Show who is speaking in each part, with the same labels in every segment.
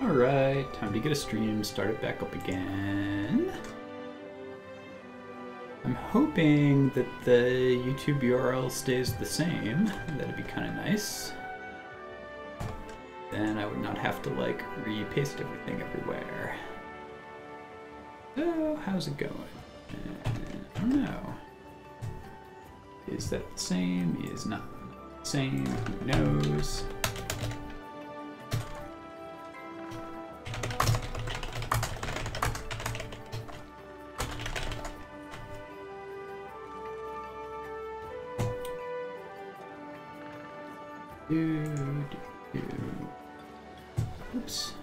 Speaker 1: Alright, time to get a stream, start it back up again. I'm hoping that the YouTube URL stays the same. That'd be kind of nice. Then I would not have to like re-paste everything everywhere. So, how's it going? I don't know. Is that the same? Is not the same? Who knows? Oops.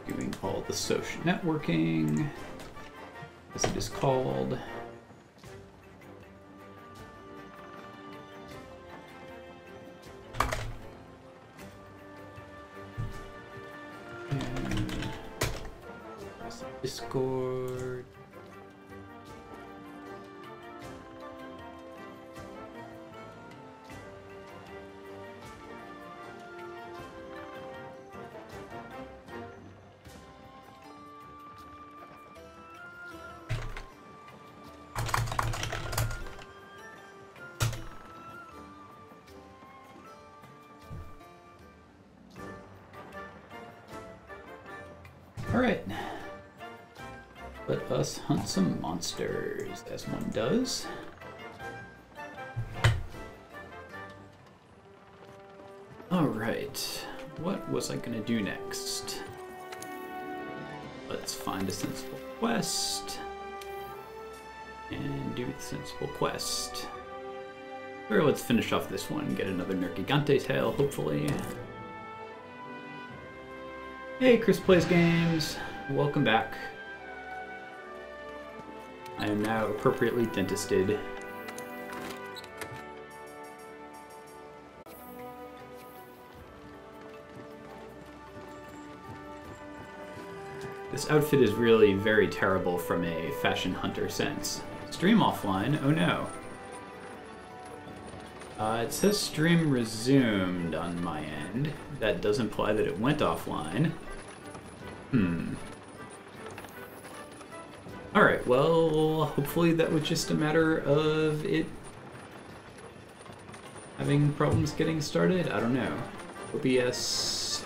Speaker 1: Doing all the social networking, as it is called. Discord. All right. Let us hunt some monsters, as one does. Alright, what was I gonna do next? Let's find a sensible quest. And do the sensible quest. Or let's finish off this one and get another Nergigante tail, hopefully. Hey, Chris Plays Games. Welcome back. I am now appropriately dentisted. This outfit is really very terrible from a fashion hunter sense. Stream offline? Oh no. It says stream resumed on my end. That does imply that it went offline. Alright, well, hopefully that was just a matter of it having problems getting started. I don't know. OBS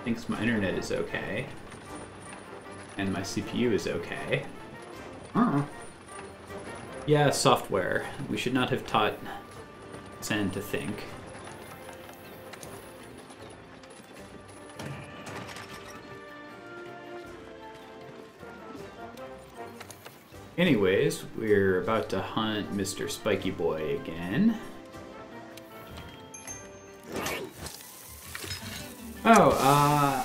Speaker 1: thinks my internet is okay. And my CPU is okay. Yeah, software. We should not have taught Zen to think. Anyways, we're about to hunt Mr. Spiky Boy again. Oh,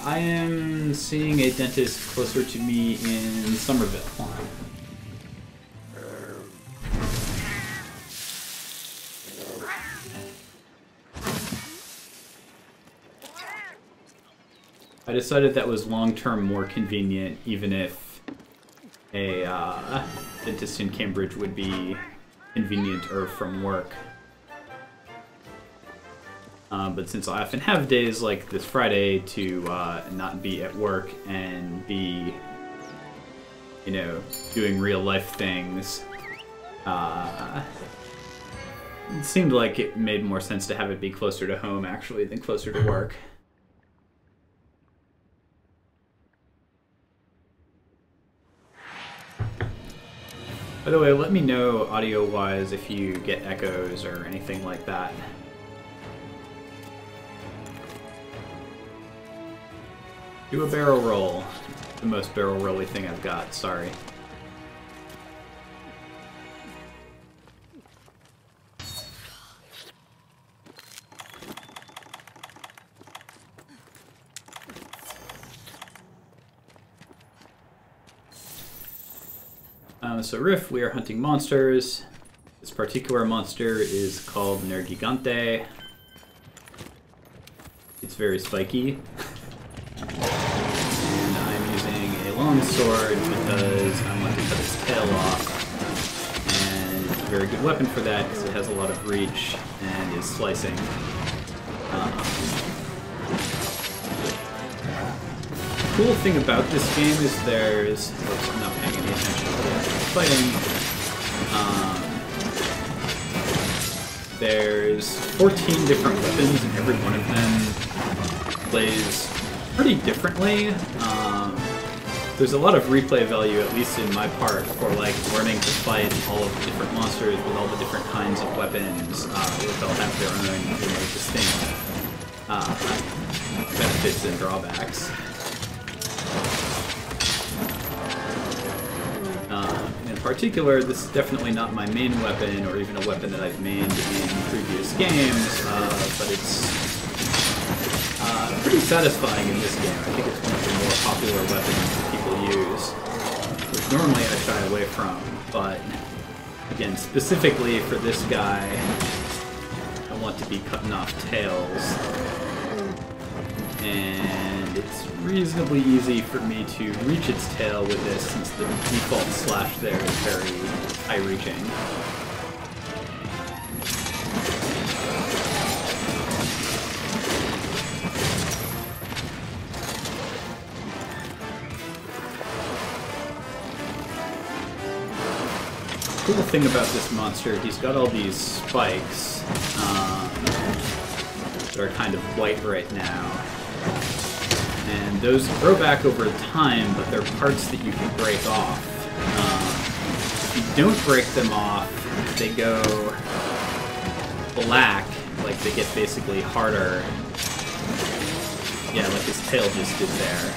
Speaker 1: I am seeing a dentist closer to me in Somerville. I decided that was long-term more convenient, even if a dentist in Cambridge would be convenient-er from work. But since I often have days like this Friday to not be at work and be, you know, doing real-life things, it seemed like it made more sense to have it be closer to home, actually, than closer to work. By the way, let me know audio-wise if you get echoes or anything like that. Do a barrel roll. The most barrel rolly thing I've got, sorry. So Riff, we are hunting monsters. This particular monster is called Nergigante. It's very spiky. And I'm using a long sword because I want to cut its tail off. And it's a very good weapon for that because it has a lot of reach and is slicing. The cool thing about this game is there's... Oops, I'm not paying any attention to the fighting. There's 14 different weapons, and every one of them plays pretty differently. There's a lot of replay value, at least in my part, for like learning to fight all of the different monsters with all the different kinds of weapons, which all have their own, distinct benefits and drawbacks. In particular, this is definitely not my main weapon, or even a weapon that I've mained in previous games, but it's pretty satisfying in this game. I think it's one of the more popular weapons that people use, which normally I shy away from, but again, specifically for this guy, I want to be cutting off tails, and it's reasonably easy for me to reach its tail with this, since the default slash there is very high-reaching. The cool thing about this monster, he's got all these spikes that are kind of white right now. And those grow back over time, but they're parts that you can break off. If you don't break them off, they go black, like they get basically harder. Yeah, like his tail just did there.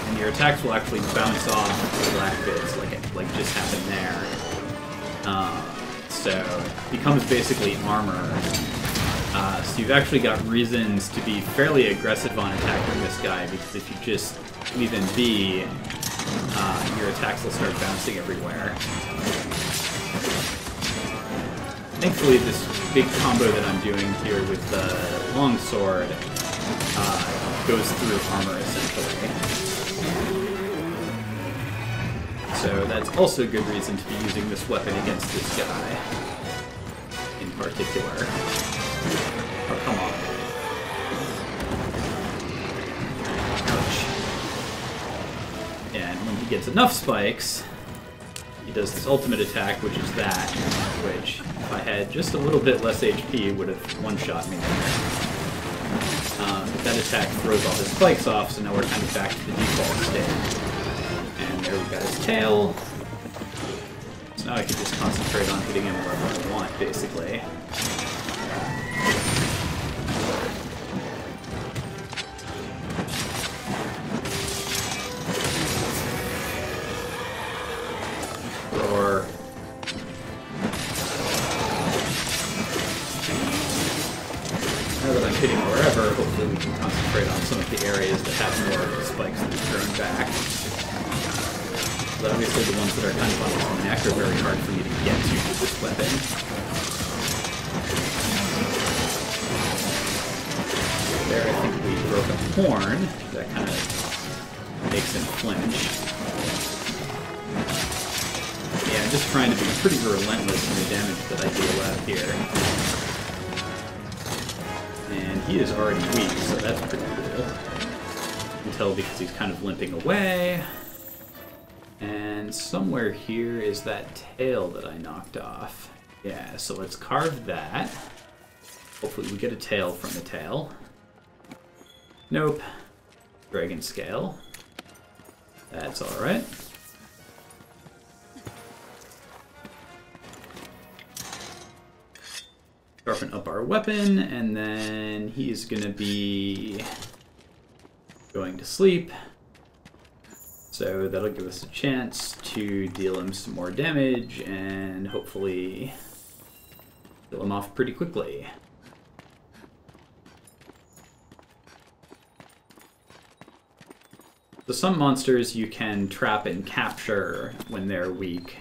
Speaker 1: And your attacks will actually bounce off the black bits, like just happened there. So it becomes basically armor. So you've actually got reasons to be fairly aggressive on attacking this guy, because if you just leave him be, your attacks will start bouncing everywhere. Thankfully, this big combo that I'm doing here with the longsword goes through armor, essentially. So that's also a good reason to be using this weapon against this guy in particular. Oh, come on. Ouch. And when he gets enough spikes, he does this ultimate attack, which is that, which, if I had just a little bit less HP, would have one-shot me there. But that attack throws all his spikes off, so now we're kind of back to the default state. And there we got his tail. So now I can just concentrate on hitting him wherever I want, basically. Or now that I'm hitting wherever, hopefully we can concentrate on some of the areas that have more of the spikes that are thrown back. But obviously the ones that are kind of on his neck are very hard for me to get to with this weapon. There, I think we broke a horn. That kind of makes him flinch. Yeah, I'm just trying to be pretty relentless in the damage that I deal out here. And he is already weak, so that's pretty cool. Until because he's kind of limping away. And somewhere here is that tail that I knocked off. Yeah, so let's carve that. Hopefully we get a tail from the tail. Nope. Dragon scale. That's alright. Sharpen up our weapon, and then he's gonna be going to sleep. So that'll give us a chance to deal him some more damage and hopefully kill him off pretty quickly. So some monsters you can trap and capture when they're weak.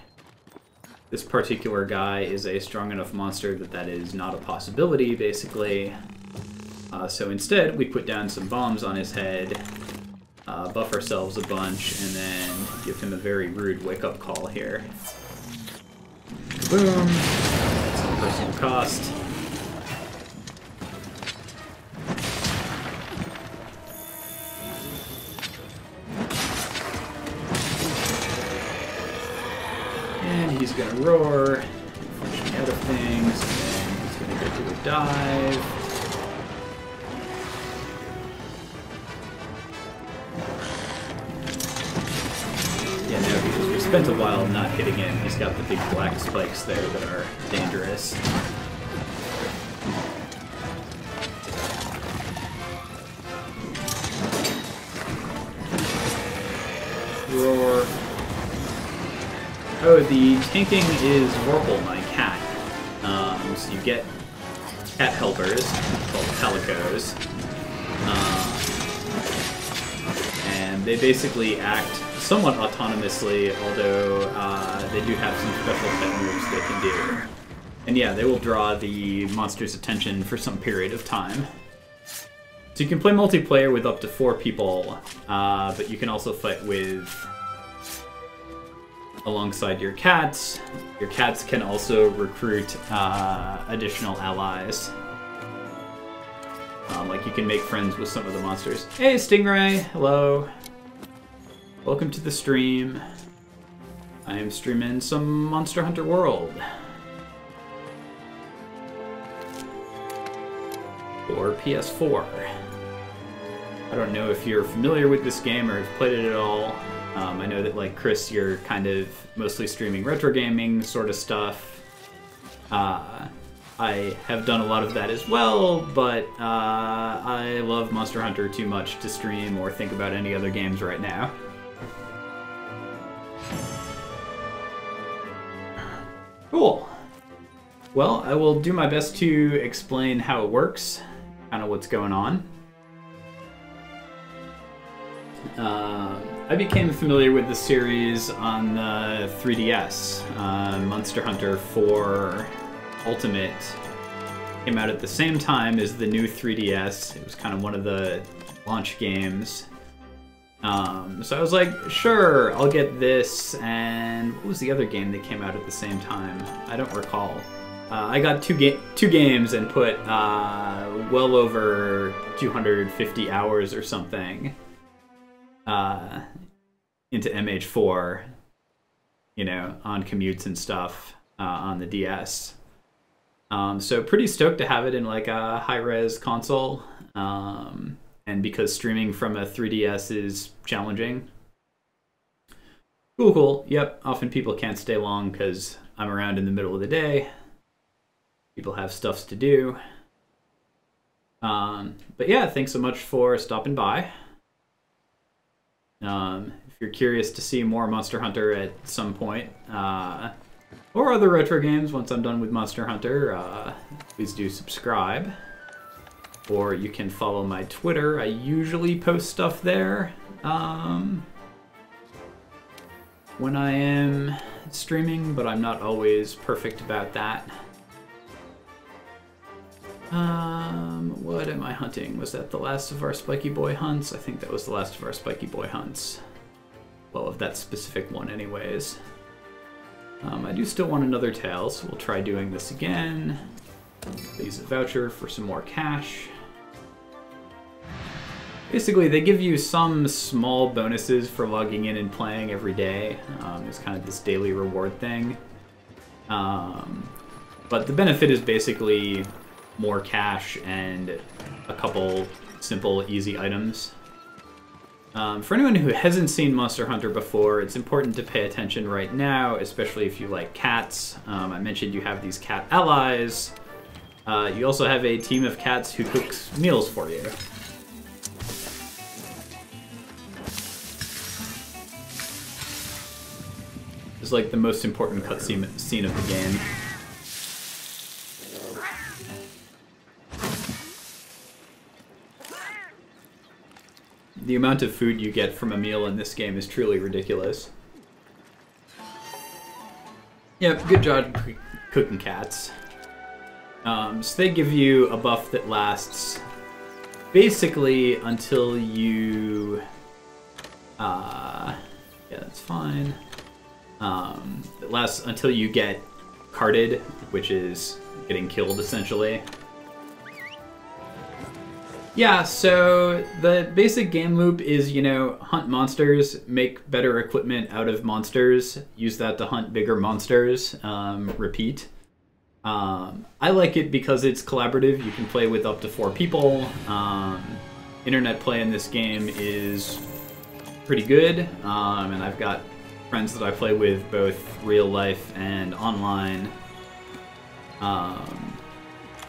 Speaker 1: this particular guy is a strong enough monster that that is not a possibility, basically. So instead, we put down some bombs on his head, buff ourselves a bunch, and then give him a very rude wake-up call here. Boom! That's some personal cost. And he's gonna roar, function out of things, and he's gonna go do a dive. Yeah, no, because we spent a while not hitting him. He's got the big black spikes there that are dangerous. Roar. Oh, the tanking is Vorpal, my cat. So you get cat helpers, called Calicos. And they basically act somewhat autonomously, although they do have some special pet moves they can do. And yeah, they will draw the monster's attention for some period of time. So you can play multiplayer with up to 4 people, but you can also fight with alongside your cats. Your cats can also recruit additional allies. Like you can make friends with some of the monsters. Hey Stingray, hello. Welcome to the stream. I am streaming some Monster Hunter World. For PS4. I don't know if you're familiar with this game or have played it at all. I know that, like Chris, you're kind of mostly streaming retro gaming sort of stuff. I have done a lot of that as well, but I love Monster Hunter too much to stream or think about any other games right now. Cool. Well, I will do my best to explain how it works, kind of what's going on. I became familiar with the series on the 3DS. Monster Hunter 4 Ultimate came out at the same time as the new 3DS. It was kind of one of the launch games. So I was like, sure, I'll get this, and what was the other game that came out at the same time? I don't recall. I got two games and put well over 250 hours or something into MH4, you know, on commutes and stuff on the DS. So pretty stoked to have it in like a high-res console. And because streaming from a 3DS is challenging. Cool, cool. Yep, often people can't stay long because I'm around in the middle of the day. People have stuffs to do. But yeah, thanks so much for stopping by. If you're curious to see more Monster Hunter at some point, or other retro games once I'm done with Monster Hunter, please do subscribe. Or you can follow my Twitter. I usually post stuff there when I am streaming, but I'm not always perfect about that. What am I hunting? Was that the last of our Spiky Boy hunts? I think that was the last of our Spiky Boy hunts. Well, of that specific one anyways. I do still want another tail, so we'll try doing this again. Use a voucher for some more cash. Basically, they give you some small bonuses for logging in and playing every day. There's kind of this daily reward thing. But the benefit is basically more cash and a couple simple, easy items. For anyone who hasn't seen Monster Hunter before, it's important to pay attention right now, especially if you like cats. I mentioned you have these cat allies. You also have a team of cats who cooks meals for you. It's like the most important cutscene of the game. The amount of food you get from a meal in this game is truly ridiculous. Yep, good job cooking cats. So they give you a buff that lasts basically until you... yeah, that's fine. It lasts until you get carded, which is getting killed, essentially. Yeah, so the basic game loop is, you know, hunt monsters, make better equipment out of monsters, use that to hunt bigger monsters, repeat. I like it because it's collaborative. You can play with up to 4 people. Internet play in this game is pretty good, and I've got friends that I play with both real life and online.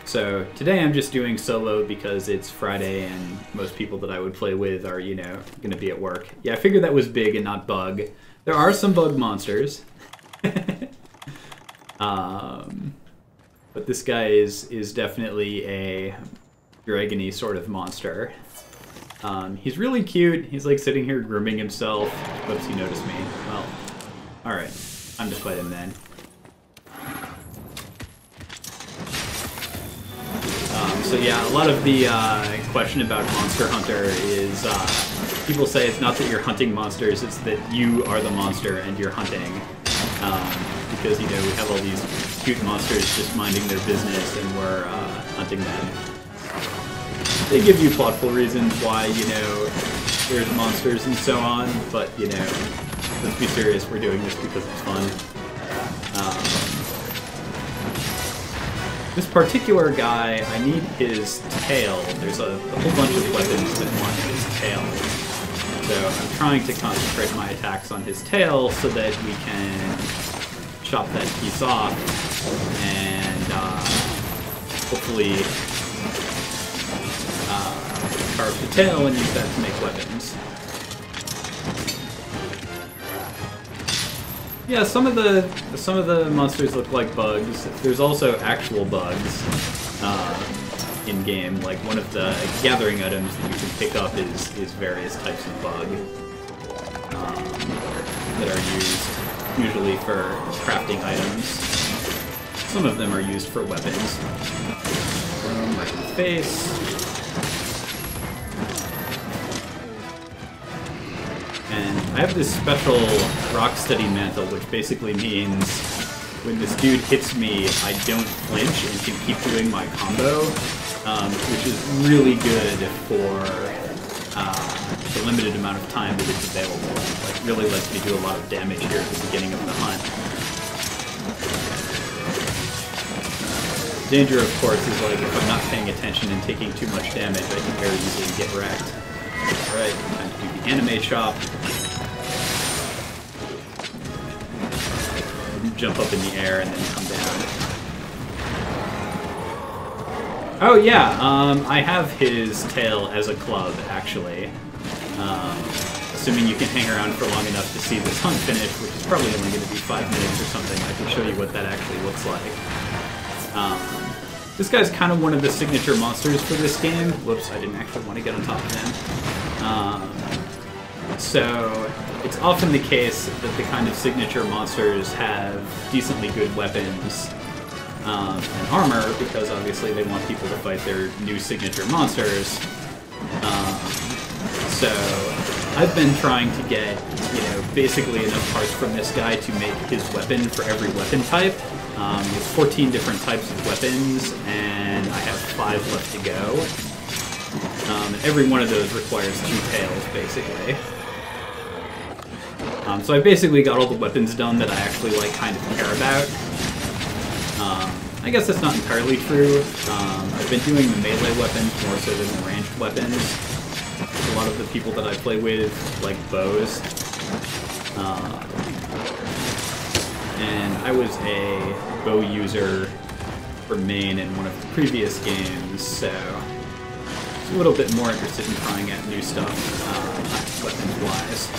Speaker 1: So today I'm just doing solo because it's Friday and most people that I would play with are, you know, going to be at work. Yeah, I figured that was big and not bug. There are some bug monsters. But this guy is definitely a dragony sort of monster. He's really cute. He's like sitting here grooming himself. Whoops, he noticed me. Well, alright. Time to fight him then. So yeah, a lot of the question about Monster Hunter is people say it's not that you're hunting monsters, it's that you are the monster and you're hunting. Because, you know, we have all these cute monsters just minding their business and we're hunting them. They give you thoughtful reasons why, you know, there's monsters and so on, but, you know, let's be serious, we're doing this because it's fun. This particular guy, I need his tail. There's a whole bunch of weapons that want his tail. So I'm trying to concentrate my attacks on his tail so that we can chop that piece off and hopefully carve the tail and use that to make weapons. Yeah, some of the monsters look like bugs. There's also actual bugs in game. Like one of the gathering items that you can pick up is various types of bug that are used usually for crafting items. Some of them are used for weapons. Right in the face. And I have this special Rocksteady mantle, which basically means when this dude hits me, I don't flinch and can keep doing my combo, which is really good for the limited amount of time that it's available. Like, really lets me do a lot of damage here at the beginning of the hunt. Danger, of course, is like if I'm not paying attention and taking too much damage, I can very easily get wrecked. Alright, time to do the anime chop. Jump up in the air and then come down. Oh yeah, I have his tail as a club, actually. Assuming you can hang around for long enough to see this hunt finish, which is probably only going to be 5 minutes or something, I can show you what that actually looks like. This guy's kind of one of the signature monsters for this game. Whoops, I didn't actually want to get on top of him. So, it's often the case that the kind of signature monsters have decently good weapons and armor, because obviously they want people to fight their new signature monsters. So, I've been trying to get, you know, basically enough parts from this guy to make his weapon for every weapon type. There's 14 different types of weapons, and I have 5 left to go. Every one of those requires 2 tails, basically. So I basically got all the weapons done that I actually, like, kind of care about. I guess that's not entirely true. I've been doing the melee weapons more so than the ranged weapons. A lot of the people that I play with like bows. And I was a bow user for main in one of the previous games, so I was a little bit more interested in trying out new stuff, weapons-wise.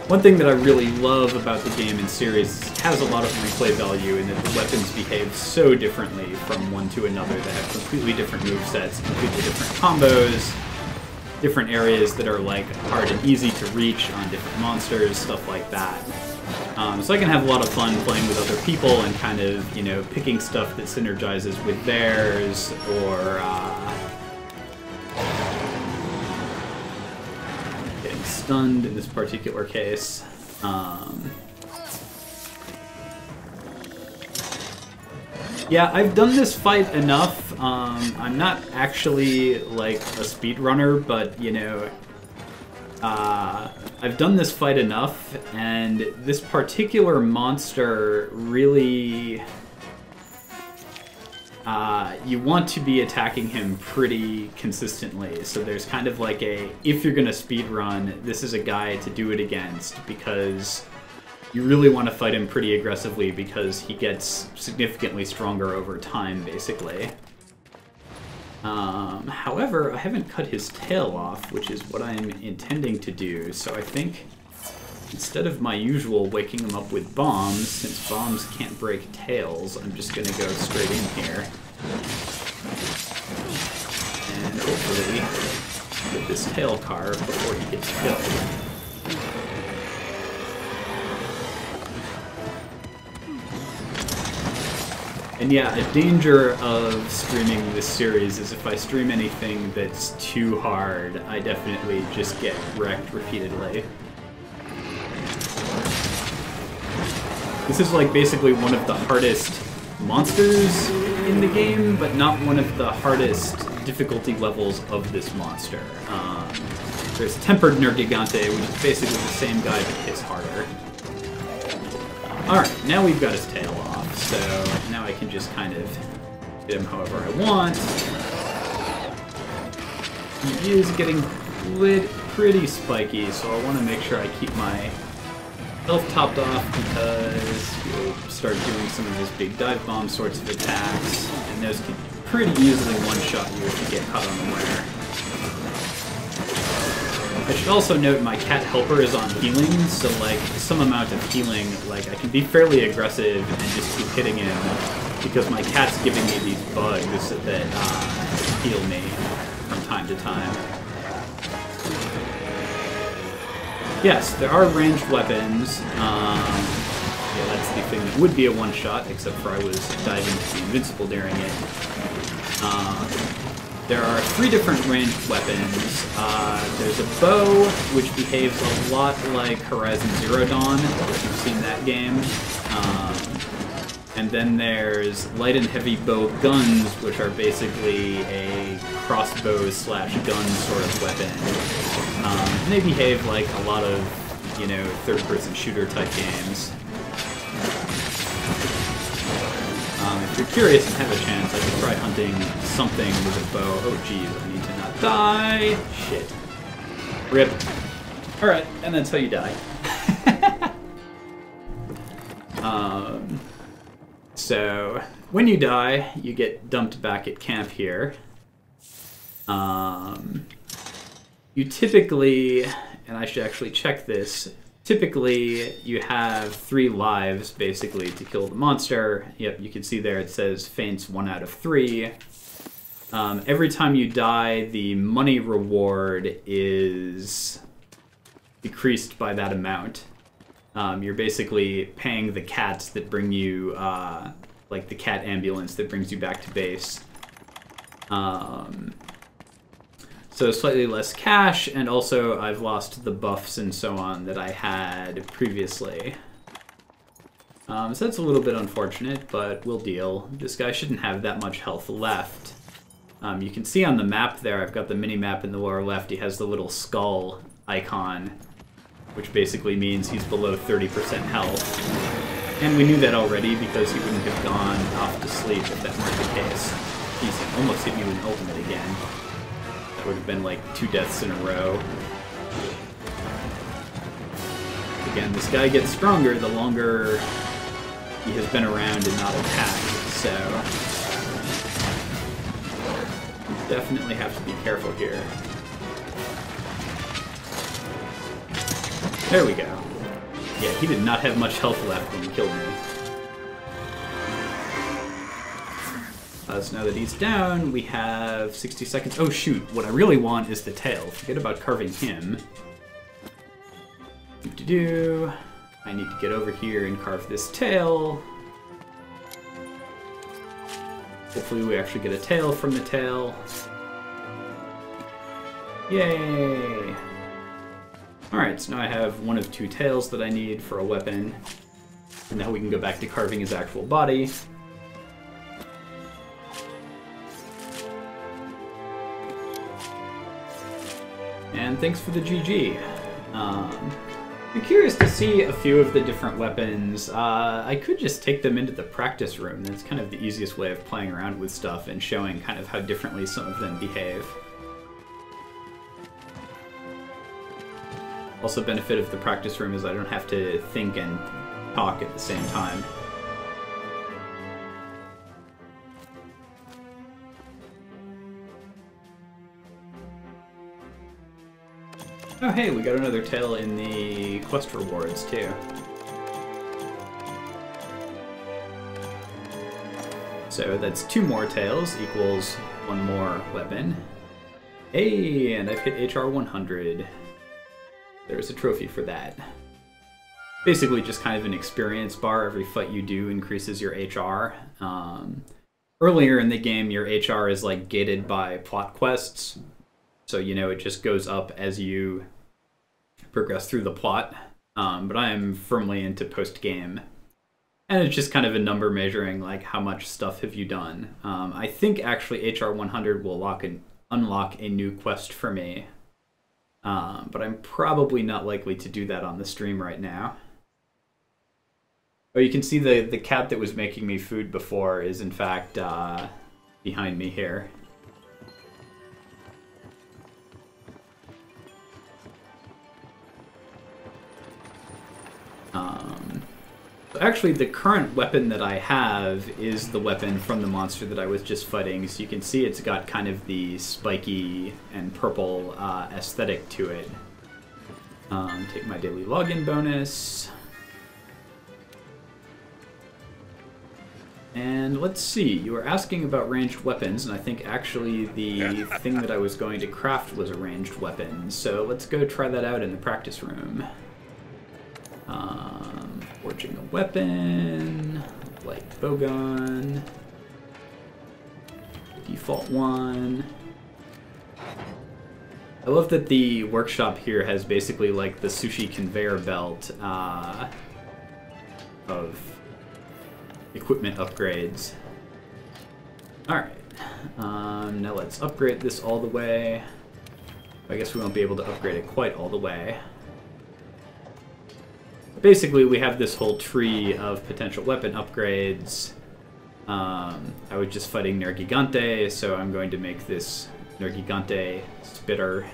Speaker 1: One thing that I really love about the game in series is it has a lot of replay value in that the weapons behave so differently from one to another. They have completely different movesets, completely different combos, different areas that are like hard and easy to reach on different monsters, stuff like that. So I can have a lot of fun playing with other people and kind of, you know, picking stuff that synergizes with theirs, or getting stunned in this particular case. Yeah, I've done this fight enough. I'm not actually like a speedrunner, but you know, I've done this fight enough, and this particular monster really, you want to be attacking him pretty consistently. So there's kind of like a, if you're gonna speedrun, this is a guy to do it against, because you really want to fight him pretty aggressively because he gets significantly stronger over time, basically. However, I haven't cut his tail off, which is what I'm intending to do, so I think instead of my usual waking him up with bombs, since bombs can't break tails, I'm just going to go straight in here. And hopefully get this tail carved before he gets killed. And yeah, a danger of streaming this series is if I stream anything that's too hard, I definitely just get wrecked repeatedly. This is like basically one of the hardest monsters in the game, but not one of the hardest difficulty levels of this monster. There's Tempered Nergigante, which is basically the same guy but hits harder. Alright, now we've got his tail off. So now I can just kind of hit him however I want. He is getting pretty spiky, so I want to make sure I keep my health topped off, because he'll start doing some of his big dive bomb sorts of attacks, and those can pretty easily one-shot you if you get caught unaware. I should also note my cat helper is on healing, so like some amount of healing, like I can be fairly aggressive and just keep hitting him because my cat's giving me these bugs that heal me from time to time. Yes, there are ranged weapons. Yeah, that's the thing that would be a one-shot, except for I was diving to be invincible during it. There are 3 different ranged weapons. There's a bow, which behaves a lot like Horizon Zero Dawn, if you've seen that game. And then there's light and heavy bow guns, which are basically a crossbow slash gun sort of weapon. And they behave like a lot of, you know, third-person shooter type games. If you're curious and have a chance, I could try hunting something with a bow. Oh geez, I need to not die. Shit. Rip. Alright, and that's how you die. So, when you die, you get dumped back at camp here. You typically, and I should actually check this, typically you have 3 lives, basically, to kill the monster. Yep, you can see there it says faints 1 out of 3. Every time you die, the money reward is decreased by that amount. You're basically paying the cats that bring you, like the cat ambulance that brings you back to base. So slightly less cash, and also I've lost the buffs and so on that I had previously. So that's a little bit unfortunate, but we'll deal. This guy shouldn't have that much health left. You can see on the map there, I've got the mini-map in the lower left, he has the little skull icon, which basically means he's below 30% health. And we knew that already because he wouldn't have gone off to sleep if that weren't the case. He's almost hit me with an ultimate again. That would have been like 2 deaths in a row. Again, this guy gets stronger the longer he has been around and not attacked, so you definitely have to be careful here. There we go. Yeah, he did not have much health left when he killed me. So now that he's down, we have 60 seconds. Oh shoot, what I really want is the tail. Forget about carving him. I need to get over here and carve this tail. Hopefully we actually get a tail from the tail. Yay! Alright, so now I have one of 2 tails that I need for a weapon. And now we can go back to carving his actual body. And thanks for the GG. I'm curious to see a few of the different weapons. I could just take them into the practice room. That's kind of the easiest way of playing around with stuff and showing kind of how differently some of them behave. Also, benefit of the practice room is I don't have to think and talk at the same time. Oh hey, we got another tail in the quest rewards too. So that's 2 more tails equals 1 more weapon. Hey, and I've hit HR 100. There's a trophy for that. Basically just kind of an experience bar. Every fight you do increases your HR. Earlier in the game, your HR is like gated by plot quests. So, you know, it just goes up as you progress through the plot. But I am firmly into post-game. And it's just kind of a number measuring, like, how much stuff have you done. I think, actually, HR 100 will unlock a new quest for me. But I'm probably not likely to do that on the stream right now. Oh, you can see the cat that was making me food before is, in fact, behind me here. Actually, the current weapon that I have is the weapon from the monster that I was just fighting. So you can see it's got kind of the spiky and purple aesthetic to it. Take my daily login bonus. And let's see, you were asking about ranged weapons, and I think actually the thing that I was going to craft was a ranged weapon. So let's go try that out in the practice room. Forging a weapon, light bowgun, default 1. I love that the workshop here has basically like the sushi conveyor belt of equipment upgrades. Alright, now let's upgrade this all the way. I guess we won't be able to upgrade it quite all the way. Basically, we have this whole tree of potential weapon upgrades. I was just fighting Nergigante, so I'm going to make this Nergigante spitter.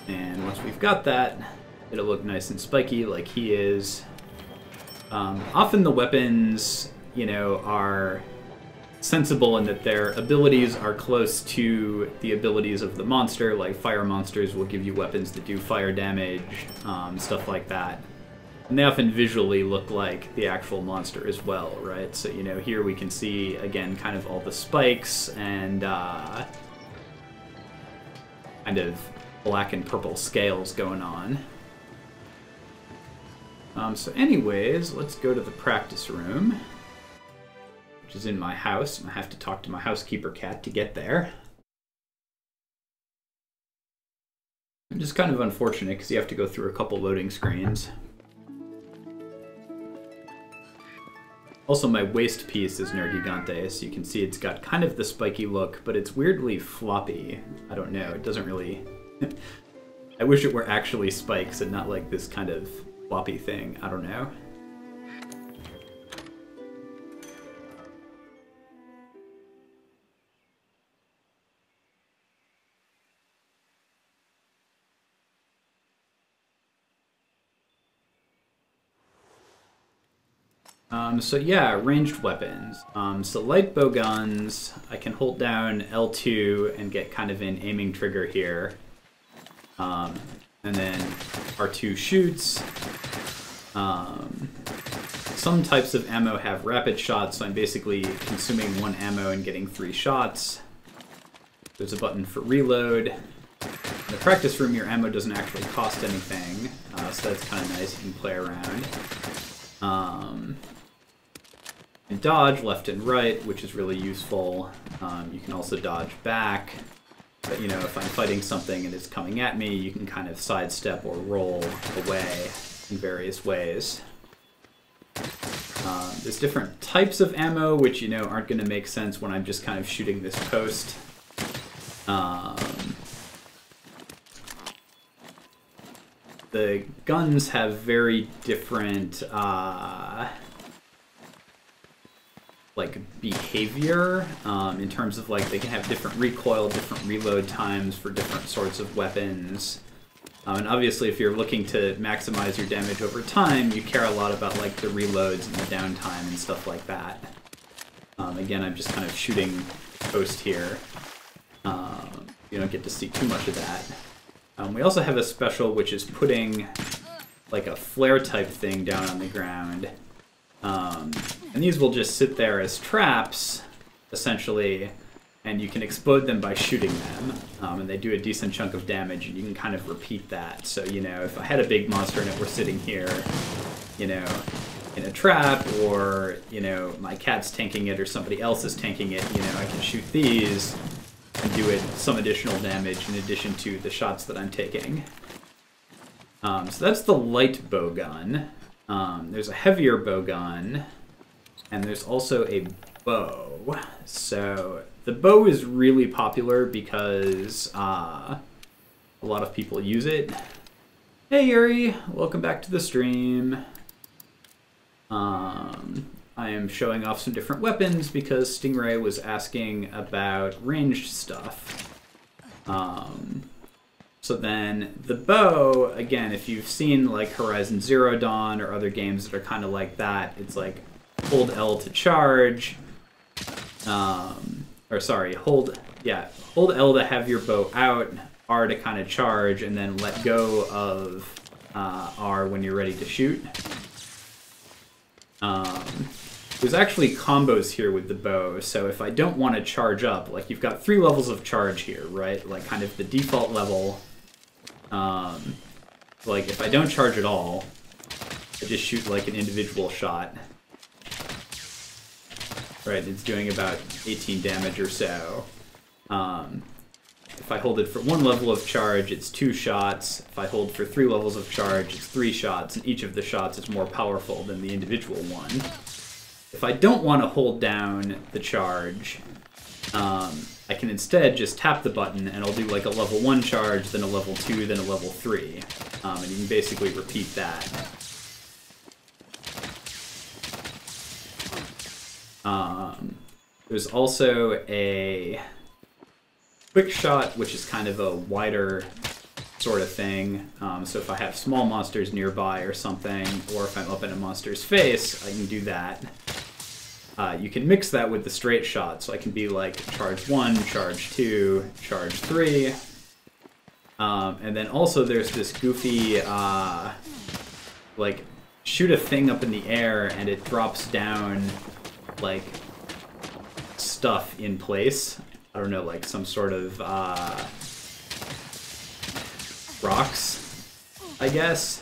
Speaker 1: And once we've got that, it'll look nice and spiky like he is. Often the weapons, you know, are sensible in that their abilities are close to the abilities of the monster. Like fire monsters will give you weapons that do fire damage, stuff like that. And they often visually look like the actual monster as well, right? So, you know, here we can see, again, kind of all the spikes and kind of black and purple scales going on. So anyways, let's go to the practice room, which is in my house, and I have to talk to my housekeeper cat to get there. It's just kind of unfortunate because you have to go through a couple loading screens. Also, my waist piece is Nergigante, so you can see it's got kind of the spiky look, but it's weirdly floppy. I don't know, it doesn't really... I wish it were actually spikes and not like this kind of floppy thing. I don't know. So yeah, ranged weapons. So light bow guns, I can hold down L2 and get kind of an aiming trigger here. And then R2 shoots. Some types of ammo have rapid shots, so I'm basically consuming 1 ammo and getting 3 shots. There's a button for reload. In the practice room, your ammo doesn't actually cost anything, so that's kind of nice. You can play around. And dodge left and right, which is really useful. You can also dodge back. But, you know, if I'm fighting something and it's coming at me, you can kind of sidestep or roll away in various ways. There's different types of ammo, which, you know, aren't going to make sense when I'm just kind of shooting this post. The guns have very different, like, behavior, in terms of, like, they can have different recoil, different reload times for different sorts of weapons. And obviously, if you're looking to maximize your damage over time, you care a lot about, like, the reloads and the downtime and stuff like that. Again, I'm just kind of shooting post here. You don't get to see too much of that. We also have a special, which is putting, like, a flare-type thing down on the ground. And these will just sit there as traps, essentially, and you can explode them by shooting them. And they do a decent chunk of damage, and you can kind of repeat that. So, you know, if I had a big monster and it were sitting here, you know, in a trap, or, you know, my cat's tanking it or somebody else is tanking it, you know, I can shoot these and do it some additional damage in addition to the shots that I'm taking. So that's the light bow gun. There's a heavier bow gun, and there's also a bow. So the bow is really popular because a lot of people use it. Hey Yuri, welcome back to the stream. I am showing off some different weapons because Stingray was asking about ranged stuff. So then the bow, again, if you've seen like Horizon Zero Dawn or other games that are kind of like that, it's like hold L to charge, or sorry, hold L to have your bow out, R to kind of charge, and then let go of R when you're ready to shoot. There's actually combos here with the bow, so if I don't want to charge up, like you've got 3 levels of charge here, right? Like kind of the default level. Like if I don't charge at all, I just shoot like an individual shot. Right, it's doing about 18 damage or so. If I hold it for 1 level of charge, it's 2 shots. If I hold for 3 levels of charge, it's 3 shots, and each of the shots is more powerful than the individual one. If I don't want to hold down the charge, I can instead just tap the button, and I'll do like a level 1 charge, then a level 2, then a level 3. And you can basically repeat that. There's also a quick shot, which is kind of a wider sort of thing. So if I have small monsters nearby or something, or if I'm up in a monster's face, I can do that. You can mix that with the straight shot, so I can be like charge 1, charge 2, charge 3. And then also there's this goofy, like, shoot a thing up in the air and it drops down, like, stuff in place. I don't know, like some sort of rocks, I guess.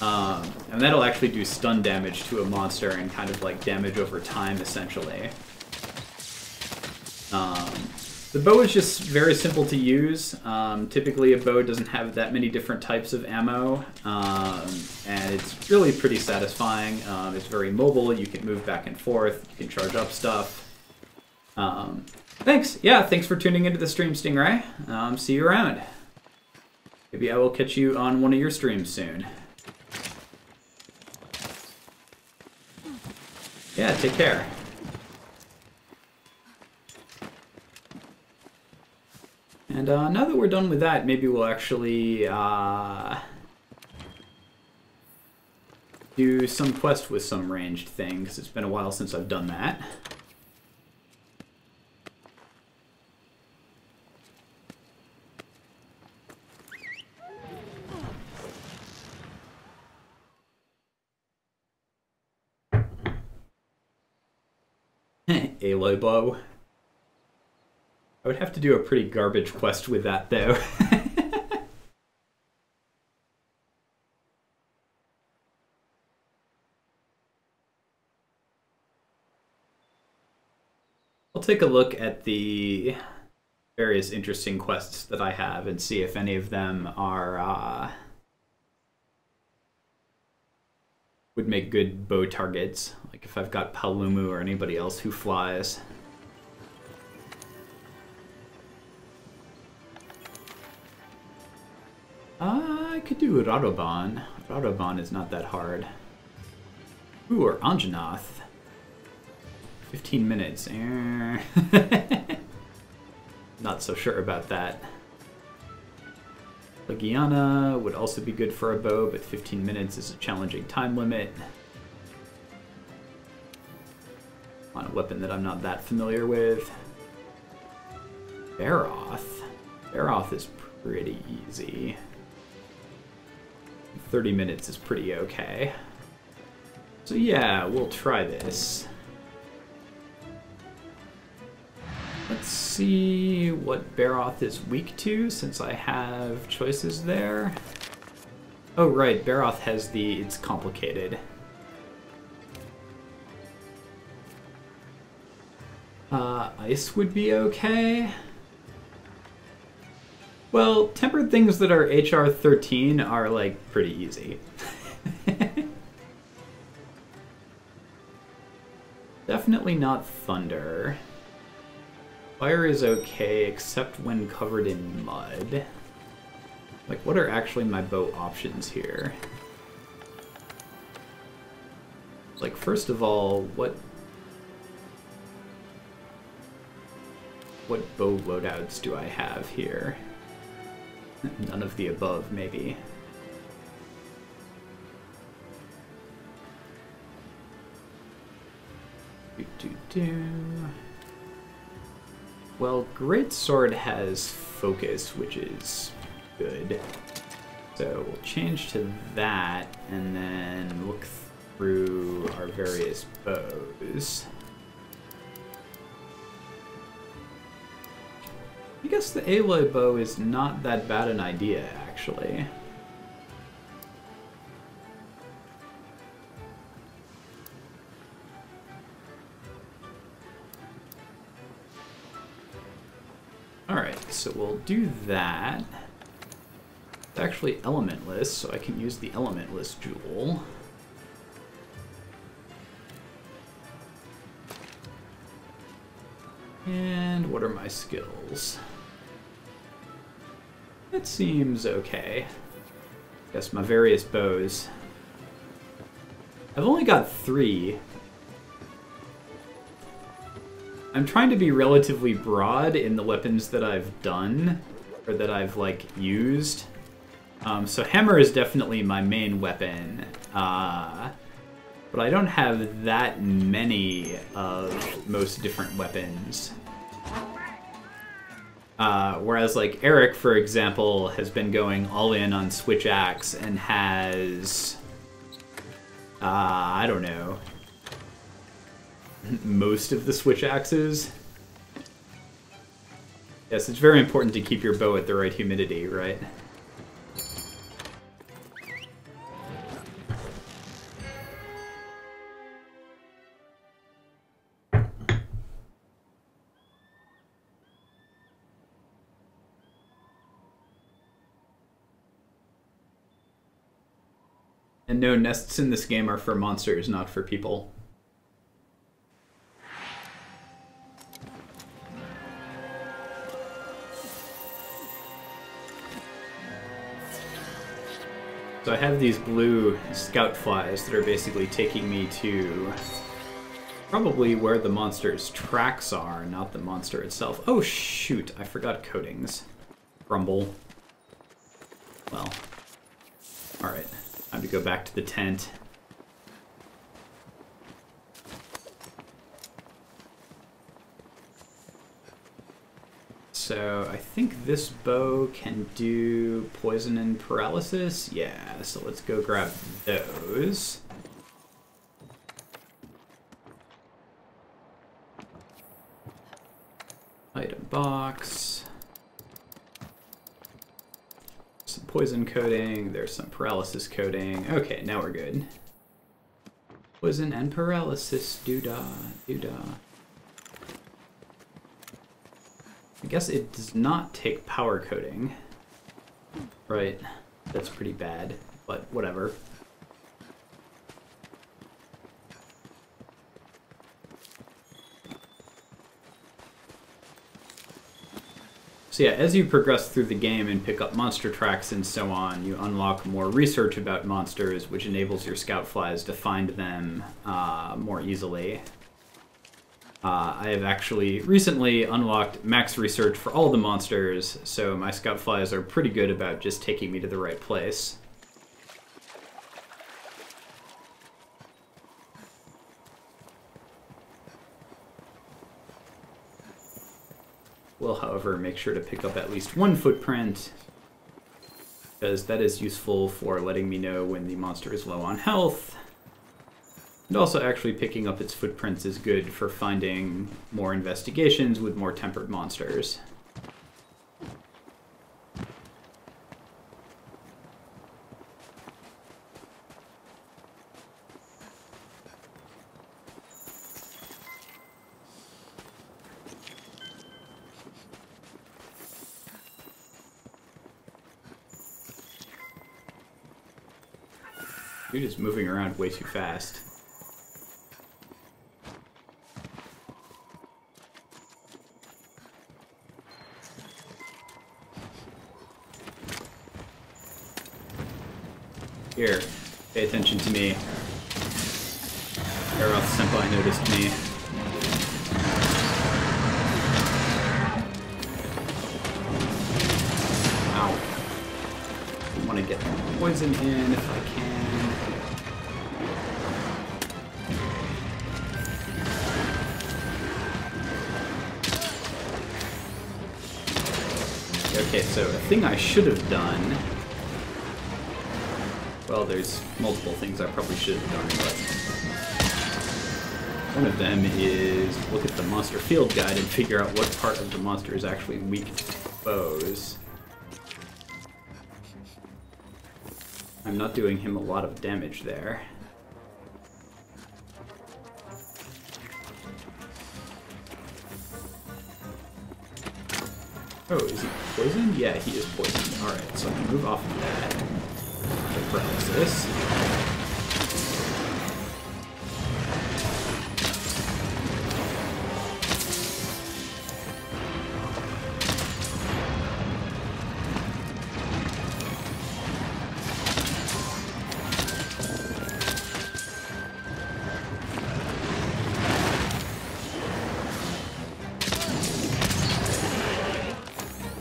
Speaker 1: And that'll actually do stun damage to a monster and kind of like damage over time, essentially. The bow is just very simple to use. Typically a bow doesn't have that many different types of ammo, and it's really pretty satisfying. It's very mobile, you can move back and forth, you can charge up stuff. Thanks. Yeah, thanks for tuning into the stream, Stingray. See you around. Maybe I will catch you on one of your streams soon. Yeah, take care. And now that we're done with that, maybe we'll actually do some quest with some ranged thing, because it's been a while since I've done that. Aloy bow. I would have to do a pretty garbage quest with that, though. I'll take a look at the various interesting quests that I have and see if any of them are would make good bow targets. Like if I've got Palumu or anybody else who flies. I could do Radoban. Radoban is not that hard. Ooh, or Anjanath. 15 minutes. Not so sure about that. Legiana would also be good for a bow, but 15 minutes is a challenging time limit. On a weapon that I'm not that familiar with. Baroth. Baroth is pretty easy. 30 minutes is pretty okay. So yeah, we'll try this. Let's see what Baroth is weak to, since I have choices there. Oh right, Baroth has it's complicated. Ice would be okay. Well, tempered things that are HR 13 are, like, pretty easy. Definitely not Thunder. Fire is okay, except when covered in mud. Like, what are actually my bow options here? Like, first of all, what bow loadouts do I have here? None of the above, maybe. Well, Greatsword has focus, which is good. So we'll change to that, and then look through our various bows. I guess the Aloy bow is not that bad an idea, actually. Alright, so we'll do that. It's actually elementless, so I can use the elementless jewel. And what are my skills? That seems okay. Guess my various bows. I've only got 3. I'm trying to be relatively broad in the weapons that I've done, or that I've, like, used. So hammer is definitely my main weapon. But I don't have that many of most different weapons. Whereas, like, Eric, for example, has been going all in on Switch Axe and has... I don't know. Most of the Switch Axes. Yes, it's very important to keep your bow at the right humidity, right? And no, nests in this game are for monsters, not for people. So I have these blue scout flies that are basically taking me to probably where the monster's tracks are, not the monster itself. Oh shoot, I forgot coatings. Grumble. Well, alright. Time to go back to the tent. So I think this bow can do poison and paralysis. Yeah, so let's go grab those. Item box. Some poison coating. There's some paralysis coating. Okay, now we're good. Poison and paralysis. Doodah, doodah. I guess it does not take power coating. Right. That's pretty bad, but whatever. So yeah, as you progress through the game and pick up monster tracks and so on, you unlock more research about monsters, which enables your scout flies to find them more easily. I have actually recently unlocked max research for all the monsters, so my scout flies are pretty good about just taking me to the right place. Will, however, make sure to pick up at least one footprint, because that is useful for letting me know when the monster is low on health. And also actually picking up its footprints is good for finding more investigations with more tempered monsters. Dude is moving around way too fast. Here, pay attention to me. Aeroth Senpai noticed me. Ow. I want to get poison in if I can. Okay, so a thing I should have done... Well, there's multiple things I probably should have done, but... One of them is look at the monster field guide and figure out what part of the monster is actually weak to foes. I'm not doing him a lot of damage there. Oh, is he poisoned? Yeah, he is poisoned. Alright, so I can move off of that. The paralysis.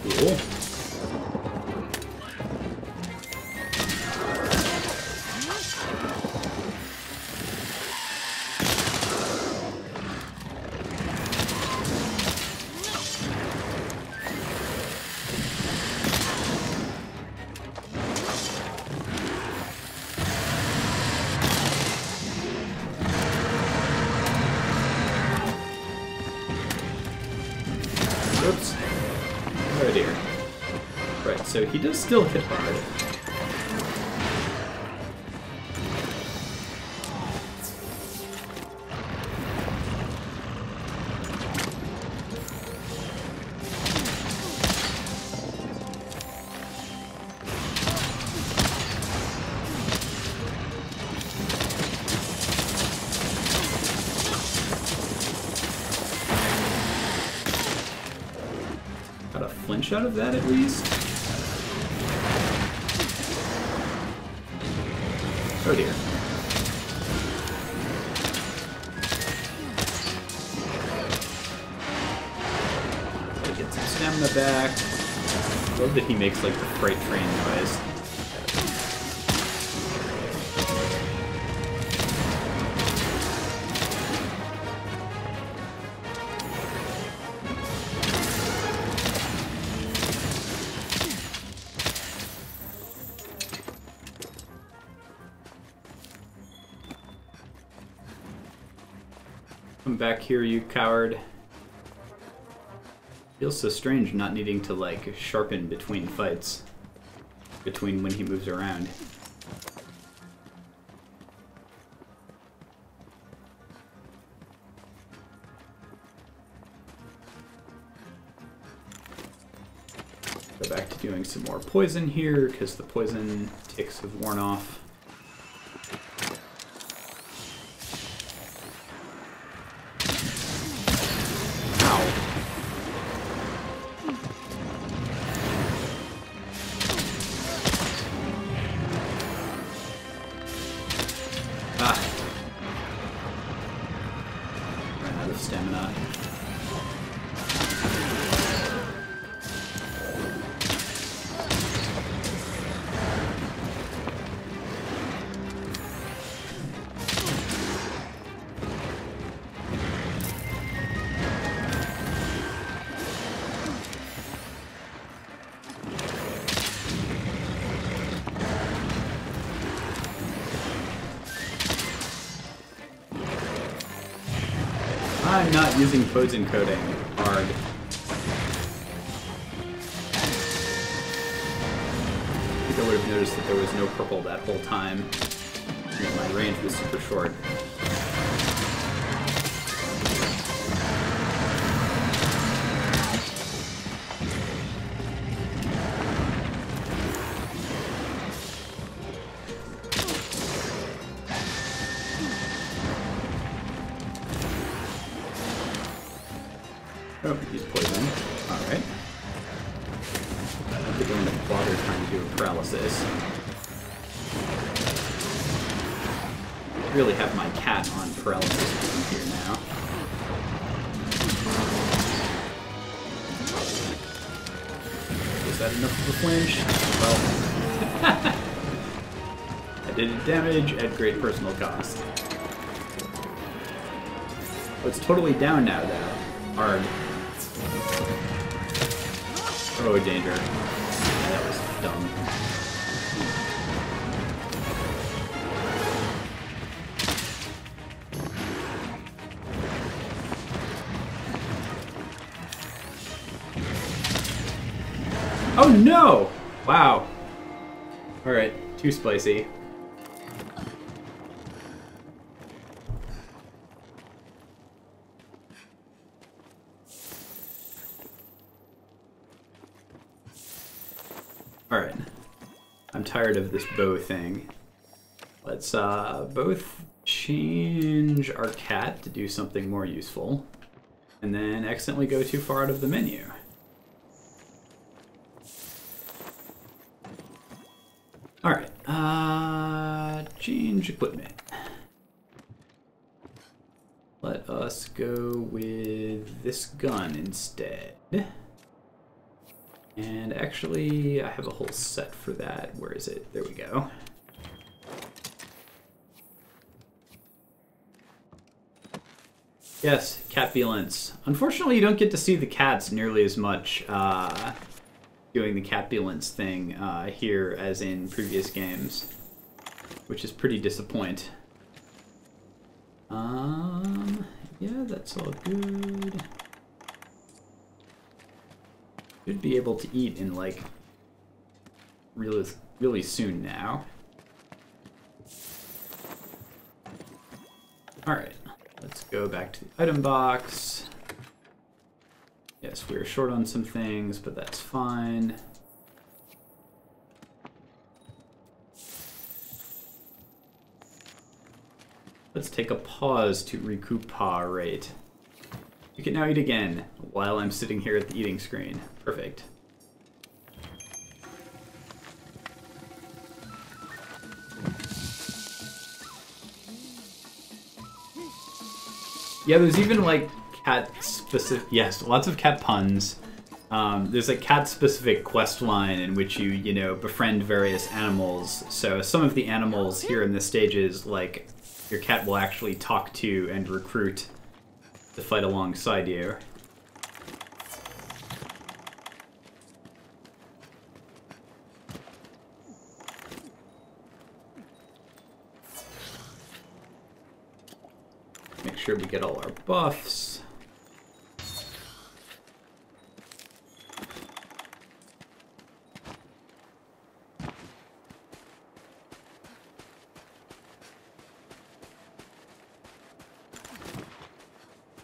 Speaker 1: Cool. Oops. Oh dear. Right, so he does still hit hard. Got a flinch out of that at least. Oh dear. Gotta get some stamina back. Love that he makes like the freight train noise. Come back here, you coward. Feels so strange not needing to, like, sharpen between fights. Between when he moves around. Go back to doing some more poison here, because the poison ticks have worn off. I'm not using poison coating hard. I think I would have noticed that there was no purple that whole time. My range was super short. Oh, he's poisoned. Alright. I don't think I'm going to bother trying to do a paralysis. I really have my cat on paralysis here now. Was that enough of a flinch? Well, I did damage at great personal cost. Oh, it's totally down now, though. Hard. Oh, danger. Yeah, that was dumb. Oh no! Wow. Alright, too spicy. Alright. I'm tired of this bow thing. Let's both change our cat to do something more useful. And then accidentally go too far out of the menu. Alright. Change equipment. Let us go with this gun instead. And actually, I have a whole set for that. Where is it? There we go. Yes, cat Beelance. Unfortunately, you don't get to see the cats nearly as much doing the cat Beelance thing here as in previous games, which is pretty disappointing. Yeah, that's all good. Should be able to eat in like really soon now. Alright, let's go back to the item box. Yes, we're short on some things, but that's fine. Let's take a pause to recuperate. You can now eat again while I'm sitting here at the eating screen. Perfect. Yeah, there's even like cat specific, yes, lots of cat puns. There's a cat specific quest line in which you know, befriend various animals. So some of the animals here in this stage is like your cat will actually talk to and recruit to fight alongside you. Make sure we get all our buffs.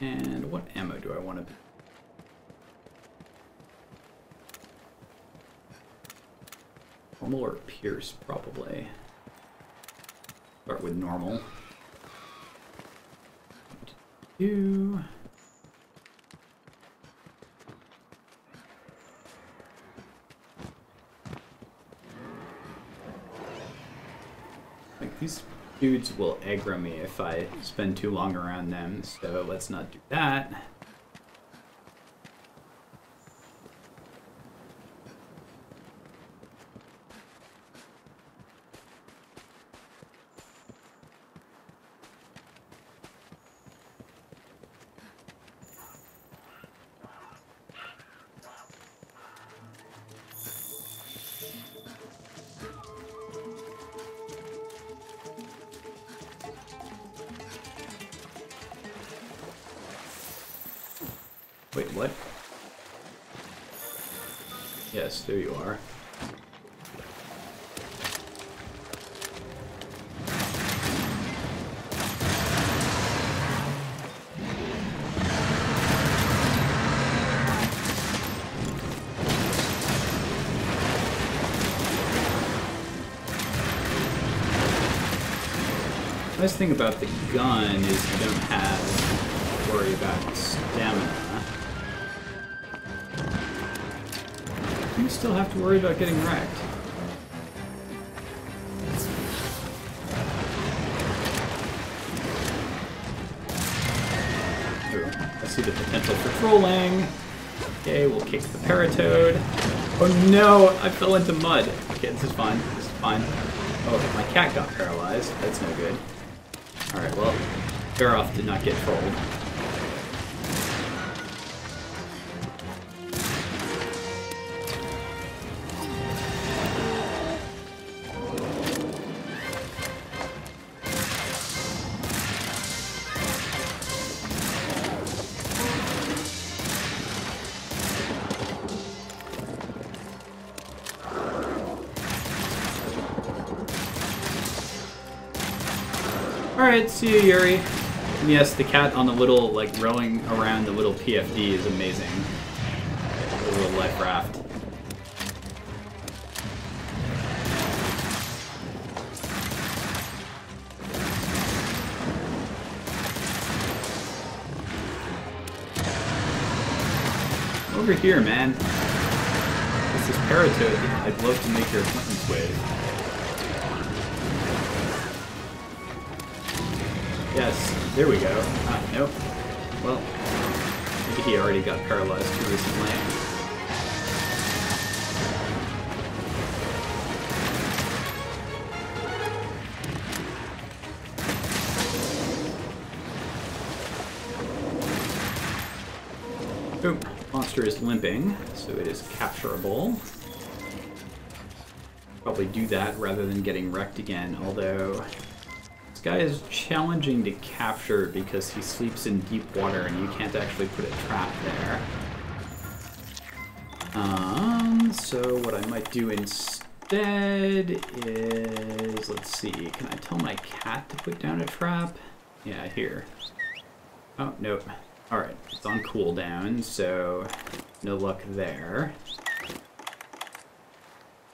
Speaker 1: And what ammo do I want to... Normal or Pierce, probably. Start with normal. 2. Like, these dudes will aggro me if I spend too long around them, so let's not do that. Wait, what? Yes, there you are. The nice thing about the gun is you don't have to worry about stamina. You still have to worry about getting wrecked. Ooh, I see the potential for trolling. Okay, we'll kick the Paratoad. Oh no, I fell into mud. Okay, this is fine. This is fine. Oh, my cat got paralyzed. That's no good. Alright, well, Garoth did not get trolled. Alright, see you, Yuri. And yes, the cat on the little, like, rowing around the little PFD is amazing. The little life raft. Over here, man. This is Paratoad. I'd love to make your acquaintance with. Yes, there we go. Ah, nope. Well, maybe he already got paralyzed too recently. Boom. Monster is limping, so it is capturable. Probably do that rather than getting wrecked again, although... This guy is challenging to capture because he sleeps in deep water and you can't actually put a trap there. So what I might do instead is, let's see, can I tell my cat to put down a trap? Yeah, here. Oh, nope. Alright, it's on cooldown, so no luck there.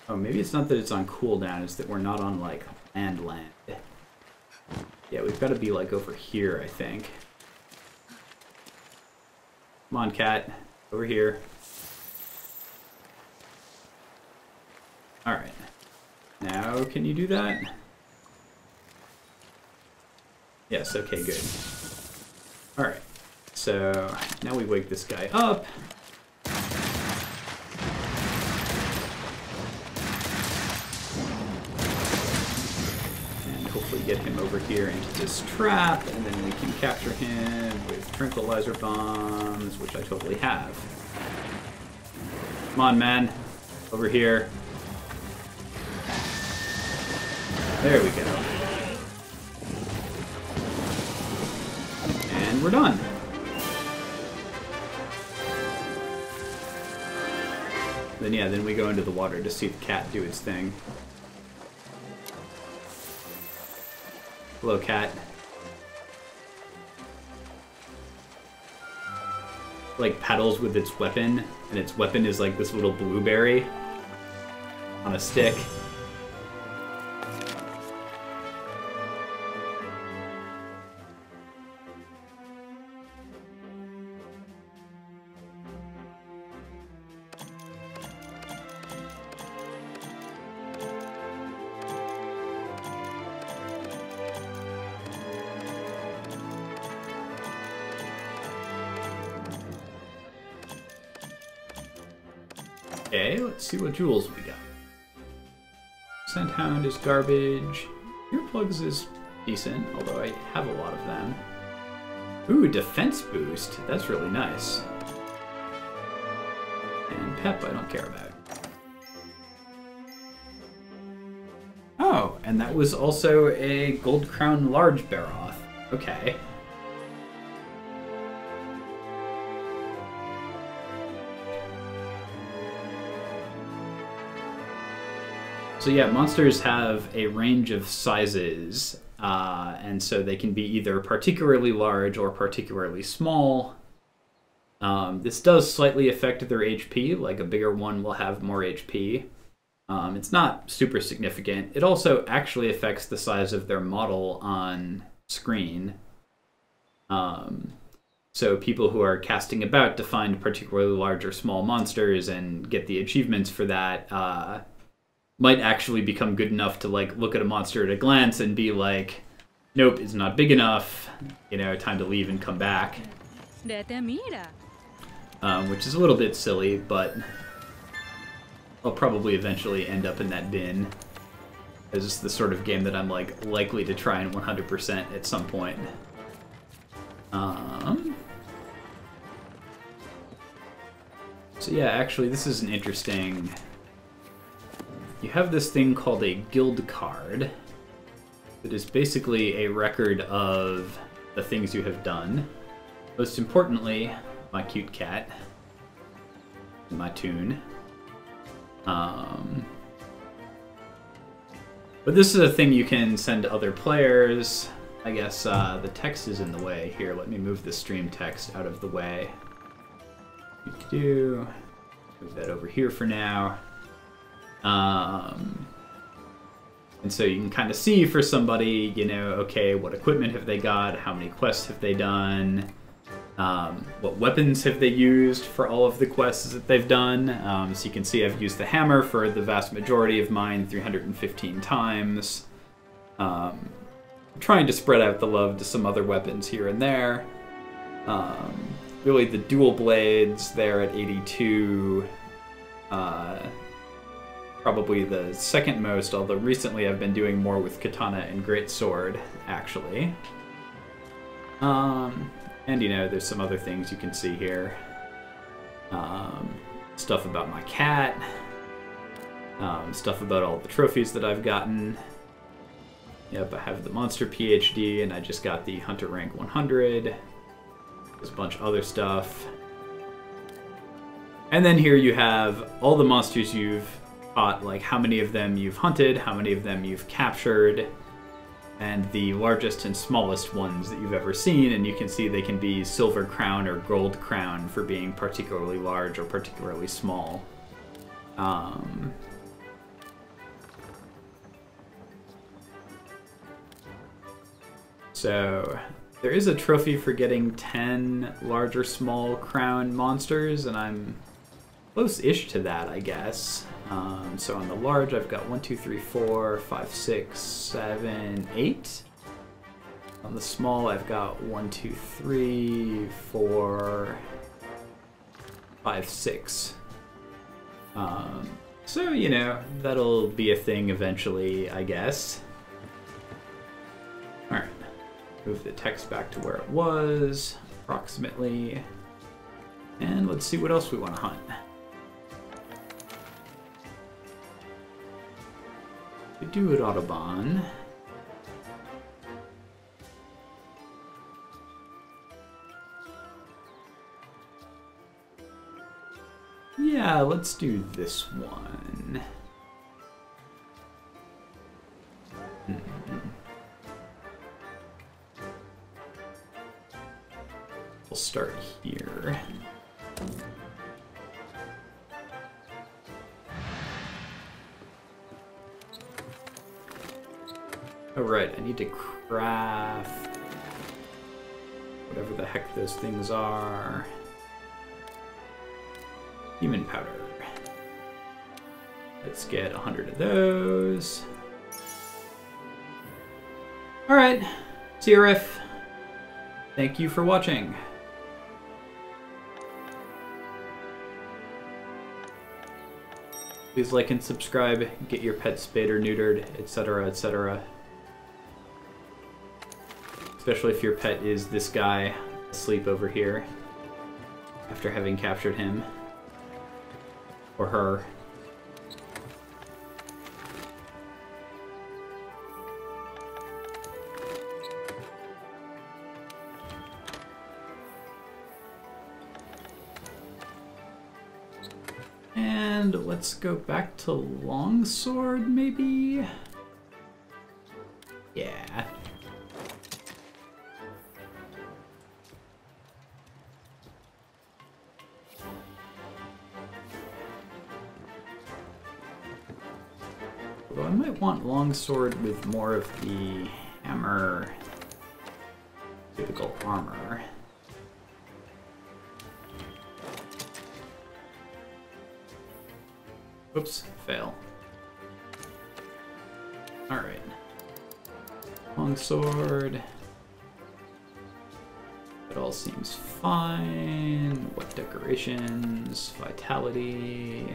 Speaker 1: Oh, maybe it's not that it's on cooldown, it's that we're not on, like, land. Yeah, we've got to be, like, over here, I think. Come on, cat. Over here. Alright. Now, can you do that? Yes, okay, good. Alright. So, now we wake this guy up. Hopefully get him over here into this trap, and then we can capture him with tranquilizer bombs, which I totally have. Come on, man. Over here. There we go. And we're done. Then yeah, then we go into the water to see the cat do its thing. Hello, cat. like paddles with its weapon, and its weapon is like this little blueberry on a stick. Okay, let's see what jewels we got. Scenthound is garbage. Earplugs is decent, although I have a lot of them. Ooh, defense boost. That's really nice. And pep I don't care about. Oh, and that was also a Gold Crown Large Baroth. Okay. So yeah, monsters have a range of sizes, and so they can be either particularly large or particularly small. This does slightly affect their HP, like a bigger one will have more HP. It's not super significant. It also actually affects the size of their model on screen. So people who are casting about to find particularly large or small monsters and get the achievements for that might actually become good enough to like look at a monster at a glance and be like, nope, it's not big enough, you know, time to leave and come back. Which is a little bit silly, but I'll probably eventually end up in that bin. This is the sort of game that I'm like likely to try and 100% at some point. So yeah, actually this is an interesting... You have this thing called a guild card that is basically a record of the things you have done. Most importantly, my cute cat, my tune. But this is a thing you can send to other players. I guess the text is in the way. Here, let me move the stream text out of the way. Move that over here for now. And so you can kind of see for somebody, you know, okay, what equipment have they got? How many quests have they done? What weapons have they used for all of the quests that they've done? So you can see I've used the hammer for the vast majority of mine, 315 times. I'm trying to spread out the love to some other weapons here and there. Really the dual blades there at 82. Probably the second most, although recently I've been doing more with katana and greatsword, actually. And you know, there's some other things you can see here. Stuff about my cat. Stuff about all the trophies that I've gotten. Yep, I have the Monster PhD, and I just got the Hunter Rank 100. There's a bunch of other stuff. And then here you have all the monsters you've caught, like how many of them you've hunted, how many of them you've captured, and the largest and smallest ones that you've ever seen, and you can see they can be Silver Crown or Gold Crown for being particularly large or particularly small. So there is a trophy for getting 10 large or small crown monsters, and I'm close-ish to that, I guess. So on the large, I've got 1, 2, 3, 4, 5, 6, 7, 8. On the small, I've got 1, 2, 3, 4, 5, 6. So, you know, that'll be a thing eventually, I guess. Alright. Move the text back to where it was, approximately. And let's see what else we want to hunt. We do it Autobahn. Yeah, let's do this one. We'll start here. Oh right, I need to craft whatever the heck those things are. Human powder. Let's get 100 of those. Alright, see you, Riff. Thank you for watching. Please like and subscribe, get your pet spayed or neutered, etc., etc. Especially if your pet is this guy asleep over here after having captured him or her. And let's go back to Longsword, maybe? Yeah. Although I might want Longsword with more of the hammer typical armor. Oops, fail. Alright. Longsword. It all seems fine. What decorations? Vitality.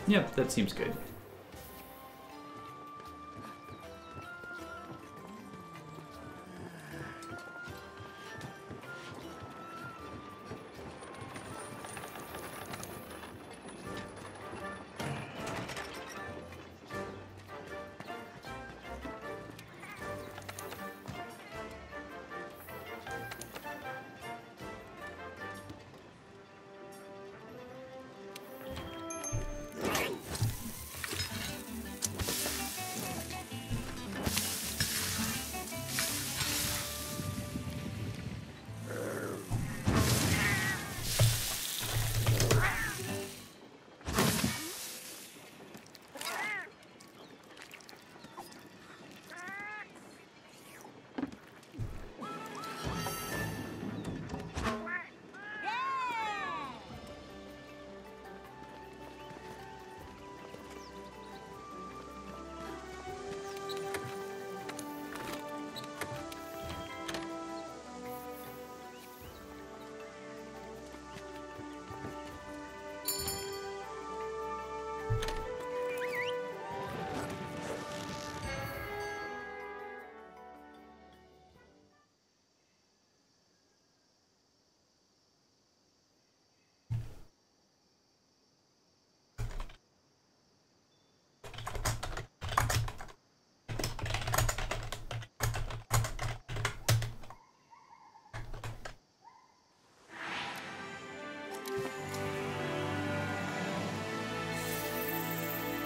Speaker 1: Yep, that seems good.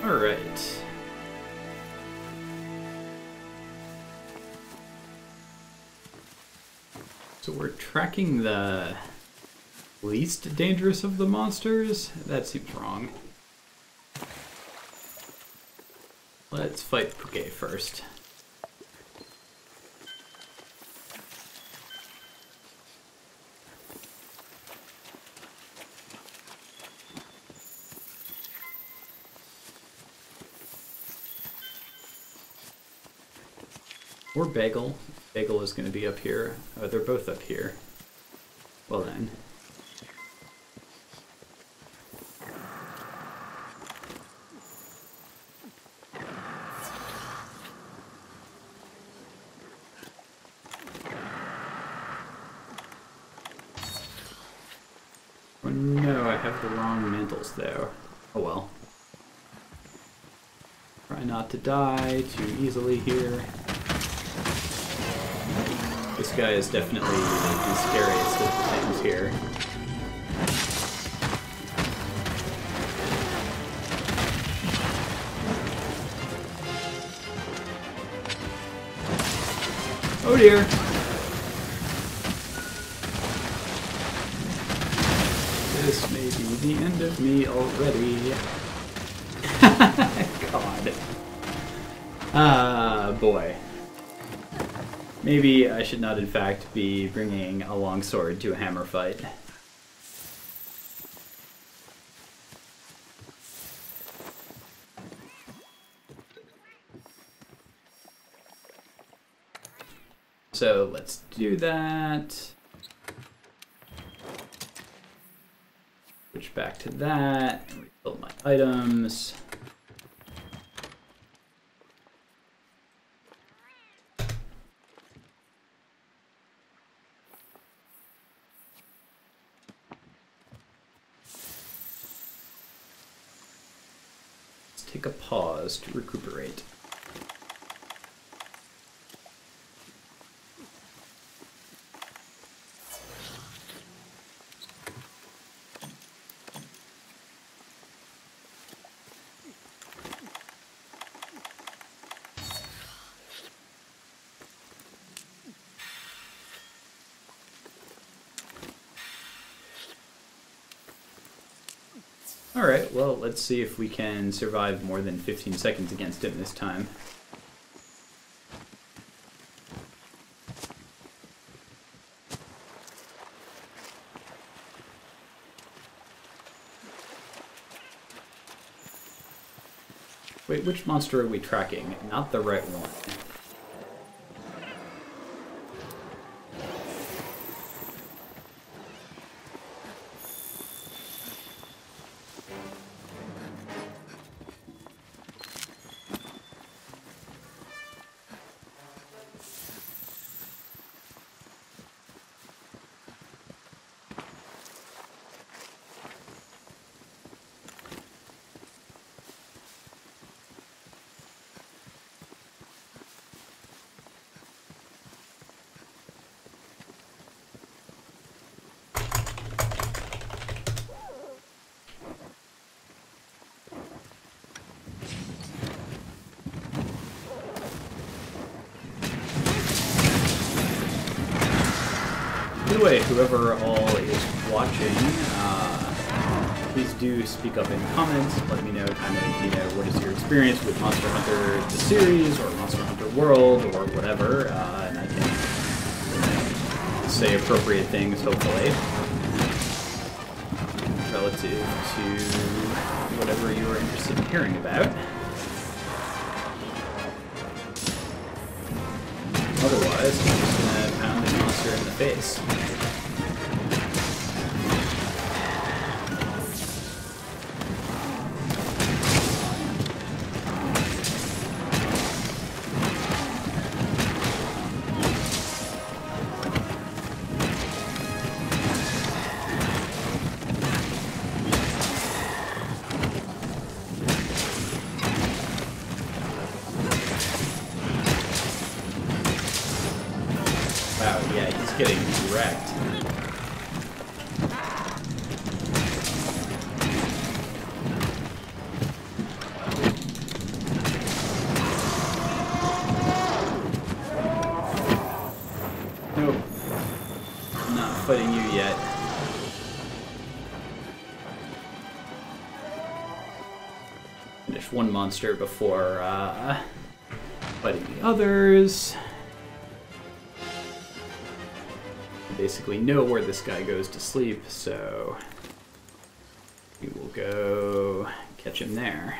Speaker 1: Alright. So we're tracking the least dangerous of the monsters? That seems wrong. Let's fight Puke first. Or Bagel. Bagel is going to be up here. Oh, they're both up here. Well then. Oh no, I have the wrong mantles though. Oh well. Try not to die too easily here. This guy is definitely the scariest of the things here. Oh dear! This may be the end of me already. God. Ah, boy. Maybe I should not, in fact, be bringing a long sword to a hammer fight. So let's do that. Switch back to that and refill my items. Let's take a pause to recuperate. Alright, well, let's see if we can survive more than 15 seconds against him this time. Wait, which monster are we tracking? Not the right one. By the way, whoever all is watching, please do speak up in comments. Let me know kind of, what is your experience with Monster Hunter the series or Monster Hunter World or whatever, and I can say appropriate things, hopefully, relative to whatever you are interested in hearing about. Otherwise, I'm just gonna pound the monster in the face. Wow, yeah, he's getting wrecked. Nope. I'm not fighting you yet. Finish one monster before fighting the others. Basically know where this guy goes to sleep, so we will go catch him there.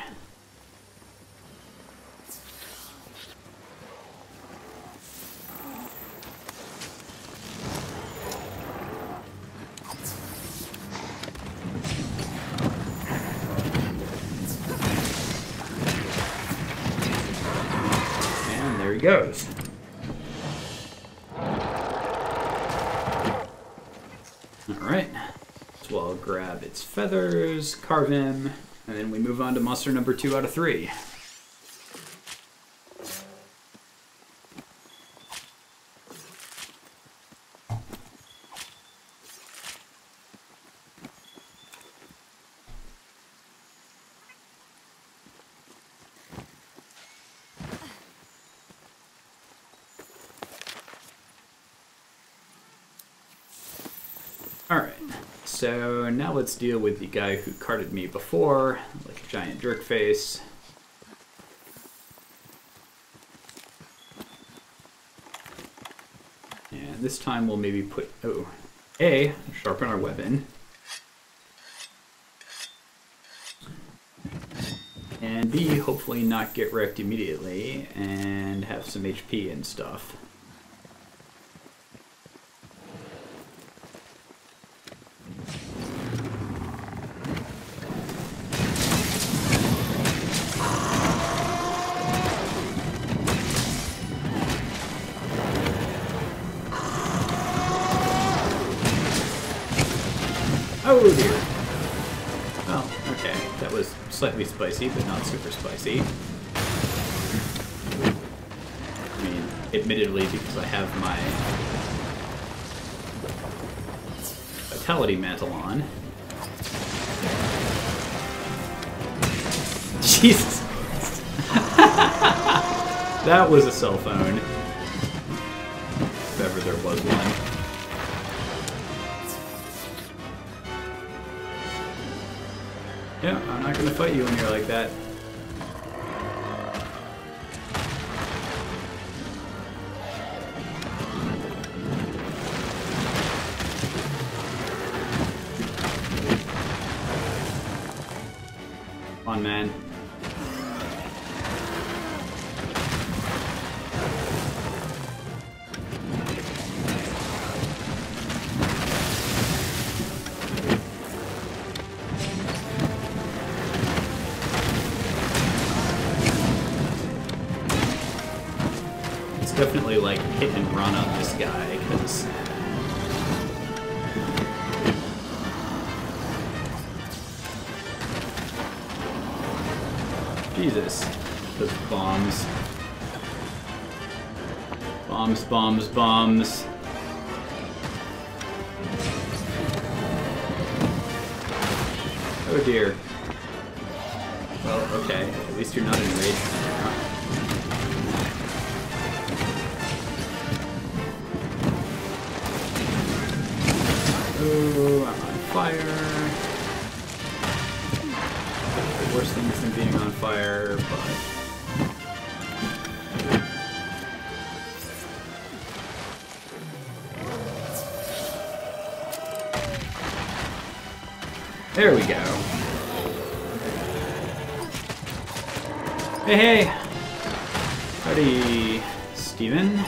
Speaker 1: And there he goes. Alright, so I'll grab its feathers, carve him, and then we move on to monster number 2 out of 3. Alright, so now let's deal with the guy who carted me before, like a giant jerk face. And this time we'll maybe put, sharpen our weapon. And B, hopefully not get wrecked immediately and have some HP and stuff. Oh dear. Oh, okay. That was slightly spicy, but not super spicy. I mean, admittedly, because I have my Vitality Mantle on. Jesus! That was a cell phone. If ever there was one. Yeah, I'm not gonna fight you when you're like that. Come on, man. Definitely like hit and run on this guy because Jesus, those bombs, bombs. Oh dear. Well, okay, at least you're not enraged. Oh, I'm on fire. The worst things than being on fire, but... There we go. Hey, hey! Howdy, Steven.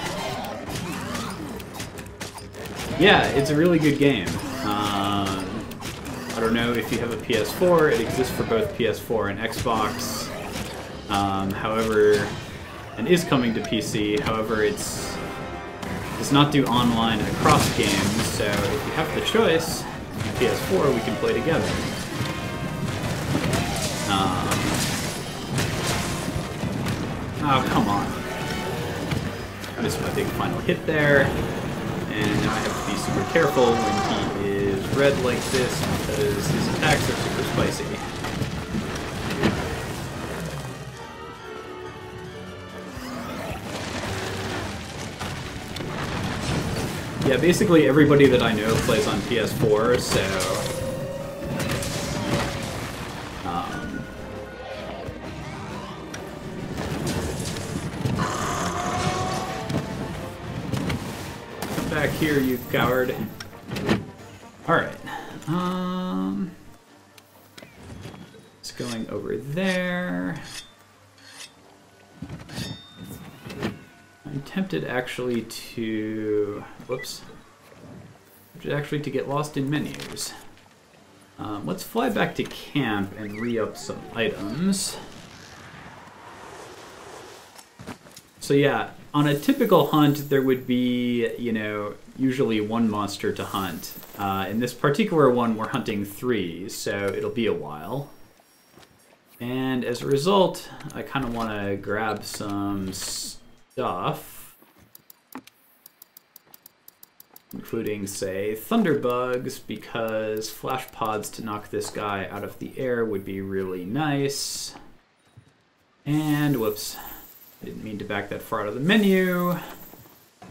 Speaker 1: Yeah, it's a really good game. I don't know if you have a PS4, it exists for both PS4 and Xbox. However, and is coming to PC, however does not do online across games, so if you have the choice, on PS4 we can play together. Oh, come on. I missed my big final hit there. And now I have to be super careful when he is red like this because his attacks are super spicy. Yeah, basically everybody that I know plays on PS4, so... Back here, you coward. Alright. It's going over there. I'm tempted actually to... Whoops. Actually to get lost in menus. Let's fly back to camp and re-up some items. So yeah, on a typical hunt, there would be, you know, usually one monster to hunt. In this particular one, we're hunting 3, so it'll be a while. And as a result, I kind of want to grab some stuff, including, say, thunderbugs, because flash pods to knock this guy out of the air would be really nice. And, whoops. Didn't mean to back that far out of the menu. I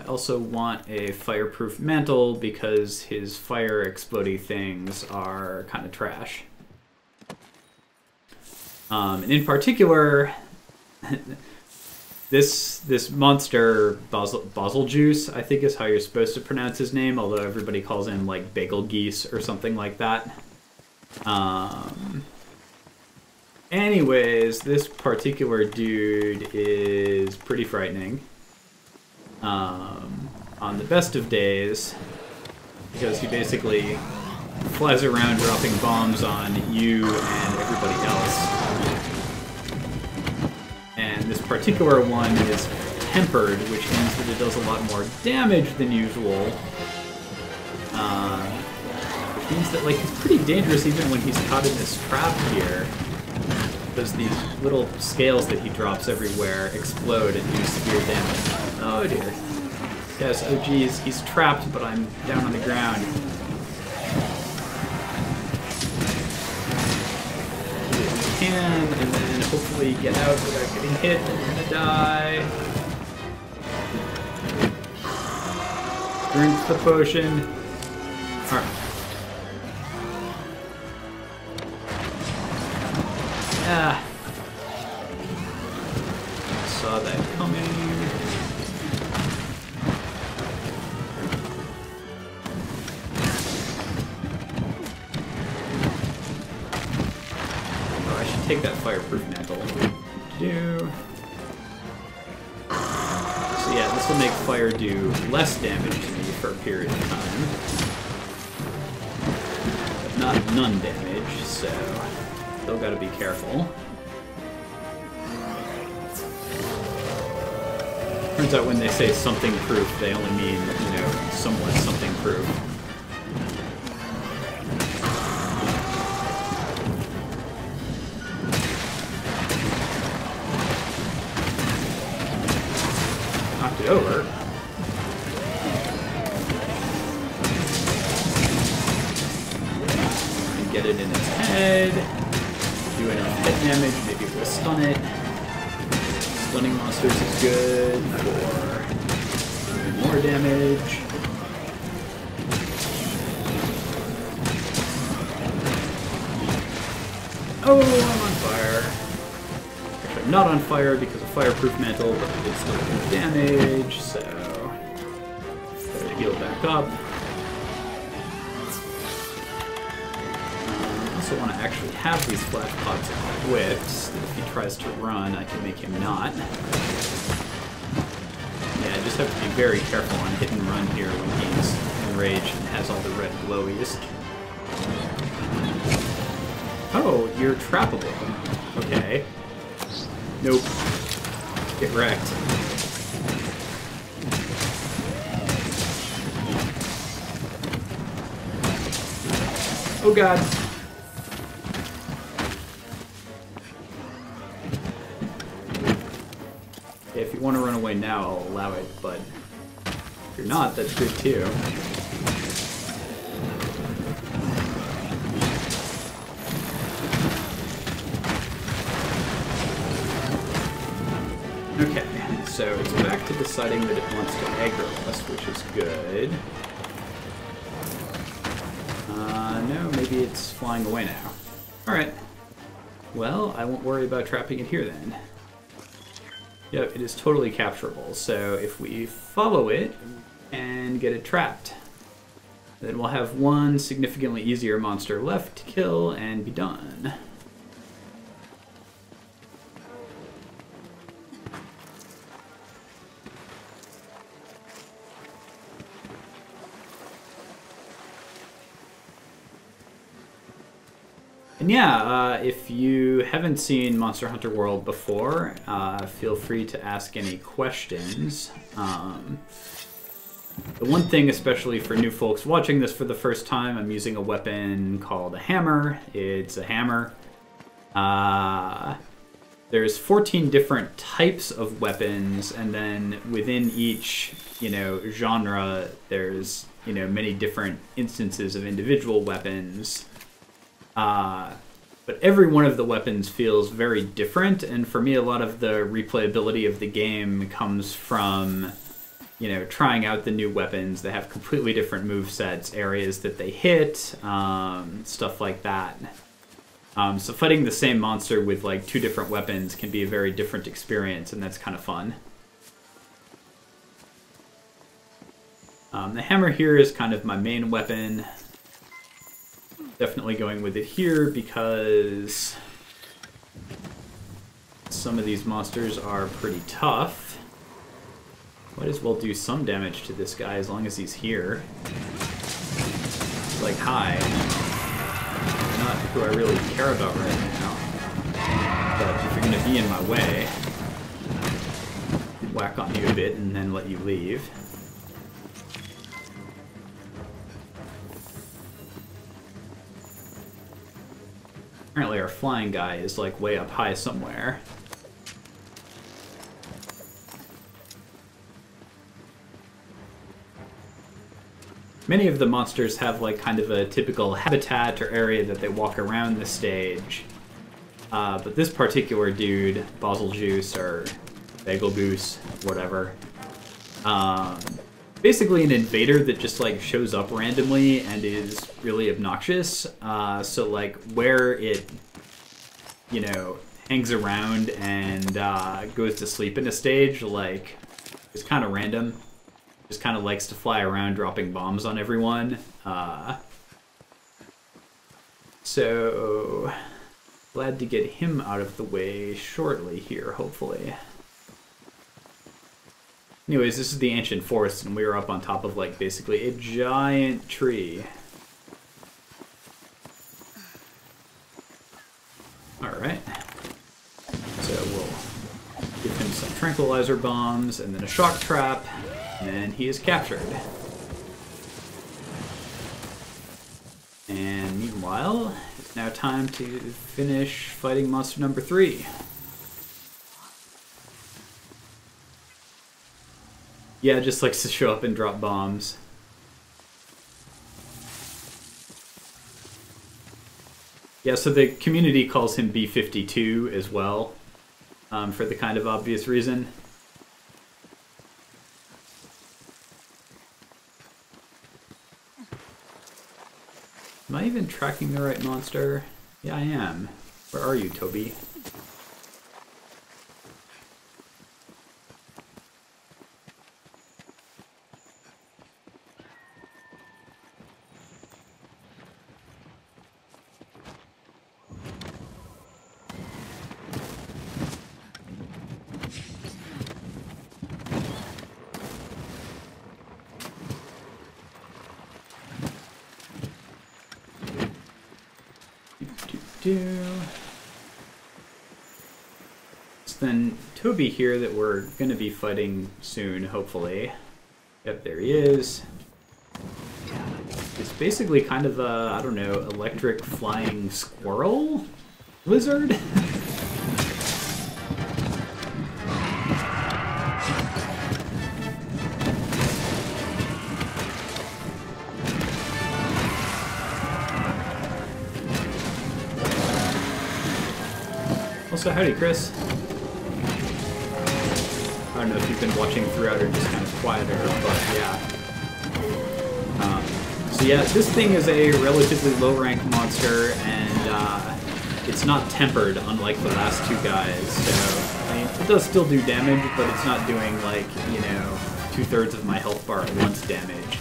Speaker 1: also want a fireproof mantle because his fire explodey things are kind of trash. And in particular, this monster, Bazelgeuse, I think is how you're supposed to pronounce his name, although everybody calls him like Bagel Geese or something like that. Anyways, this particular dude is pretty frightening. On the best of days, because he basically flies around dropping bombs on you and everybody else. And this particular one is tempered, which means that it does a lot more damage than usual. Which means that, like, he's pretty dangerous even when he's caught in this trap here. Because these little scales that he drops everywhere explode and do severe damage. Oh dear. Yes, oh geez, he's trapped, but I'm down on the ground. Can, and then hopefully get out without getting hit, and I'm gonna die. Drink the potion. Alright. Ah. Saw that coming. Take that fireproof mantle. Do. So yeah, this will make fire do less damage to me for a period of time. But not none damage, so still gotta be careful. Turns out when they say something proof, they only mean, you know, somewhat something proof. Over. And get it in its head. Do enough hit damage, maybe we'll stun it. Stunning monsters is good for doing more damage. Oh, I'm on fire. I'm not on fire because of fireproof mantle, but it did still do damage, so gotta heal back up. I also want to actually have these flash pods equipped, so that if he tries to run, I can make him not. Yeah, I just have to be very careful on hit and run here when he's enraged and has all the red glowies. Oh, you're trappable. Okay. Nope. Get wrecked. Oh god. Okay, if you want to run away now, I'll allow it, but if you're not, that's good too. Okay, so it's back to deciding that it wants to aggro us, which is good. No, maybe it's flying away now. Alright. Well, I won't worry about trapping it here then. Yep, it is totally capturable, so if we follow it and get it trapped, then we'll have one significantly easier monster left to kill and be done. And yeah, if you haven't seen Monster Hunter World before, feel free to ask any questions. The one thing, especially for new folks watching this for the first time, I'm using a weapon called a hammer. It's a hammer. There's 14 different types of weapons, and then within each, genre, there's, many different instances of individual weapons. But every one of the weapons feels very different, and for me, a lot of the replayability of the game comes from, trying out the new weapons. They have completely different movesets, areas that they hit, stuff like that. So fighting the same monster with like 2 different weapons can be a very different experience, and that's kind of fun. The hammer here is kind of my main weapon. Definitely going with it here because some of these monsters are pretty tough. Might as well do some damage to this guy as long as he's here. Like, hi. Not who I really care about right now. But if you're going to be in my way, whack on you a bit and then let you leave. Apparently our flying guy is like way up high somewhere. Many of the monsters have like kind of a typical habitat or area that they walk around the stage. But this particular dude, Bazelgeuse or Betelgeuse, whatever, basically an invader that just like shows up randomly and is really obnoxious. So like where it, you know, hangs around and goes to sleep in a stage, like, is kind of random. Just kind of likes to fly around dropping bombs on everyone. So glad to get him out of the way shortly here, hopefully. Anyways, this is the ancient forest, and we are up on top of, like, basically a giant tree. Alright. So we'll give him some tranquilizer bombs, and then a shock trap, and he is captured. And meanwhile, it's now time to finish fighting monster number 3. Yeah, just likes to show up and drop bombs. Yeah, so the community calls him B-52 as well, for the kind of obvious reason. Am I even tracking the right monster? Yeah, I am. Where are you, Toby? So then Toby here that we're going to be fighting soon, hopefully. Yep, there he is. It's basically kind of a, I don't know, electric flying squirrel lizard? Also, howdy, Chris. I don't know if you've been watching throughout or just kind of quieter, but yeah. So yeah, this thing is a relatively low-rank monster, and it's not tempered, unlike the last 2 guys. So, I mean, it does still do damage, but it's not doing, like, you know, 2/3 of my health bar at once damage.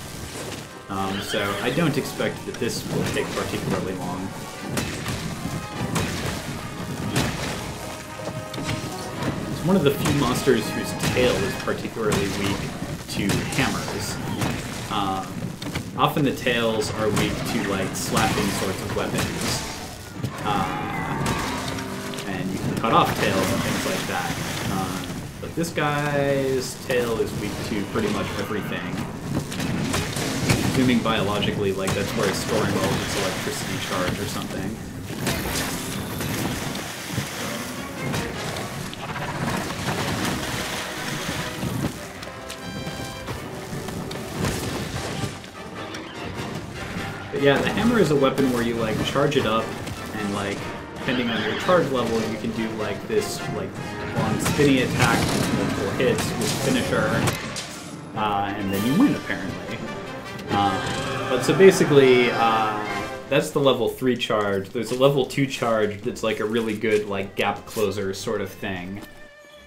Speaker 1: So I don't expect that this will take particularly long. One of the few monsters whose tail is particularly weak to hammers. Often the tails are weak to like slapping sorts of weapons. And you can cut off tails and things like that. But this guy's tail is weak to pretty much everything. Assuming biologically, like that's where it's storing all of its electricity charge or something. But yeah, the hammer is a weapon where you like charge it up, and like depending on your charge level, you can do like this like long spinny attack with multiple hits with finisher, and then you win apparently. But so basically, that's the level 3 charge. There's a level 2 charge that's like a really good like gap closer sort of thing.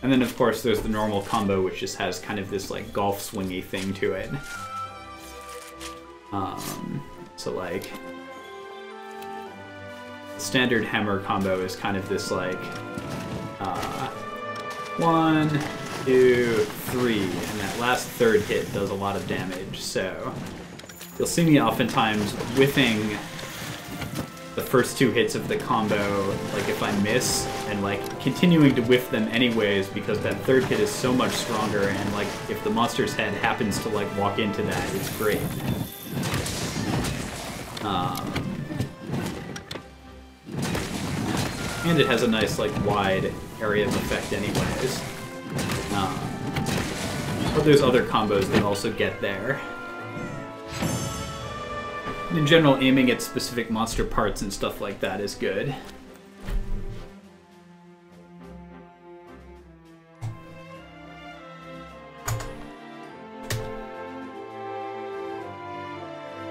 Speaker 1: And then of course there's the normal combo, which just has kind of this like golf swingy thing to it. So like standard hammer combo is kind of this like 1, 2, 3, and that last third hit does a lot of damage. So you'll see me oftentimes whiffing the first 2 hits of the combo, like if I miss, and like continuing to whiff them anyways because that third hit is so much stronger, and like if the monster's head happens to like walk into that, it's great. And it has a nice like wide area of effect anyways. But there's other combos that also get there. In general, aiming at specific monster parts and stuff like that is good.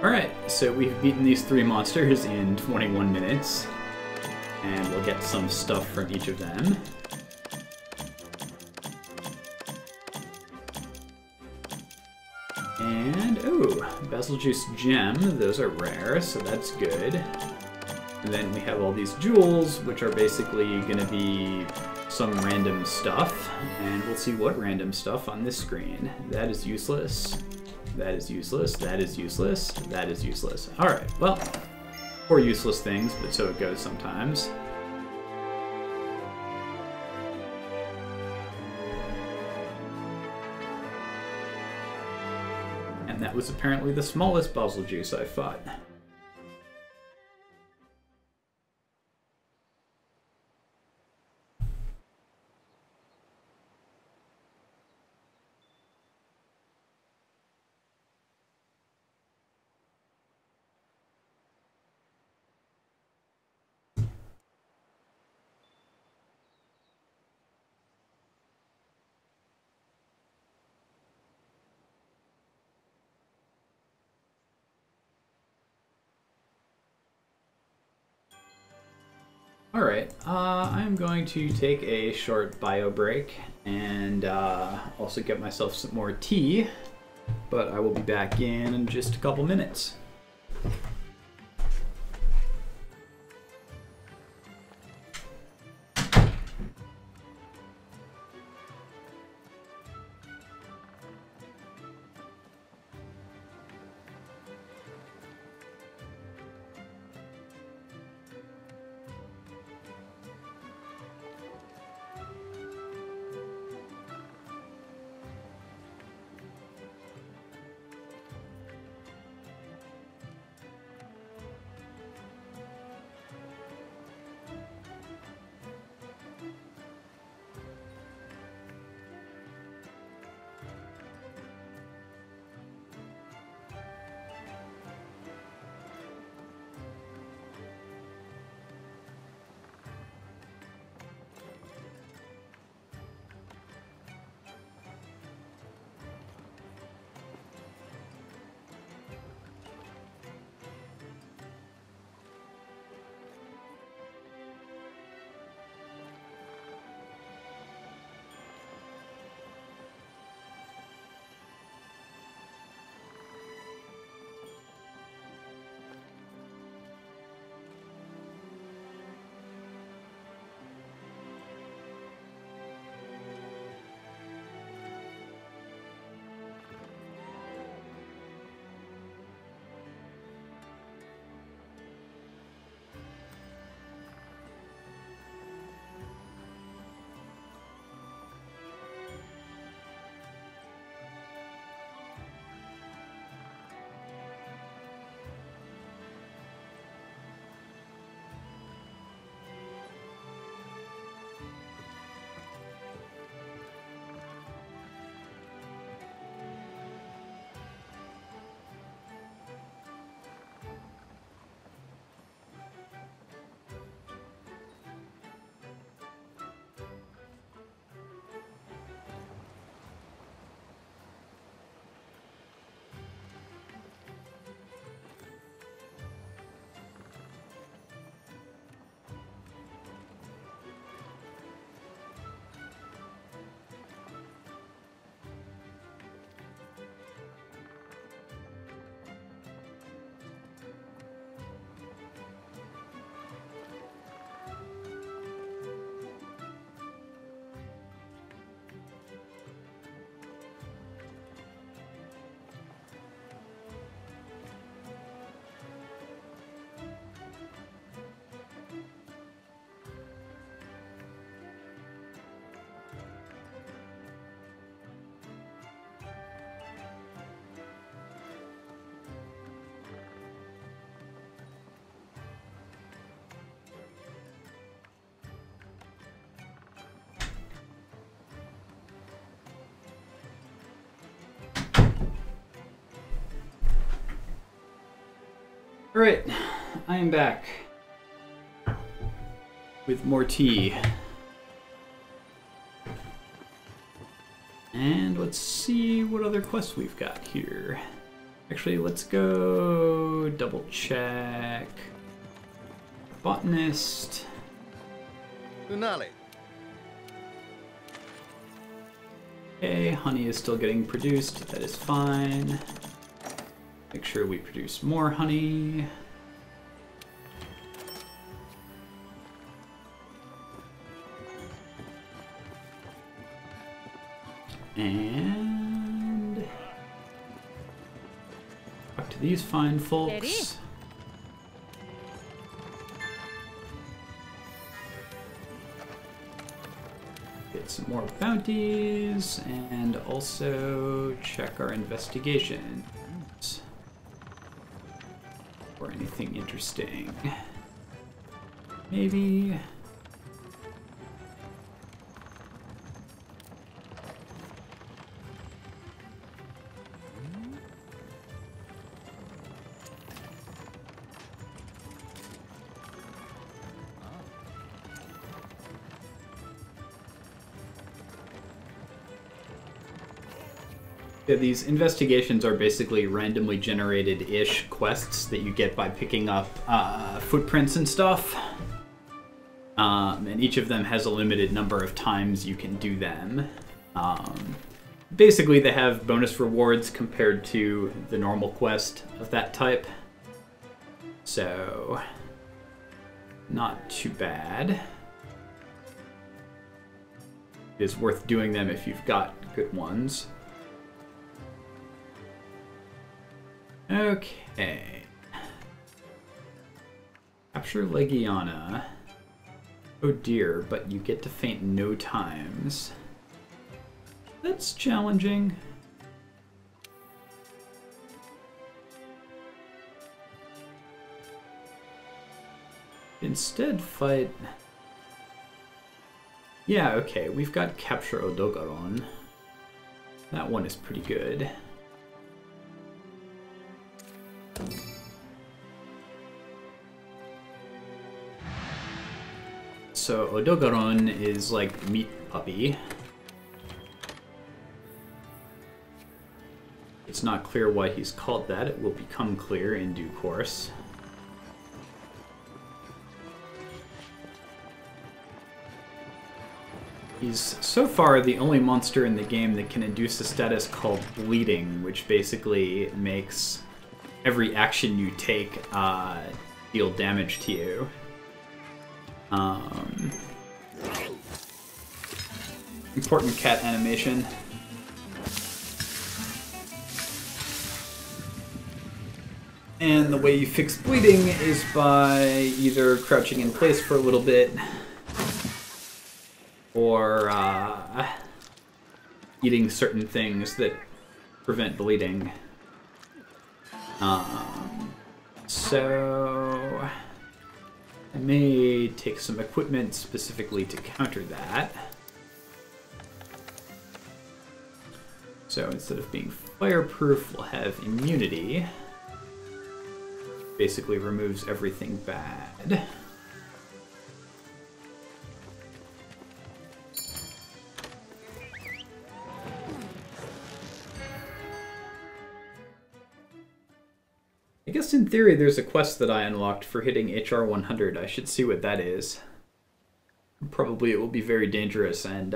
Speaker 1: Alright, so we've beaten these 3 monsters in 21 minutes. And we'll get some stuff from each of them. And, ooh, Basiljuice Gem, those are rare, so that's good. And then we have all these jewels, which are basically going to be some random stuff. And we'll see what random stuff on this screen. That is useless. That is useless. That is useless. That is useless. Alright, well, 4 useless things, but so it goes sometimes. And that was apparently the smallest Basiljuice I fought. Alright, I'm going to take a short bio break and also get myself some more tea, but I will be back in just a couple minutes. Alright, I am back with more tea. And let's see what other quests we've got here. Actually, let's go double check. Botanist.
Speaker 2: Unali.
Speaker 1: Okay, honey is still getting produced. That is fine. Make sure we produce more honey. And talk to these fine folks. Get some more bounties and also check our investigations for anything interesting. Maybe. Yeah, these investigations are basically randomly generated-ish quests that you get by picking up footprints and stuff. And each of them has a limited number of times you can do them. Basically, they have bonus rewards compared to the normal quest of that type. So, not too bad. It is worth doing them if you've got good ones. Okay. Capture Legiana. Oh dear, but you get to faint no times. That's challenging. Instead, fight... Yeah, okay, we've got Capture Odogaron. That one is pretty good. So Odogaron is like Meat Puppy. It's not clear why he's called that. It will become clear in due course. He's so far the only monster in the game that can induce a status called Bleeding, which basically makes every action you take deal damage to you. Important cat animation. And the way you fix bleeding is by either crouching in place for a little bit or eating certain things that prevent bleeding. So I may take some equipment specifically to counter that. So instead of being fireproof, we'll have immunity. Basically removes everything bad. I guess in theory there's a quest that I unlocked for hitting HR 100. I should see what that is. Probably it will be very dangerous and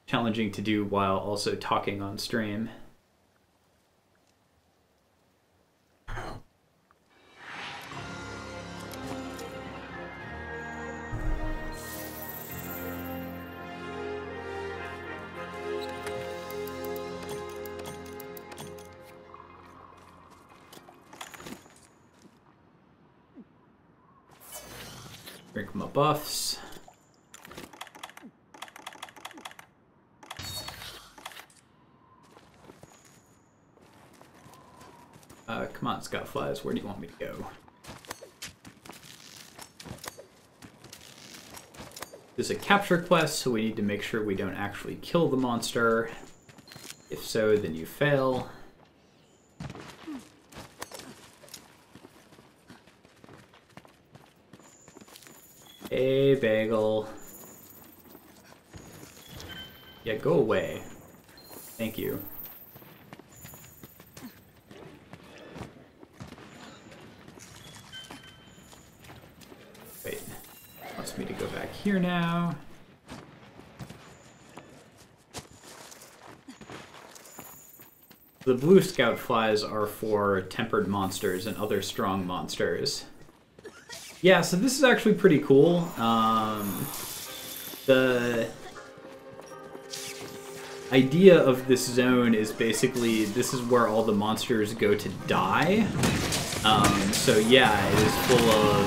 Speaker 1: challenging to do while also talking on stream. Drink my buffs. Come on, Scoutflies, where do you want me to go? This is a capture quest, so we need to make sure we don't actually kill the monster. If so, then you fail. Hey, Bagel. Yeah, go away. Thank you. Wait. Wants me to go back here now. The blue scout flies are for tempered monsters and other strong monsters. Yeah, so this is actually pretty cool. The idea of this zone is basically this is where all the monsters go to die. So yeah, it is full of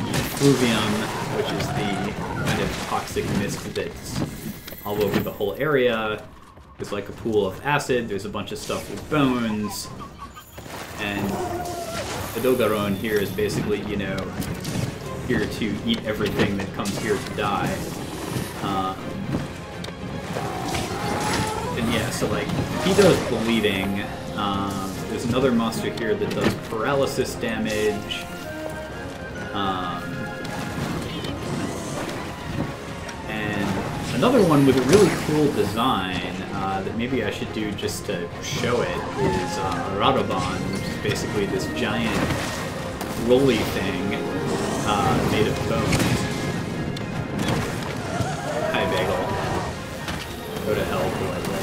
Speaker 1: effluvium, which is the kind of toxic mist that's all over the whole area. There's like a pool of acid, there's a bunch of stuff with bones, and the Dogaron here is basically, you know, here to eat everything that comes here to die. And yeah, so like, he does bleeding. There's another monster here that does paralysis damage. And another one with a really cool design that maybe I should do just to show it is Radoban, which is basically this giant rolly thing made of bones. Hi, Bagel. Go to hell politely.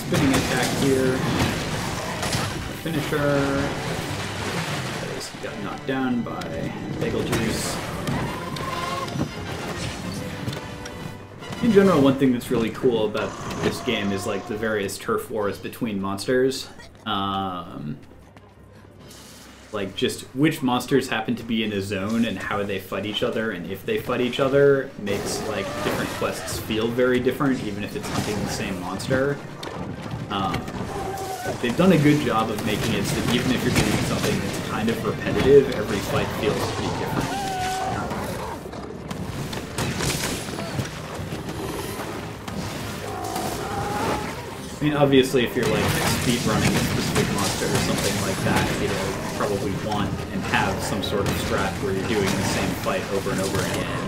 Speaker 1: Spinning attack here. Finisher. Because he got knocked down by Bagel Juice. In general, one thing that's really cool about this game is like the various turf wars between monsters. Like just which monsters happen to be in a zone and how they fight each other, and if they fight each other makes like different quests feel very different, even if it's hunting the same monster. They've done a good job of making it so that even if you're doing something that's kind of repetitive, every fight feels pretty different. I mean, obviously, if you're like speedrunning a specific monster or something like that, you know, you probably want and have some sort of strat where you're doing the same fight over and over again.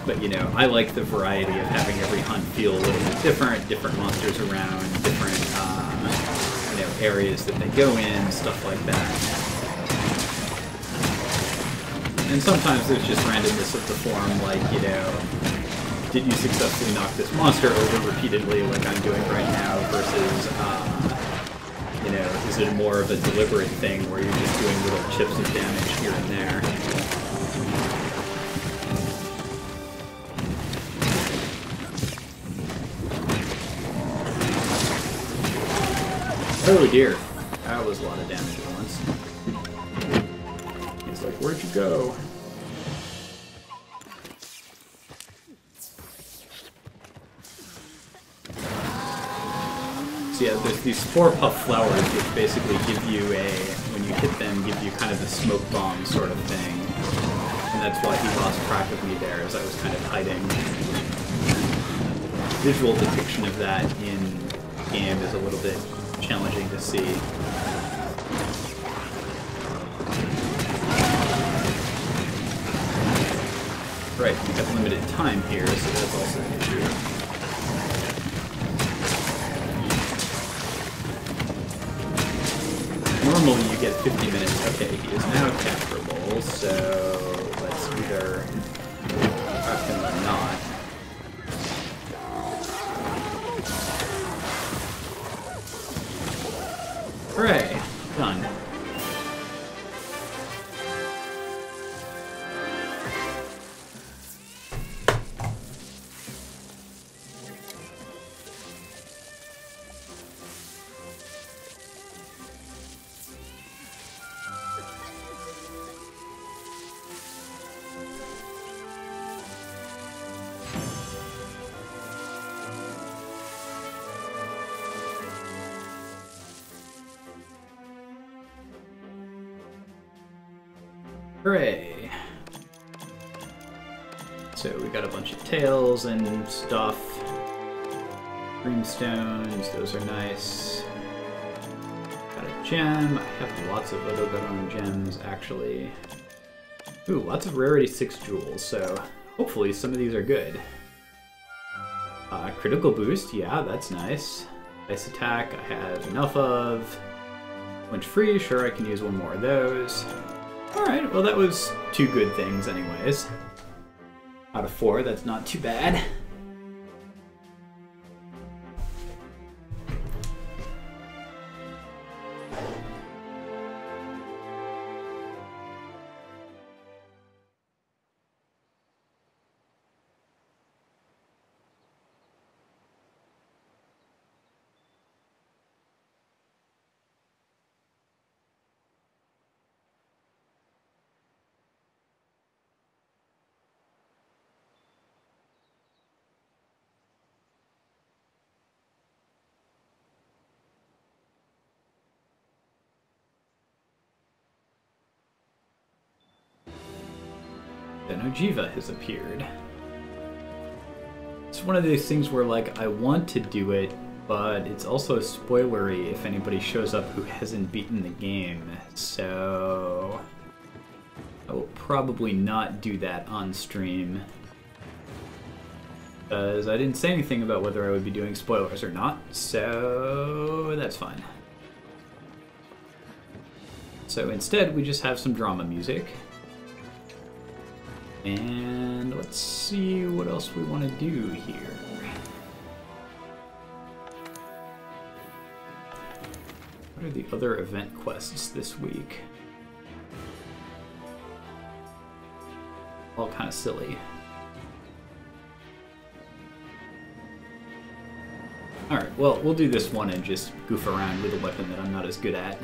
Speaker 1: But, you know, I like the variety of having every hunt feel a little bit different monsters around, different, you know, areas that they go in, stuff like that. And sometimes there's just randomness of the form, like, you know, did you successfully knock this monster over repeatedly like I'm doing right now versus, you know, is it more of a deliberate thing where you're just doing little chips of damage here and there? Oh dear, that was a lot of damage at once. He's like, where'd you go? So yeah, there's these spore puff flowers which basically give you a, when you hit them, give you kind of a smoke bomb sort of thing. And that's why he lost track of me there, as I was kind of hiding. Visual depiction of that in game is a little bit challenging to see. Right, we have limited time here, so that's also an issue. Normally you get 50 minutes. Okay, he is now capturable, so let's either crack him or not. Hooray! Done. Hooray! So we got a bunch of tails and stuff. Dreamstones, those are nice. Got a gem. I have lots of Odogaron gems, actually. Ooh, lots of rarity 6 jewels, so hopefully some of these are good. Critical boost, yeah, that's nice. Ice attack, I have enough of. Quench free, sure, I can use one more of those. Alright, well that was 2 good things anyways. Out of 4, that's not too bad. Then Ojiva has appeared. It's one of those things where, like, I want to do it, but it's also spoilery if anybody shows up who hasn't beaten the game, so I will probably not do that on stream. Because I didn't say anything about whether I would be doing spoilers or not, so that's fine. So instead, we just have some drama music. And let's see what else we want to do here. What are the other event quests this week? All kind of silly. Alright, well, we'll do this one and just goof around with a weapon that I'm not as good at.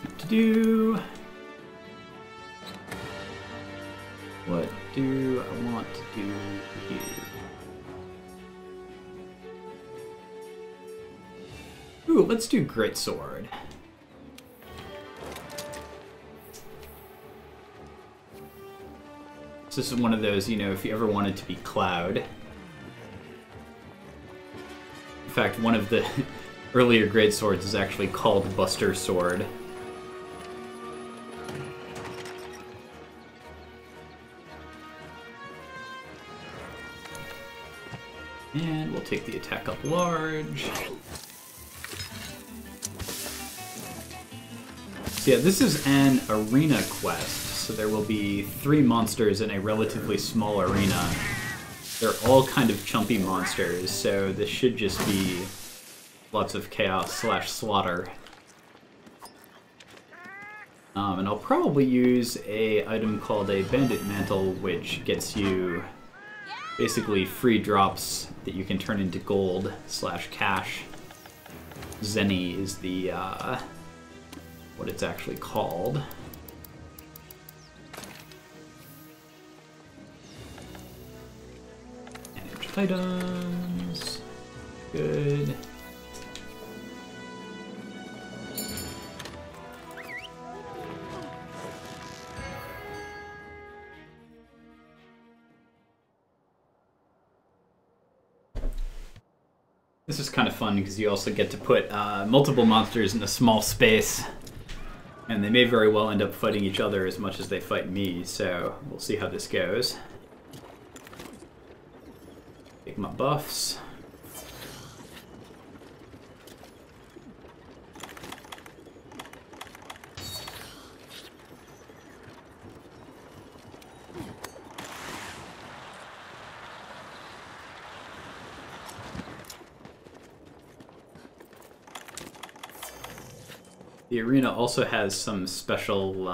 Speaker 1: What to do? What do I want to do here? Ooh, let's do Greatsword. So this is one of those, you know, if you ever wanted to be Cloud. In fact, one of the earlier Greatswords is actually called Buster Sword. And we'll take the attack up large. So yeah, this is an arena quest, so there will be 3 monsters in a relatively small arena. They're all kind of chumpy monsters, so this should just be lots of chaos / slaughter. And I'll probably use a item called a Bandit Mantle, which gets you basically free drops that you can turn into gold / cash. Zenny is the, what it's actually called. Managed items. Good. This is kind of fun because you also get to put multiple monsters in a small space, and they may very well end up fighting each other as much as they fight me, so we'll see how this goes. Take my buffs. The arena also has some special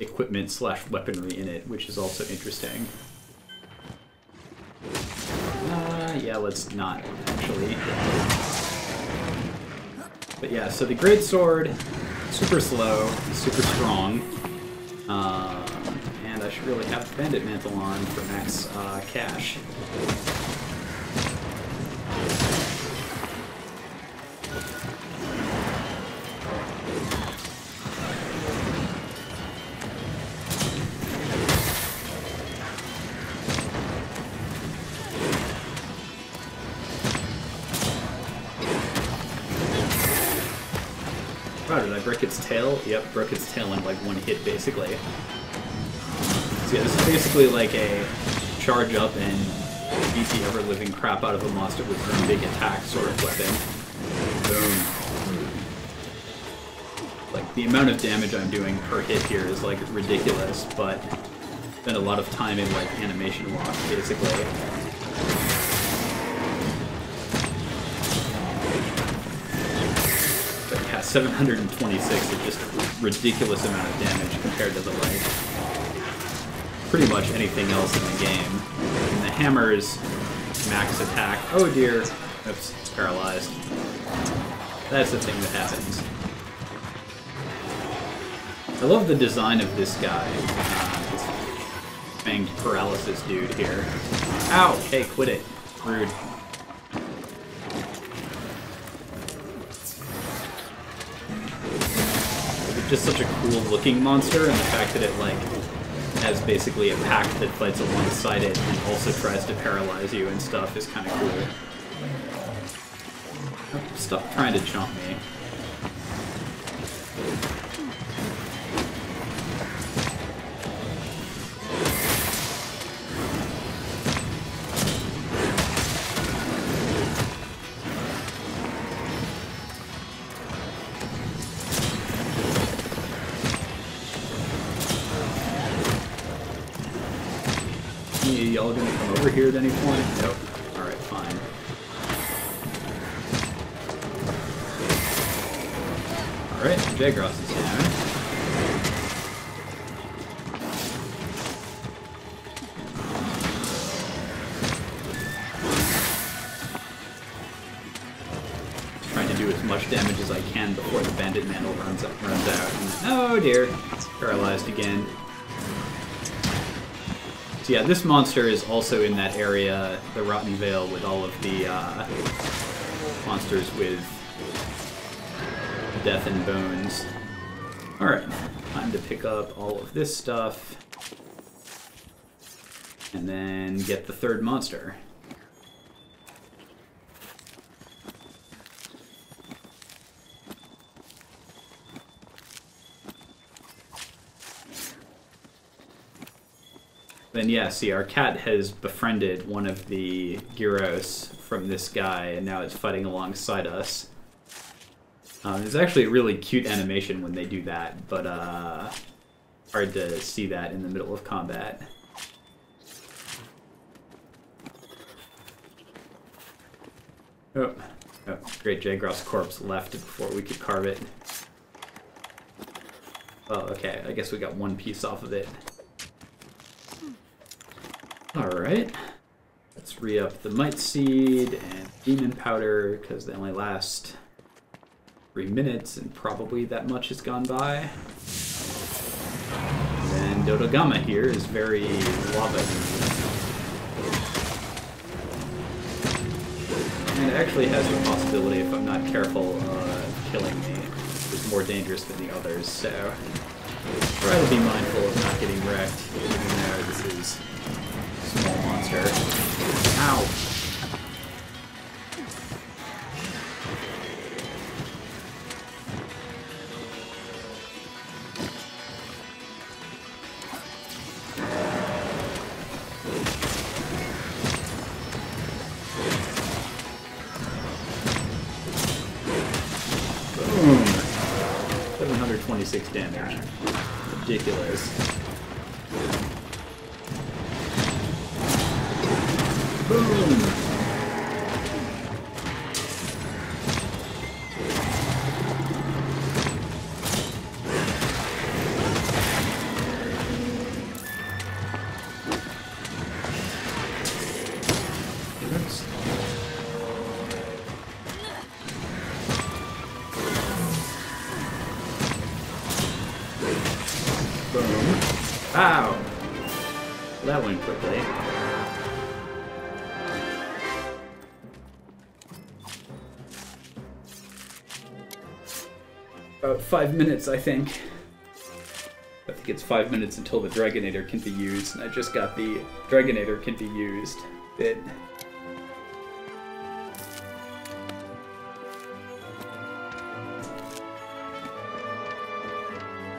Speaker 1: equipment / weaponry in it, which is also interesting. Yeah, let's not, actually. But yeah, so the Greatsword, super slow, super strong. And I should really have the Bandit Mantle on for max cash. break its tail? Yep, broke its tail in like one hit, basically. So yeah, this is basically like a charge up and beat the ever-living crap out of a monster with one big attack sort of weapon. Boom. Like, the amount of damage I'm doing per hit here is like ridiculous, but spend a lot of time in like animation lock, basically. But yeah, 726 is just a ridiculous amount of damage compared to the like pretty much anything else in the game. And the hammer's max attack. Oh dear. Oops, it's paralyzed. That's the thing that happens. I love the design of this guy. This fanged paralysis dude here. Ow! Hey, quit it. Rude. It's just such a cool looking monster, and the fact that it like has basically a pack that fights alongside it and also tries to paralyze you and stuff is kind of cool. Stop trying to jump me. Y'all gonna come over here at any point? Nope. Alright, fine. Alright, Jagros is down. Trying to do as much damage as I can before the bandit mantle runs out. Oh dear, it's paralyzed again. So yeah, this monster is also in that area, the Rotten Vale, with all of the monsters with death and bones. Alright, time to pick up all of this stuff. And then get the third monster. Then yeah, see, our cat has befriended one of the Gyros from this guy, and now it's fighting alongside us. It's actually a really cute animation when they do that, but hard to see that in the middle of combat. Oh, great, Jagros corpse left before we could carve it. Oh, okay, I guess we got one piece off of it. Alright, let's re-up the Might Seed and Demon Powder, because they only last 3 minutes, and probably that much has gone by. And then Dodogama here is very lava. And it actually has the possibility, if I'm not careful, of killing me. It's more dangerous than the others, so try to be mindful of not getting wrecked, even though this is small monster. Ow! Boom! 726 damage. Ridiculous. Boom! Boom. Ow! Well, that went quickly. About 5 minutes, I think. I think it's 5 minutes until the Dragonator can be used, and I just got the Dragonator can be used bit.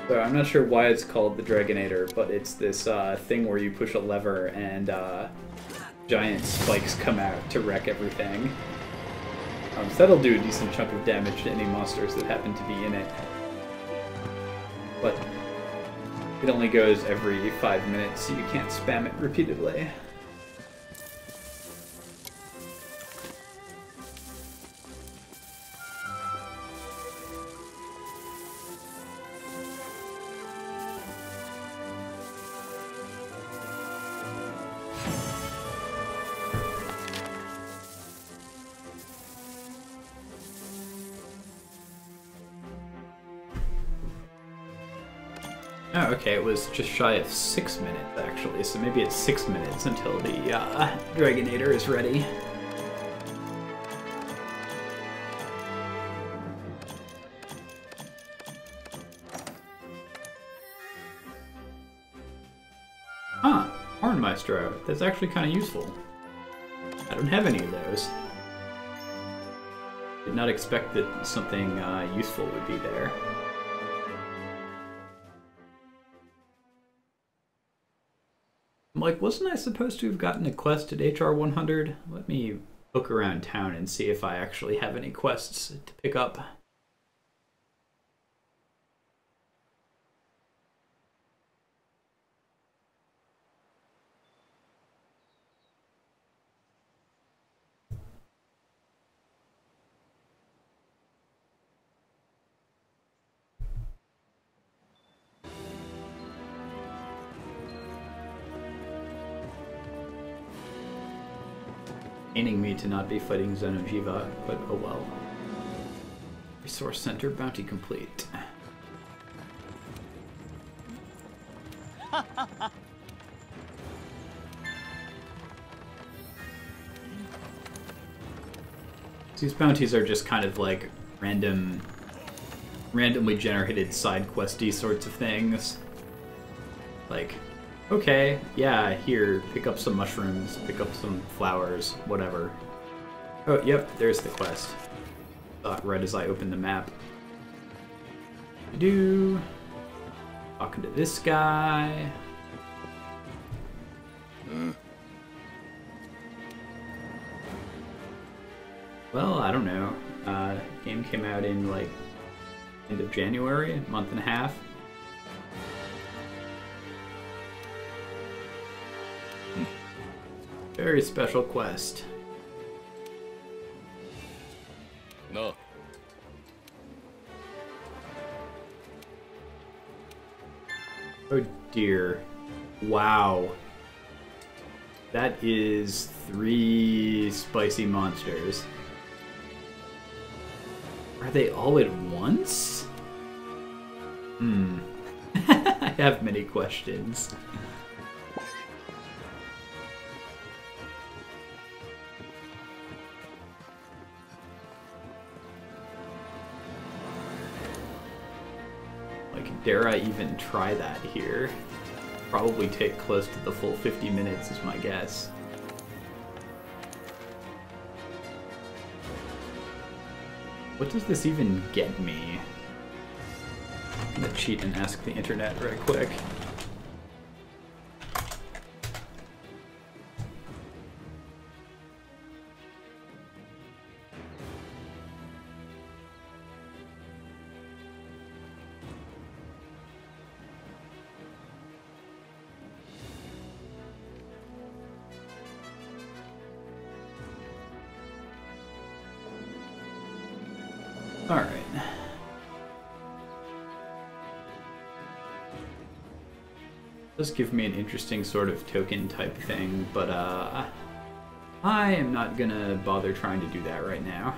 Speaker 1: So I'm not sure why it's called the Dragonator, but it's this thing where you push a lever and giant spikes come out to wreck everything. So that'll do a decent chunk of damage to any monsters that happen to be in it. But it only goes every 5 minutes, so you can't spam it repeatedly. Oh, okay, it was just shy of 6 minutes, actually, so maybe it's 6 minutes until the Dragonator is ready. Huh, Horn Maestro. That's actually kind of useful. I don't have any of those. Did not expect that something useful would be there. Like, wasn't I supposed to have gotten a quest at HR 100? Let me look around town and see if I actually have any quests to pick up. Paining me to not be fighting Xeno'jiiva, but oh well. Resource Center bounty complete. These bounties are just kind of like randomly generated side questy sorts of things. Like, okay, yeah, here, pick up some mushrooms, pick up some flowers, whatever. Oh, yep, there's the quest. Thought right as I opened the map. Talking to this guy. Well, I don't know. Game came out in, like, end of January, a month and a half. Very special quest.
Speaker 2: No.
Speaker 1: Oh dear. Wow. That is 3 spicy monsters. Are they all at once? I have many questions. Like, dare I even try that here? Probably take close to the full 50 minutes is my guess. What does this even get me? I'm gonna cheat and ask the internet right quick. Alright. Does give me an interesting sort of token type thing, but I am not gonna bother trying to do that right now.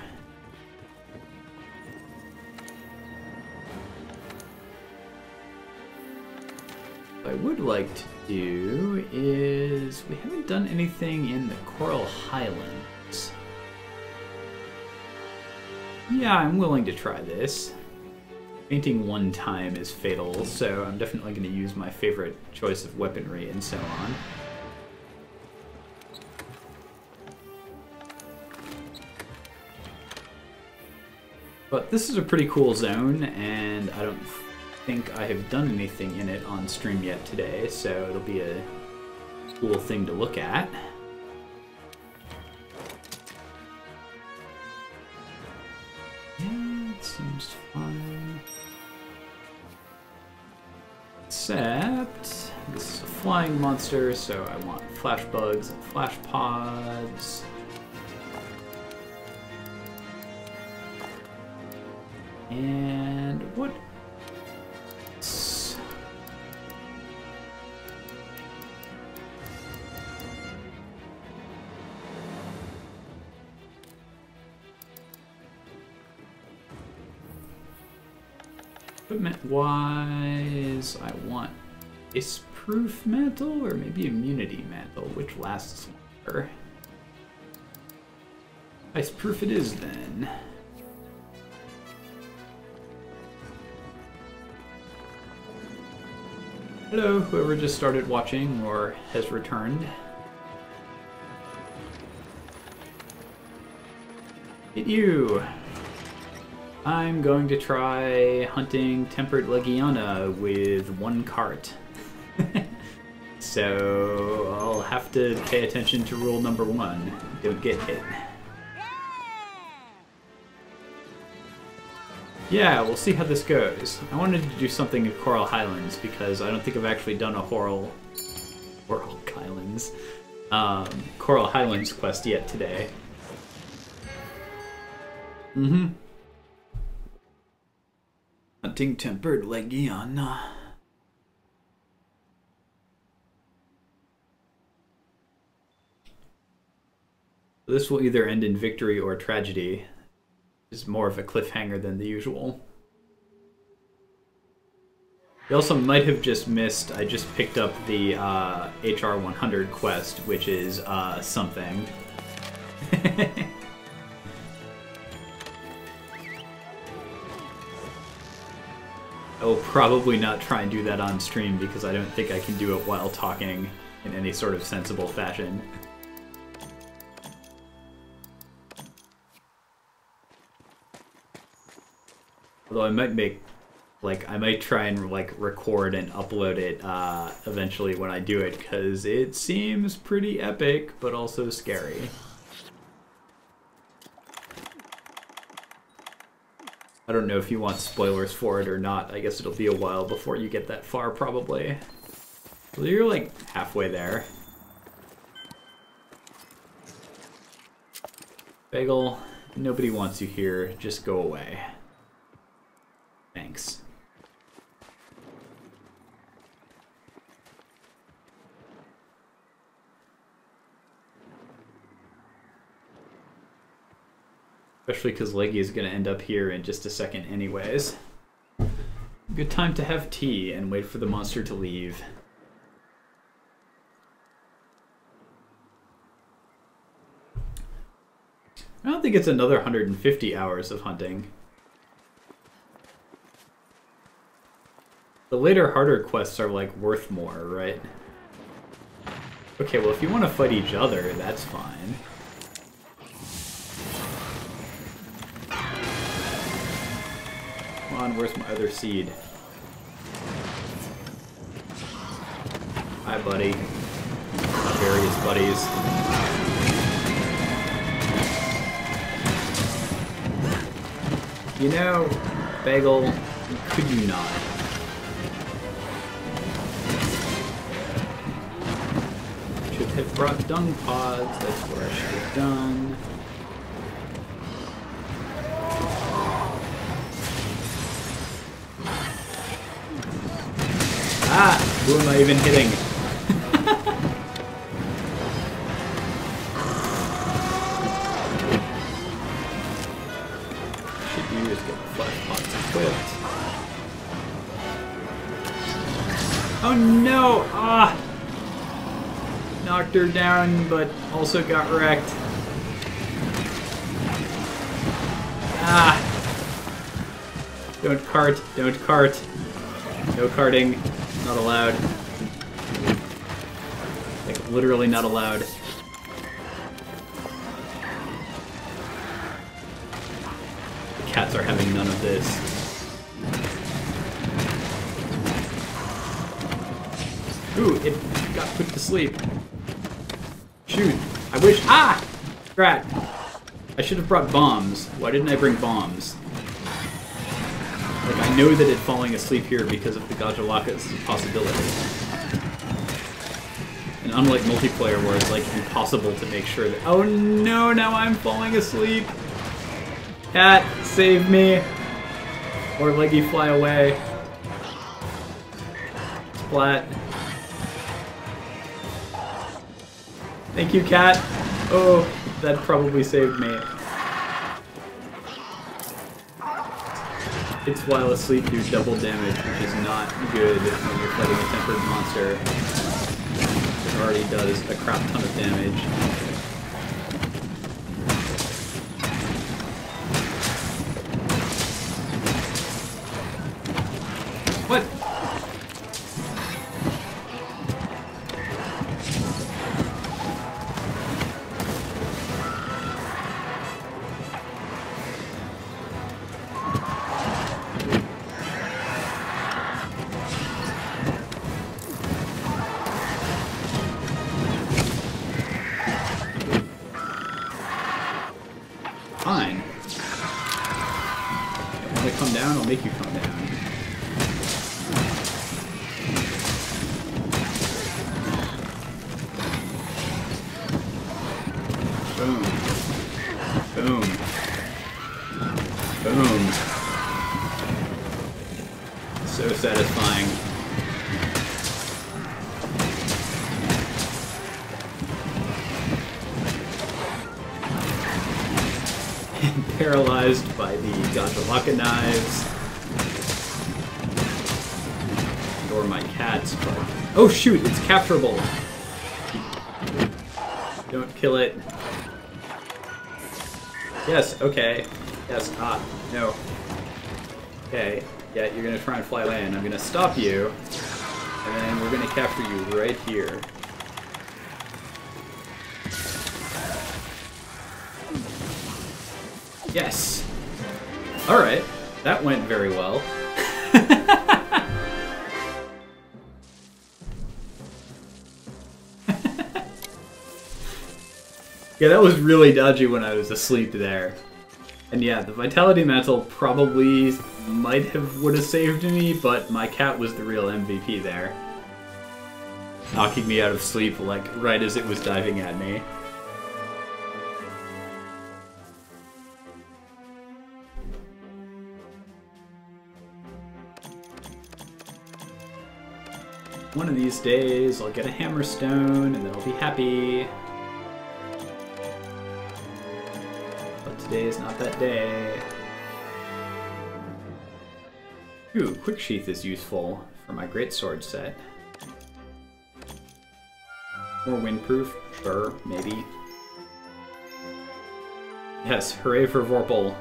Speaker 1: What I would like to do is, we haven't done anything in the Coral Highlands. Yeah, I'm willing to try this. Fainting one time is fatal, so I'm definitely going to use my favorite choice of weaponry and so on. But this is a pretty cool zone, and I don't think I have done anything in it on stream yet today, so it'll be a cool thing to look at. Yeah, it seems fine. Except this is a flying monster, so I want flash bugs and flash pods. And what? Equipment-wise, I want ice-proof mantle or maybe immunity mantle, which lasts longer. Ice-proof it is then. Hello, whoever just started watching or has returned. Hit you! I'm going to try hunting Tempered Legiana with 1 cart. So I'll have to pay attention to rule number 1. Don't get hit. Yeah, we'll see how this goes. I wanted to do something in Coral Highlands because I don't think I've actually done a Coral Highlands quest yet today. Hunting Tempered Legiana. This will either end in victory or tragedy. It's more of a cliffhanger than the usual. You also might have just missed, I just picked up the HR 100 quest, which is something. I will probably not try and do that on stream because I don't think I can do it while talking in any sort of sensible fashion. Although I might make, I might try and record and upload it eventually when I do it because it seems pretty epic but also scary. I don't know if you want spoilers for it or not. I guess it'll be a while before you get that far, probably. Well, you're halfway there. Bagel, nobody wants you here. Just go away. Thanks. Especially because Leggy is going to end up here in just a second anyways. Good time to have tea and wait for the monster to leave. I don't think it's another 150 hours of hunting. The later, harder quests are, worth more, right? Okay, well, if you want to fight each other, that's fine. Come on, where's my other seed? Hi, buddy. Various buddies. You know, Bagel, could you not? Should have brought dung pods, that's what I should have done. Ah! Who am I even hitting? Should you just get the flash pots equipped? Oh no! Ah! Knocked her down, but also got wrecked. Ah! Don't cart, don't cart. No carting. Not allowed. Literally not allowed. The cats are having none of this. Ooh, it got put to sleep. Shoot. I wish... Ah! Drat. I should have brought bombs. Why didn't I bring bombs? Like, I know that it falling asleep here because of the Gajalakas is a possibility. And unlike multiplayer where it's, like, impossible to make sure that... Oh no, now I'm falling asleep! Cat, save me! Or Leggy, fly away. Splat. Thank you, cat. Oh, that probably saved me. It's while asleep do double damage, which is not good when you're fighting a tempered monster. It already does a crap ton of damage. What? Fine. You want to come down? I'll make you come down. Boom. Boom. Boom. So satisfying. Paralyzed by the Gajalaka knives. Or my cats, but... Oh shoot, it's capturable! Don't kill it. Yes, okay. Yes, no. Okay, yeah, you're gonna try and fly away, and I'm gonna stop you, and then we're gonna capture you right here. Yes! Alright, that went very well. Yeah, that was really dodgy when I was asleep there. And yeah, the Vitality Mantle probably would have saved me, but my cat was the real MVP there. Knocking me out of sleep, like, right as it was diving at me. One of these days, I'll get a Hammerstone, and then I'll be happy. But today is not that day. Ooh, Quick Sheath is useful for my Greatsword set. More windproof? Sure, maybe. Yes, hooray for Vorpal.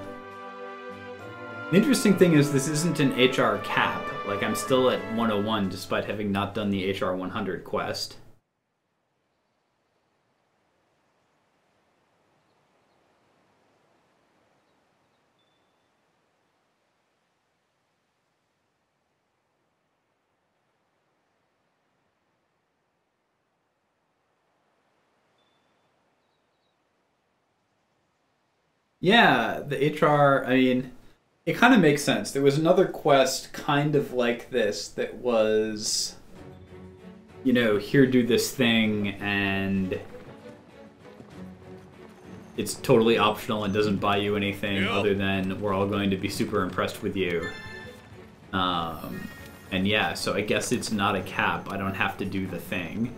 Speaker 1: The interesting thing is this isn't an HR cap. Like, I'm still at 101 despite having not done the HR 100 quest. Yeah, the HR, I mean... It kind of makes sense. There was another quest kind of like this that was, you know, here, do this thing, and it's totally optional and doesn't buy you anything other than we're all going to be super impressed with you. And yeah, so I guess it's not a cap. I don't have to do the thing.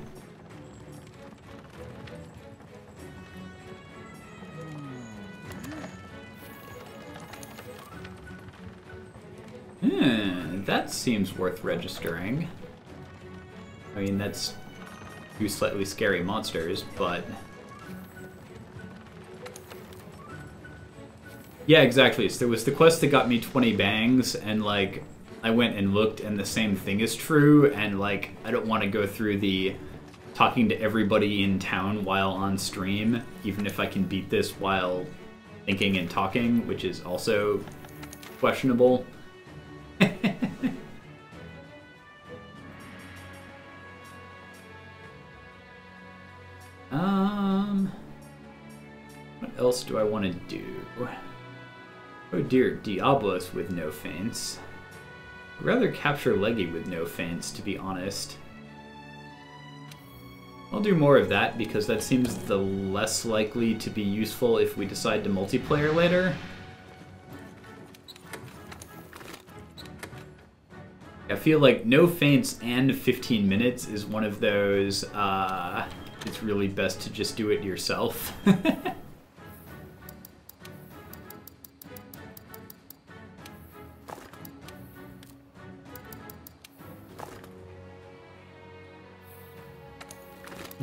Speaker 1: That seems worth registering. I mean, that's two slightly scary monsters, but... Yeah, exactly. So there was the quest that got me 20 bangs, and, like, I went and looked, and the same thing is true, and, like, I don't want to go through the talking to everybody in town while on stream, even if I can beat this while thinking and talking, which is also questionable. else do I want to do? Oh dear, Diablos with no feints. I'd rather capture Leggy with no feints, to be honest. I'll do more of that because that seems the less likely to be useful if we decide to multiplayer later. I feel like no feints and 15 minutes is one of those, it's really best to just do it yourself.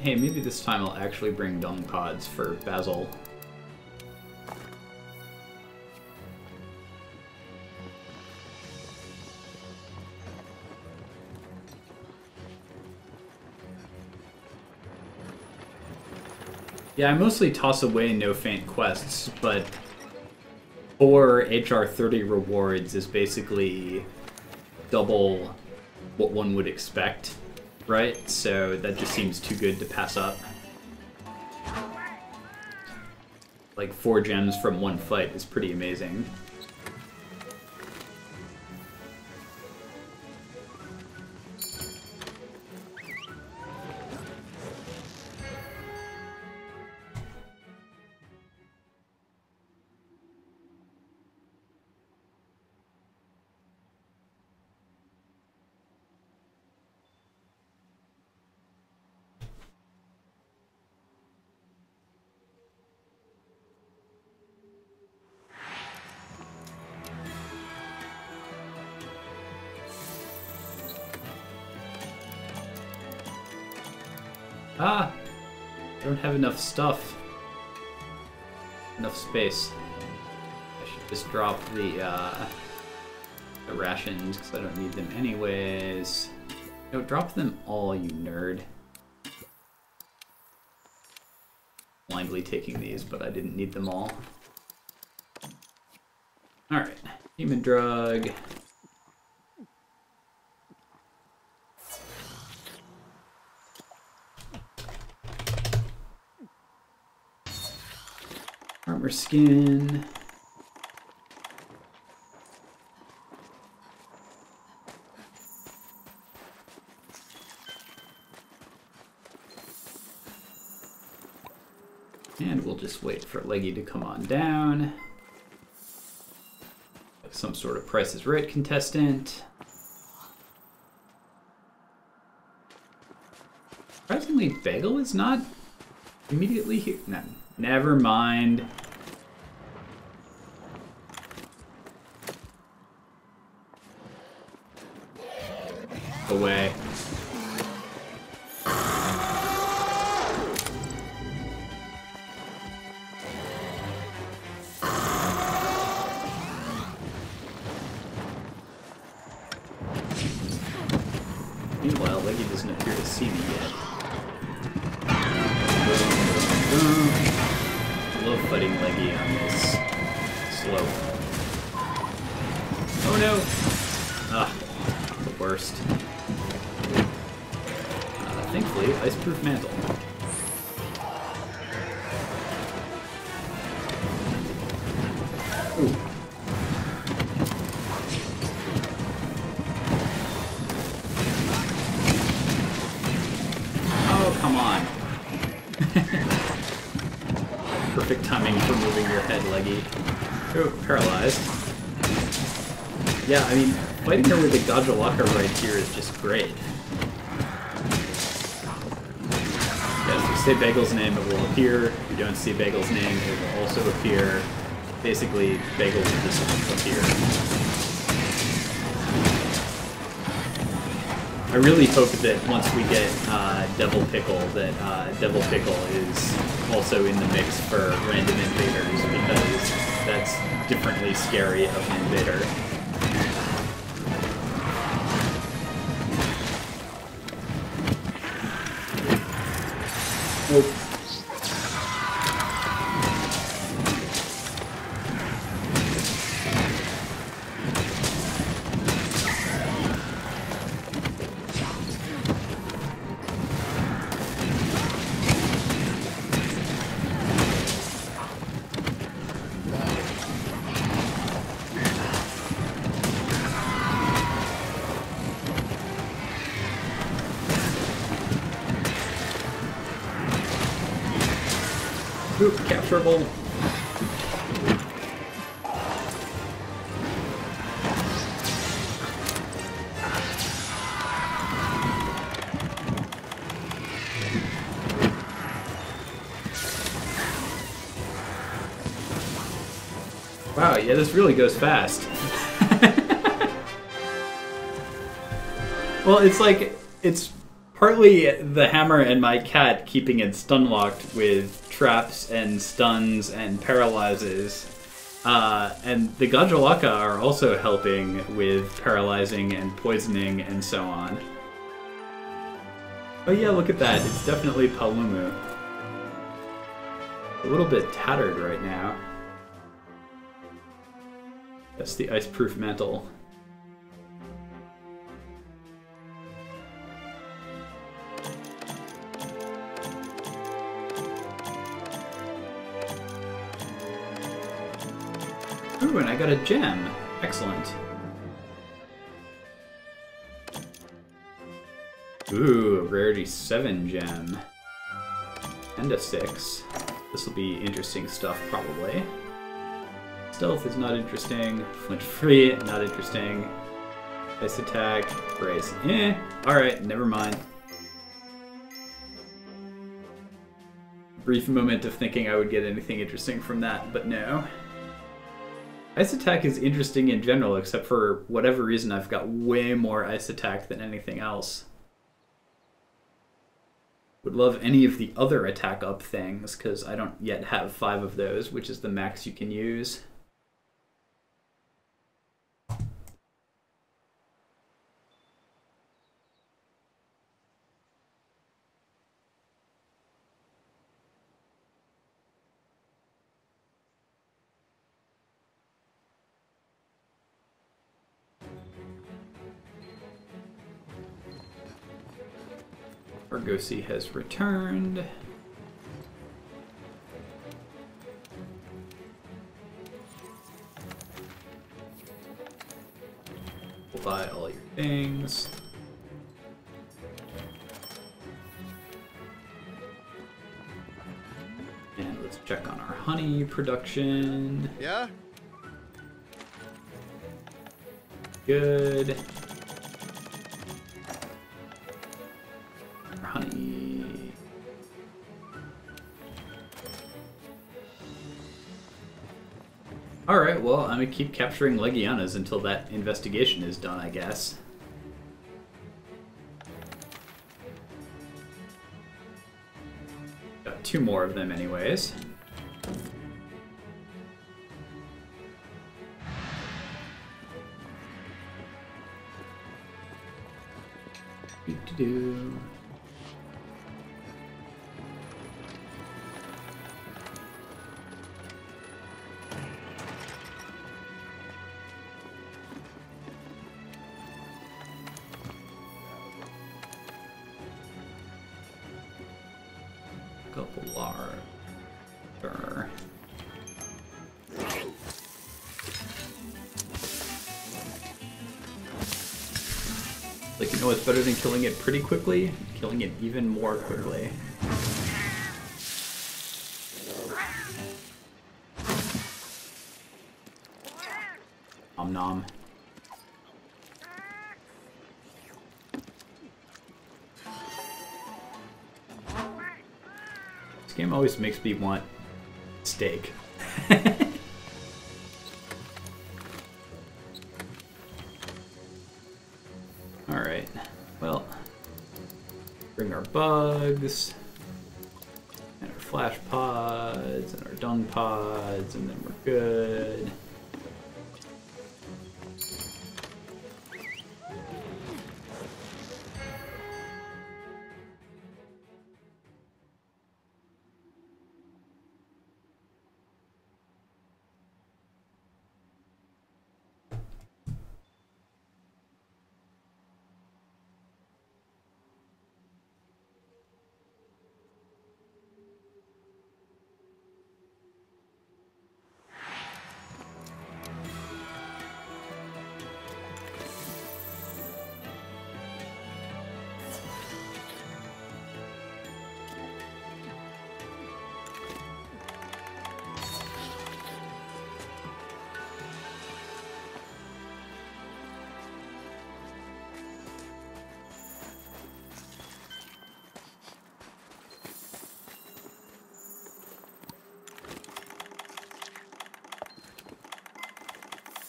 Speaker 1: Hey, maybe this time I'll actually bring dung pods for Basil. Yeah, I mostly toss away no feint quests, but 4 HR 30 rewards is basically double what one would expect, right? So that just seems too good to pass up. Like 4 gems from 1 fight is pretty amazing. Ah! I don't have enough stuff. Enough space. I should just drop the rations, because I don't need them anyways. No, drop them all, you nerd. Blindly taking these, but I didn't need them all. Alright. Human drug. Armor skin. And we'll just wait for Leggy to come on down. Like some sort of Price is Right contestant. Surprisingly, Bagel is not immediately here. No. Never mind. Away. Meanwhile, Leggy doesn't appear to see me yet. I love fighting Leggy on this slope. Oh no! Ah, the worst. Thankfully, ice-proof mantle. Ooh. Oh, come on. Perfect timing for moving your head, Leggy. Oh, paralyzed. Yeah, I mean, fighting her with the Gajalaka right here is just great. Yeah, if you say Bagel's name, it will appear. If you don't see Bagel's name, it will also appear. Basically, Bagel will just appear. I really hope that once we get Devil Pickle, that Devil Pickle is also in the mix for random invaders, because that's differently scary of an invader. Oh. capturable. Wow, yeah, this really goes fast. Well, it's like, it's partly the hammer and my cat keeping it stun locked with traps and stuns and paralyzes. And the Gajalaka are also helping with paralyzing and poisoning and so on. Oh yeah, look at that. It's definitely Palumu. A little bit tattered right now. That's the ice-proof mantle. Ooh, and I got a gem. Excellent. Ooh, a rarity 7 gem. And a 6. This will be interesting stuff, probably. Stealth is not interesting. Flinch free, not interesting. Ice attack, brace. Alright, never mind. Brief moment of thinking I would get anything interesting from that, but no. Ice attack is interesting in general, except for whatever reason I've got way more ice attack than anything else. Would love any of the other attack up things, because I don't yet have 5 of those, which is the max you can use. Argosy has returned. We'll buy all your things. And let's check on our honey production.
Speaker 3: Yeah?
Speaker 1: Good. Honey. Alright, well, I'm gonna keep capturing Legianas until that investigation is done, I guess. Got 2 more of them anyways. Do-do-do. Couple large. Sure. Like, you know what's better than killing it pretty quickly? Killing it even more quickly. Nom nom. This game always makes me want steak. Alright, well, bring our bugs, and our flash pods, and our dung pods, and then we're good.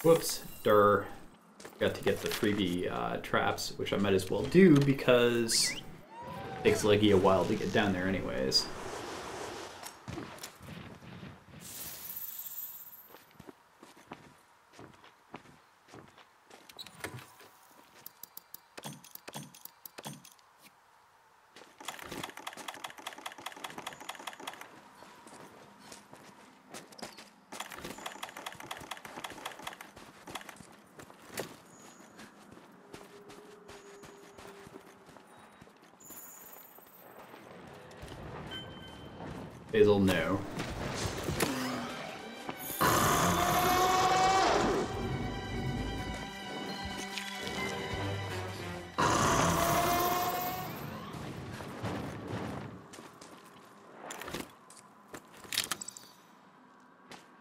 Speaker 1: Whoops. Durr. Got to get the freebie traps, which I might as well do because it takes Leggy a while to get down there anyways. Basil, no.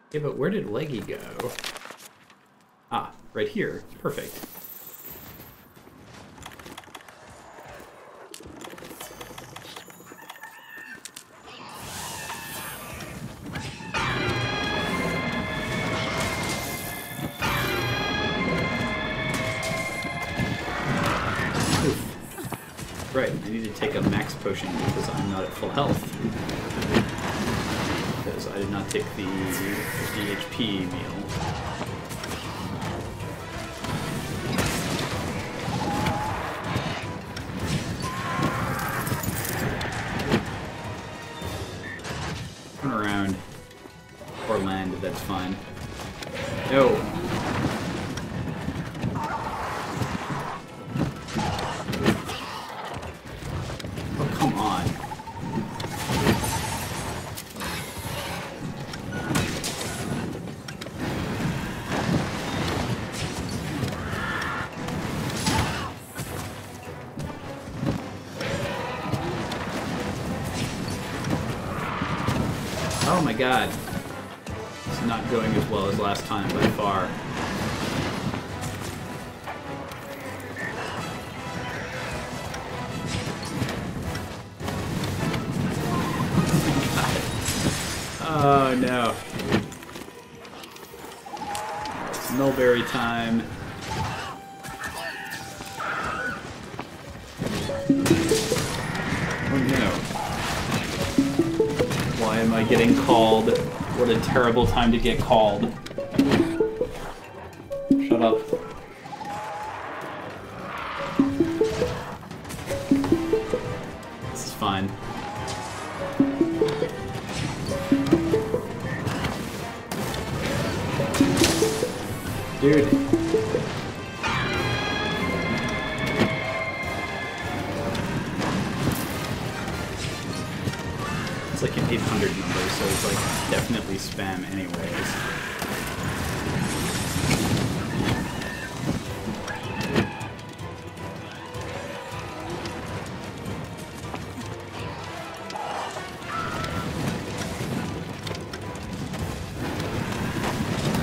Speaker 1: Okay, but where did Leggy go? Ah, right here. Perfect. Right, I need to take a max potion because I'm not at full health. Because I did not take the 50 HP meal. Turn around. Or land, that's fine. No! Oh my god. It's not going as well as last time by far. Oh no. It's Mulberry time. Oh no. Why am I getting called? What a terrible time to get called. Shut up. This is fine. Dude. It's like an 800 number, so it's like definitely spam anyways.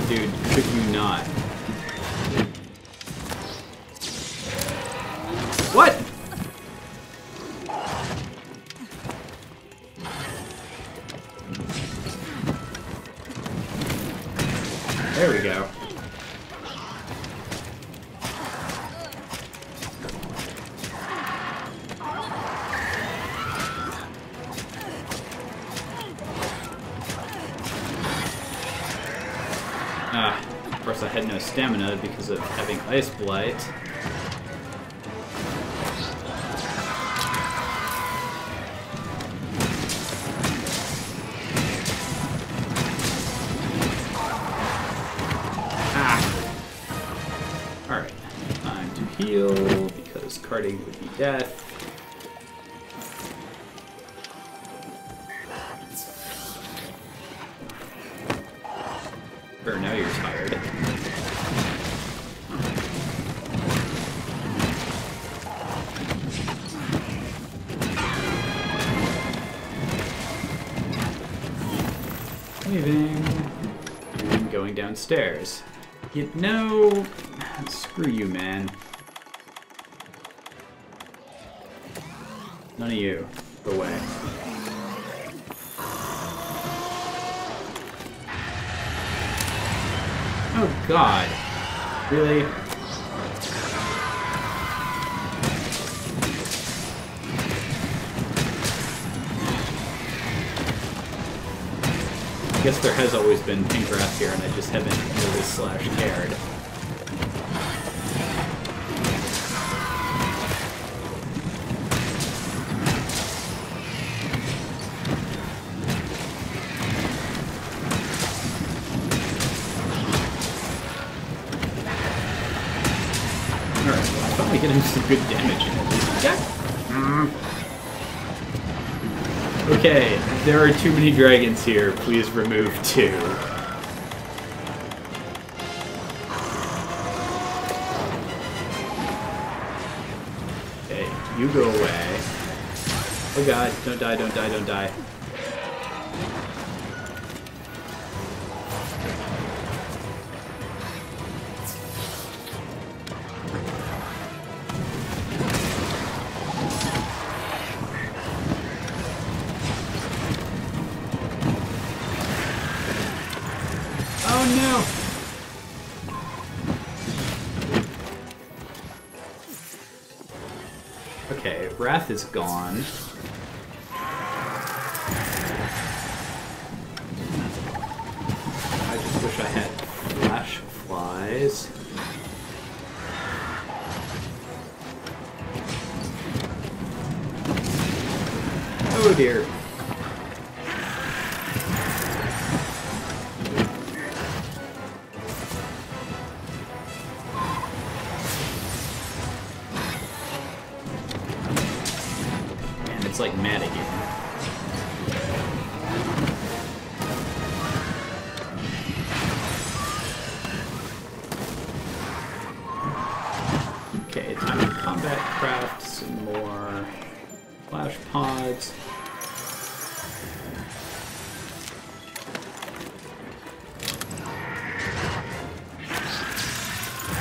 Speaker 1: Dude, could you not? What? There we go. Of course I had no stamina because of having Ice Blight. Alright, time to heal because carding would be death. Or now you're tired. Leaving. And going downstairs. You know, screw you, man. None of you. Go away. Oh, God. Really? I guess there has always been pink grass here, and I just haven't noticed slash cared. Alright, well, I finally getting some good damage in at least. Yeah. Okay, there are too many dragons here. Please remove 2. Okay, you go away. Oh god, don't die, don't die, don't die. Okay, Wrath is gone. I just wish I had Flash Flies. Oh dear. Like mad again. Okay, time to combat craft some more flash pods.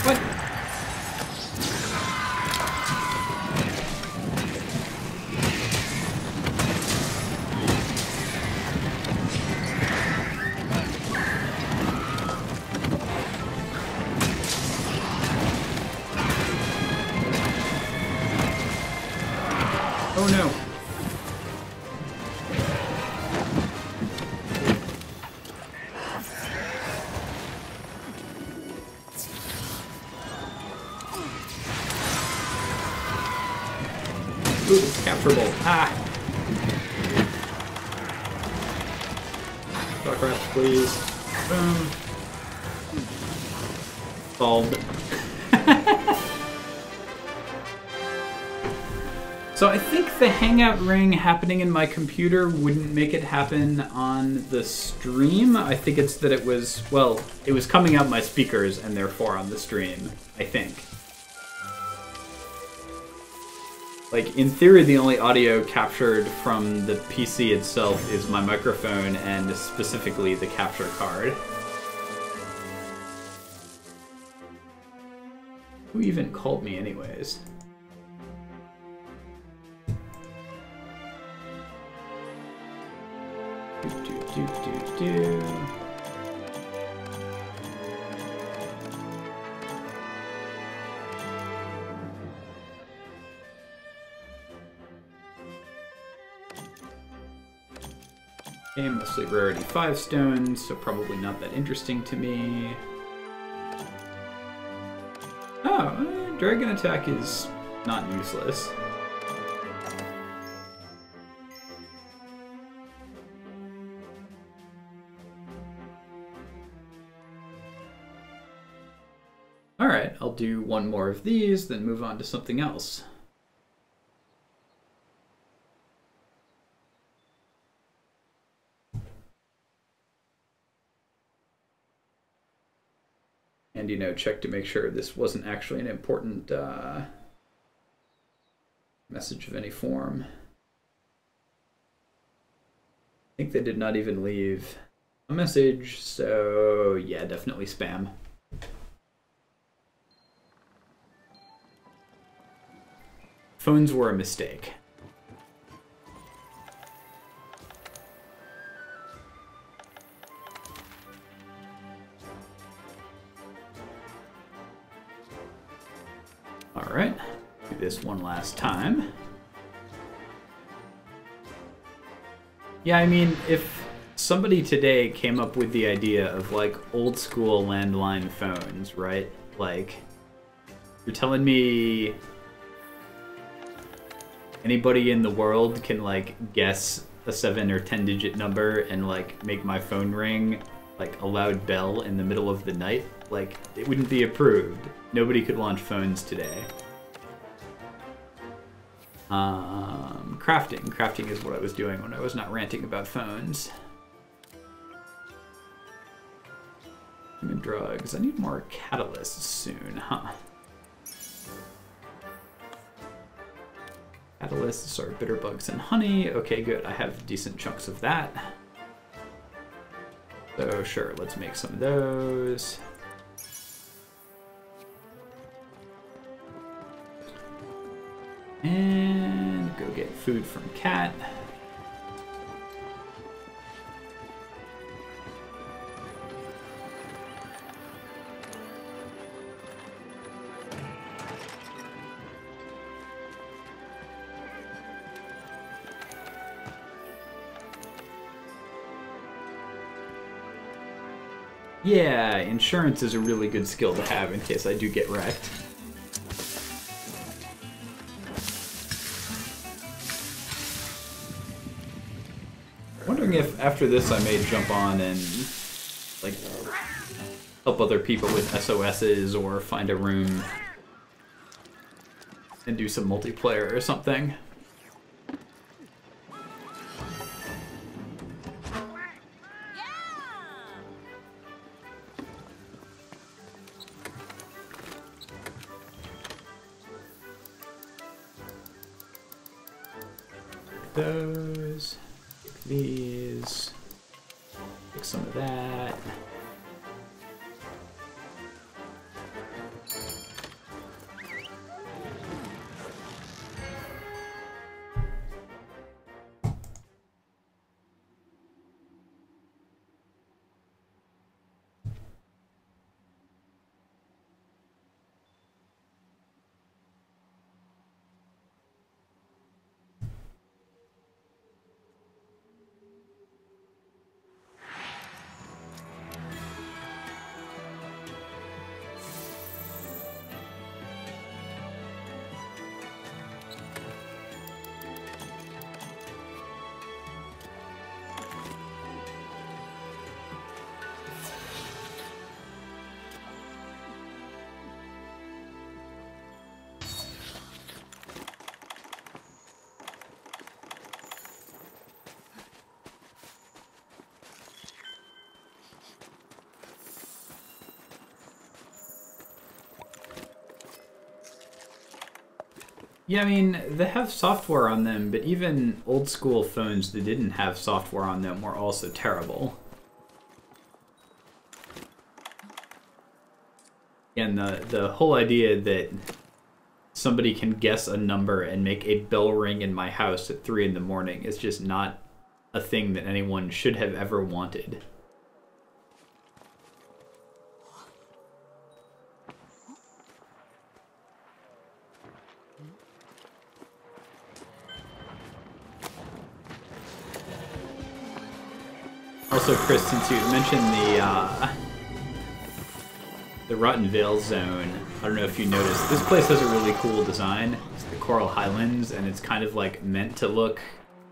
Speaker 1: What? Oh no. Ooh, it's capturable. Ah! Shock wraps, please. Boom. Solved. So I think the hangout ring happening in my computer wouldn't make it happen on the stream. I think it's that it was, well, it was coming out my speakers and therefore on the stream, I think. Like, in theory, the only audio captured from the PC itself is my microphone and specifically the capture card. Who even called me anyways? Do. Okay, mostly rarity 5 stones, so probably not that interesting to me. Oh, dragon attack is not useless. Alright, I'll do one more of these, then move on to something else. And, you know, check to make sure this wasn't actually an important message of any form. I think they did not even leave a message, so yeah, definitely spam. Phones were a mistake. Alright, do this one last time. Yeah, I mean, if somebody today came up with the idea of, like, old school landline phones, right? Like, you're telling me anybody in the world can, like, guess a 7 or 10 digit number and, like, make my phone ring like a loud bell in the middle of the night? Like, it wouldn't be approved. Nobody could launch phones today. Crafting. Crafting is what I was doing when I was not ranting about phones. Human drugs. I need more catalysts soon, huh? Catalysts are bitter bugs and honey. Okay, good. I have decent chunks of that. So sure, let's make some of those. And go get food from Cat. Yeah, insurance is a really good skill to have in case I do get wrecked. Wondering if after this I may jump on and like help other people with SOSs or find a room and do some multiplayer or something. Those, take these, take some of that. Yeah, I mean, they have software on them, but even old school phones that didn't have software on them were also terrible. And the whole idea that somebody can guess a number and make a bell ring in my house at 3 in the morning is just not a thing that anyone should have ever wanted. Also, Chris, since you mentioned the Rotten Vale zone, I don't know if you noticed, this place has a really cool design. It's the Coral Highlands, and it's kind of like meant to look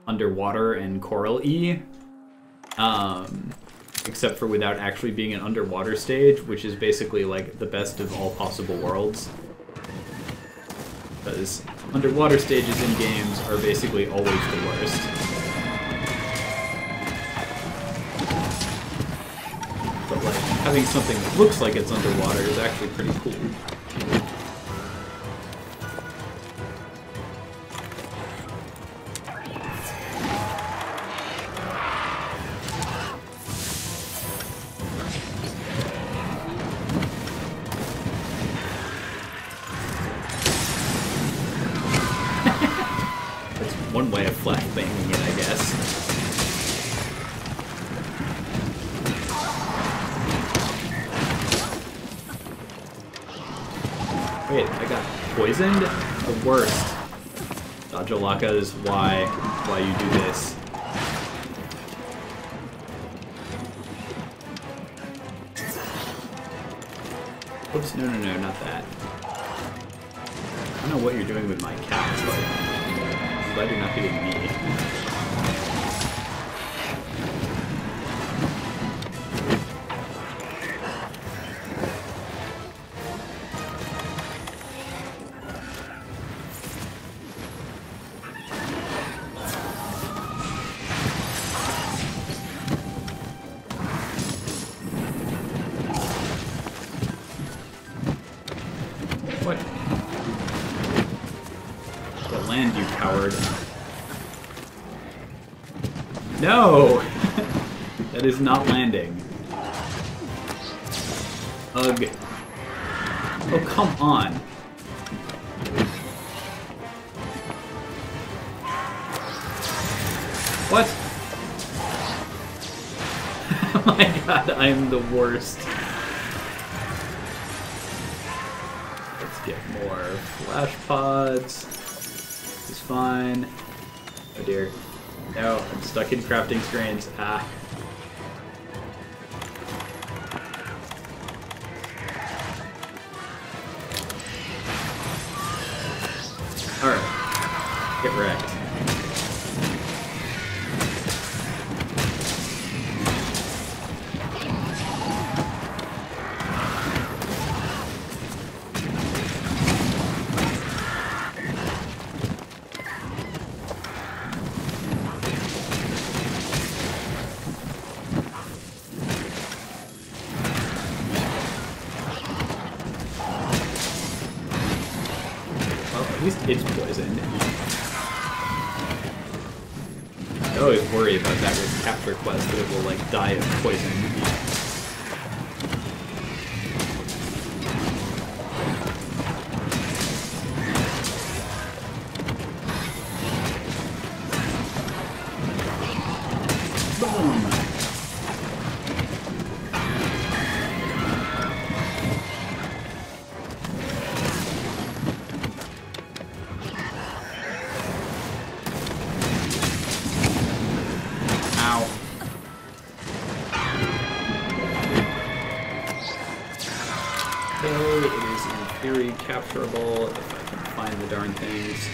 Speaker 1: underwater and coral-y, except for without actually being an underwater stage, which is basically like the best of all possible worlds. Because underwater stages in games are basically always the worst. But like, having something that looks like it's underwater is actually pretty cool. That's one way of flashbanging it, I guess. Wait, I got poisoned? The worst. Dodgelaka is why you do this. Oops, no, not that. I don't know what you're doing with my cat, but I'm glad you're not hitting me. What? The land, you coward. No! That is not landing. Ugh. Oh, come on. What? Oh my god, I am the worst. Let's get more flash pods. This is fine. Oh dear. No, I'm stuck in crafting screens. Ah. Alright. Get wrecked. At least it's poisoned. I always worry about that with capture quest, that it will like die of poison. Boom! Okay, it is in theory capturable if I can find the darn things.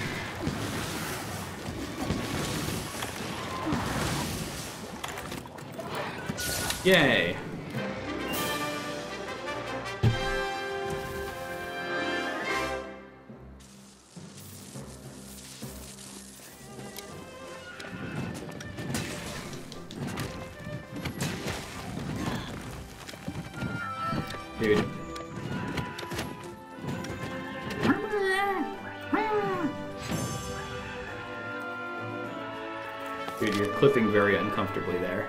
Speaker 1: Yay! Dude. Dude, you're clipping very uncomfortably there.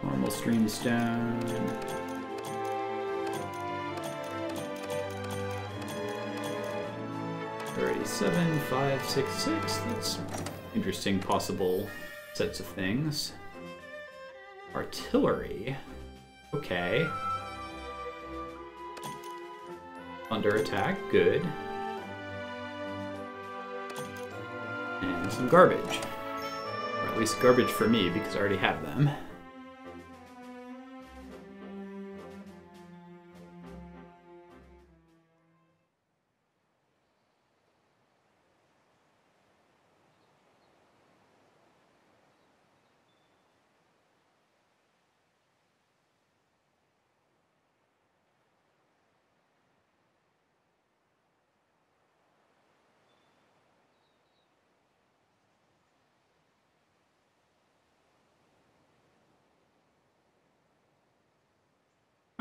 Speaker 1: Normal streamstone. $37, 566. That's interesting possible sets of things. Artillery. Okay. Under attack, good. And some garbage. Or at least garbage for me, because I already have them.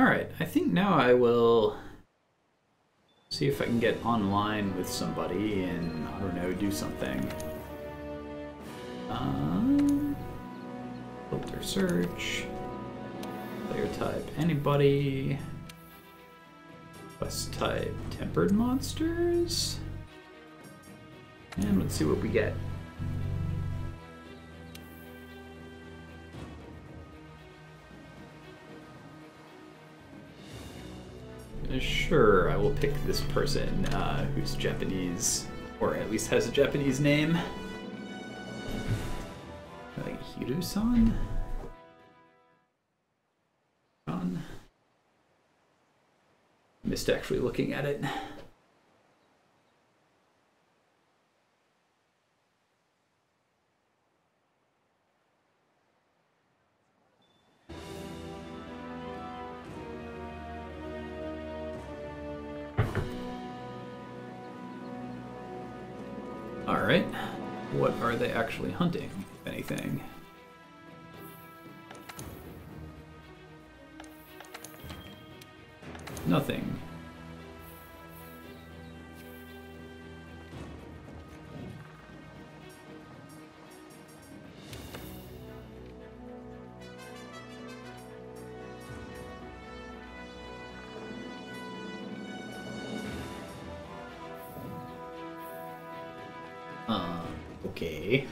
Speaker 1: Alright, I think now I will see if I can get online with somebody and, I don't know, do something. Filter search. Player type anybody. Quest type tempered monsters. And let's see what we get. Sure, I will pick this person who's Japanese, or at least has a Japanese name. Like Hiru-san? Missed actually looking at it. Alright, what are they actually hunting, if anything? Nothing. Okay.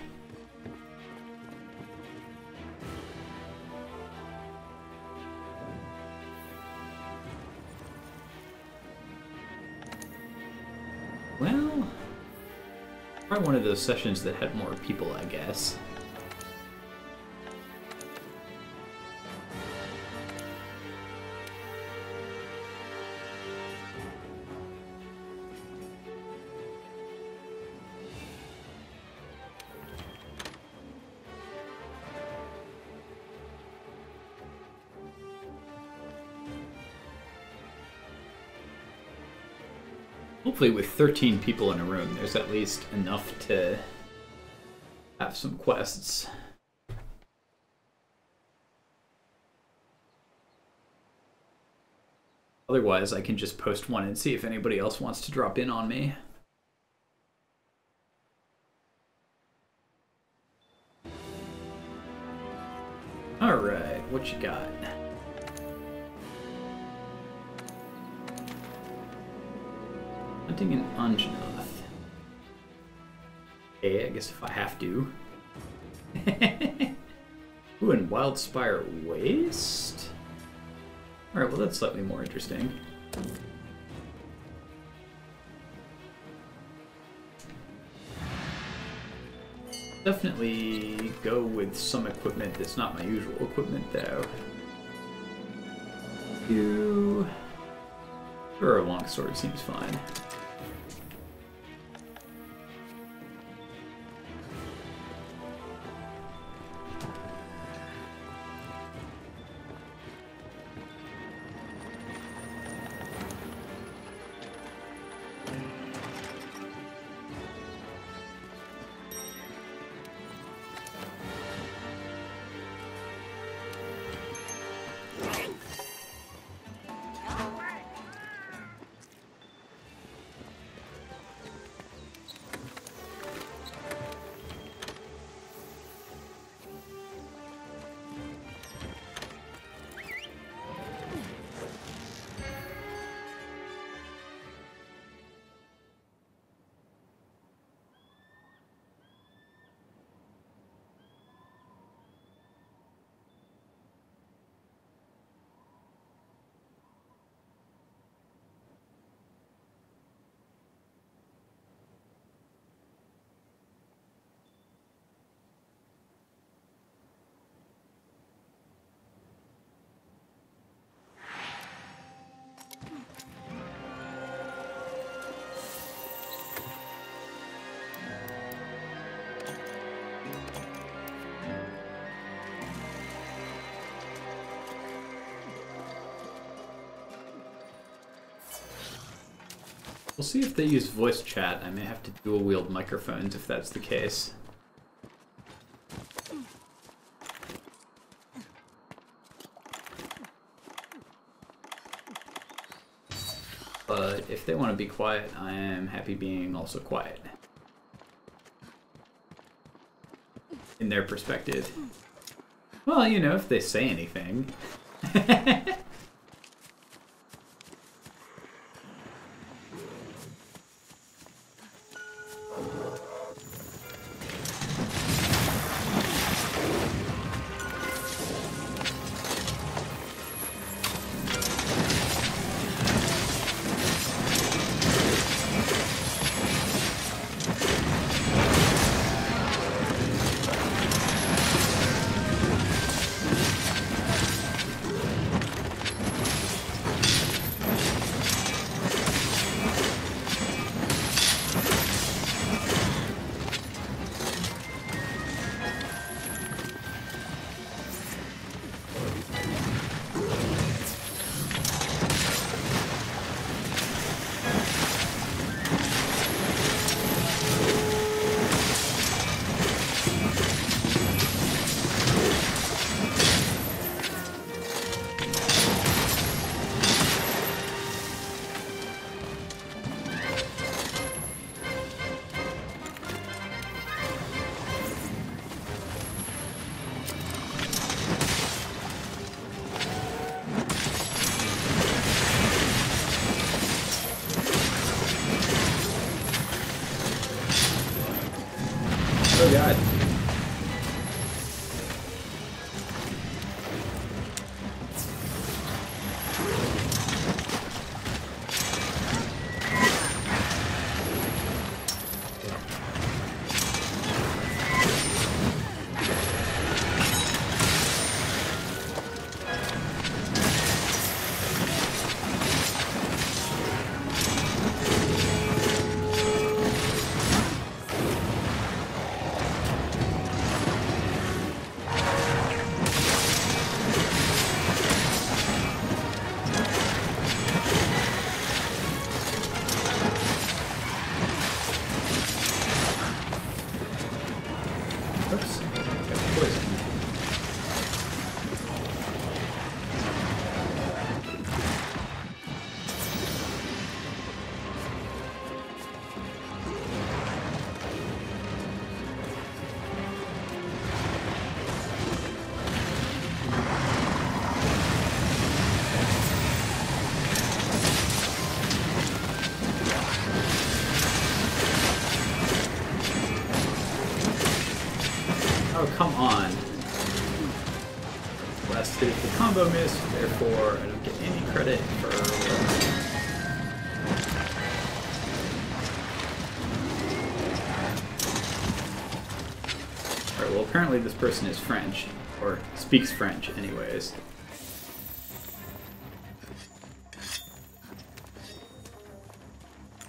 Speaker 1: Well, probably one of those sessions that had more people, I guess. Hopefully with 13 people in a room, there's at least enough to have some quests. Otherwise, I can just post one and see if anybody else wants to drop in on me. Alright, what you got? Hunting in Anjanath. Okay, I guess if I have to. Ooh, and Wildspire Waste? Alright, well that's slightly more interesting. Definitely go with some equipment that's not my usual equipment, though. Sure, a longsword seems fine. We'll see if they use voice chat. I may have to dual wield microphones if that's the case. But if they want to be quiet, I am happy being also quiet. In their perspective. Well, you know, if they say anything. Oh god. Oops. Got poison. Oh, come on. Last hit the combo miss, therefore I don't get any credit for... Alright, well apparently this person is French, or speaks French anyways.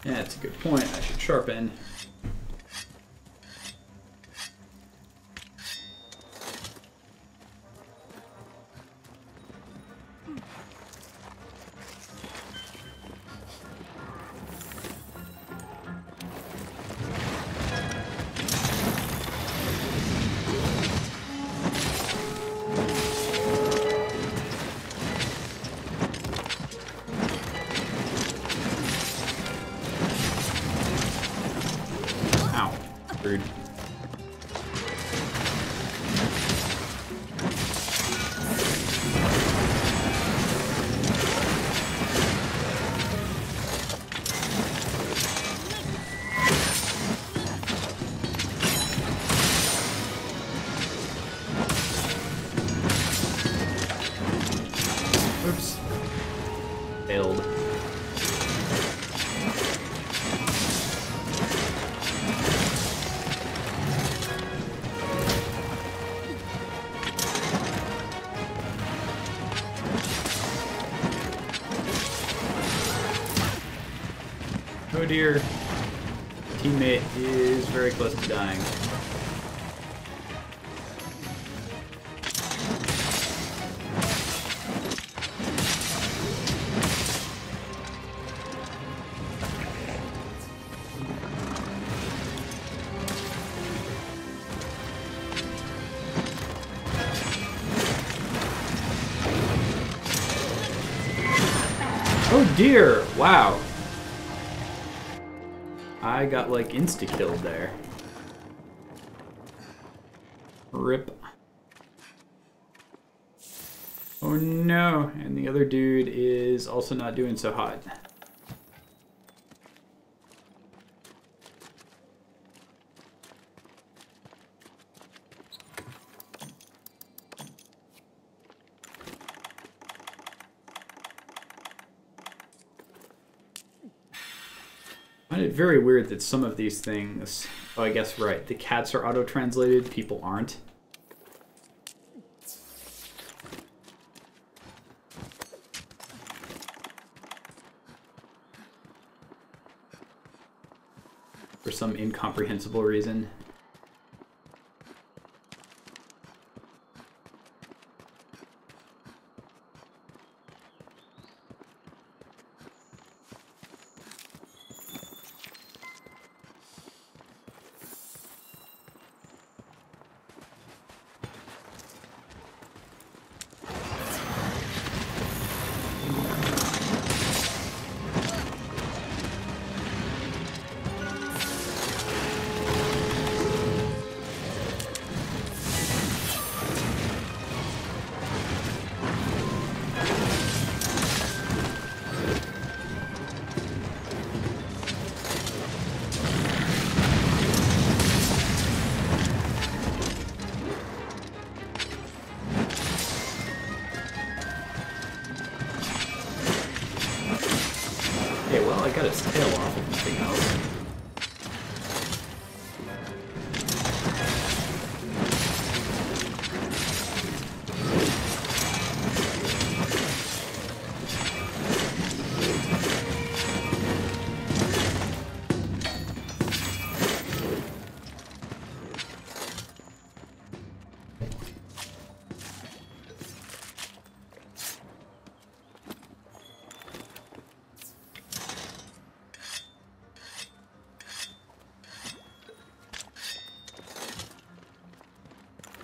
Speaker 1: Yeah, that's a good point, I should sharpen. Rude. Oops. Failed. Oh dear. Teammate is very close to dying. Oh dear! Wow. I got like insta-killed there. Rip. Oh no, and the other dude is also not doing so hot. I find it very weird that some of these things... Oh, I guess, right. The cats are auto-translated, people aren't. For some incomprehensible reason. its tail off, if nothing else.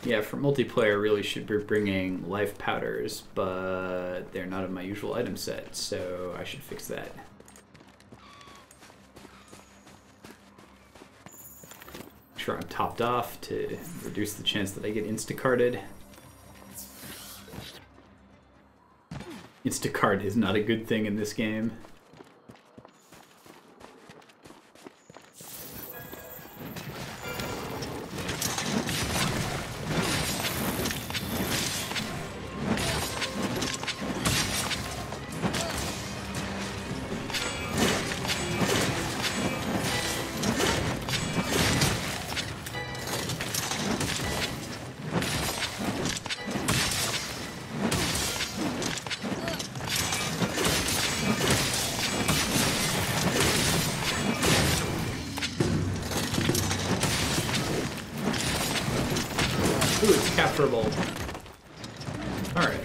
Speaker 1: Yeah, for multiplayer, I really should be bringing life powders, but they're not in my usual item set, so I should fix that. Make sure I'm topped off to reduce the chance that I get instacarted. Instacart is not a good thing in this game. Ooh, it's capturable. Alright.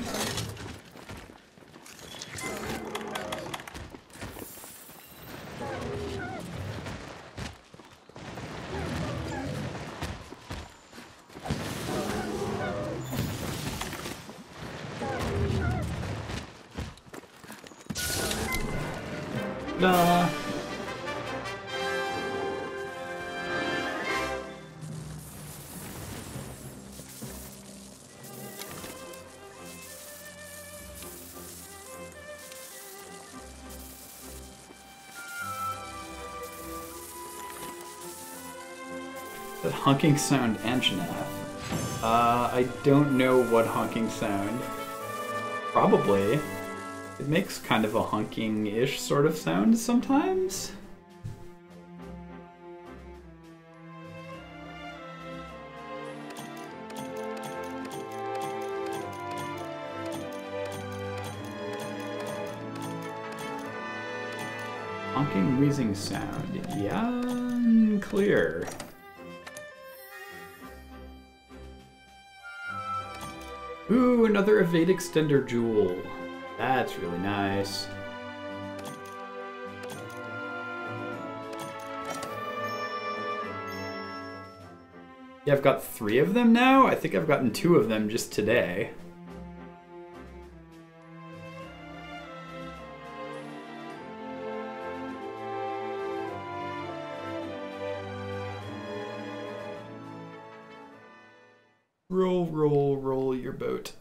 Speaker 1: Da. That honking sound, Anjanath. I don't know what honking sound. Probably. It makes kind of a honking-ish sort of sound sometimes. Honking, wheezing sound. Yeah, clear. Ooh, another evade extender jewel. That's really nice. Yeah, I've got 3 of them now. I think I've gotten 2 of them just today. Roll, roll, roll your boat.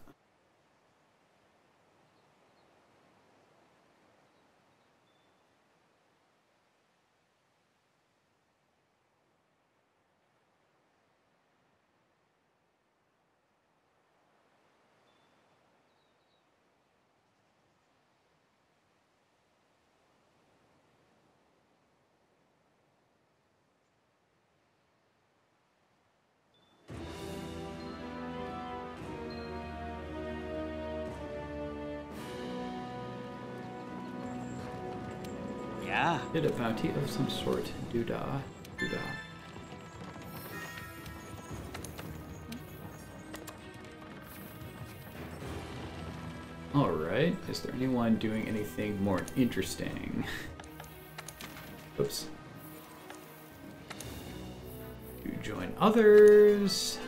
Speaker 3: Yeah.
Speaker 1: Hit a bounty of some sort. Doodah. Doodah. Alright, is there anyone doing anything more interesting? Oops. To join others.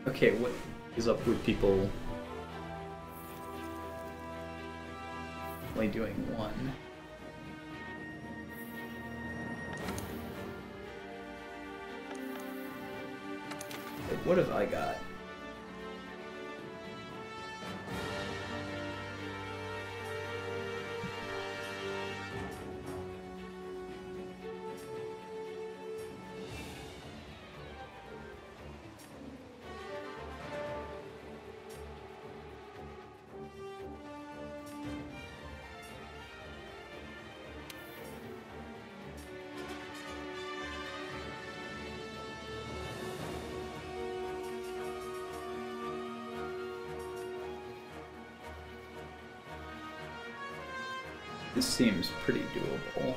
Speaker 1: Okay, what is up with people only doing one? Like, what have I got? This seems pretty doable.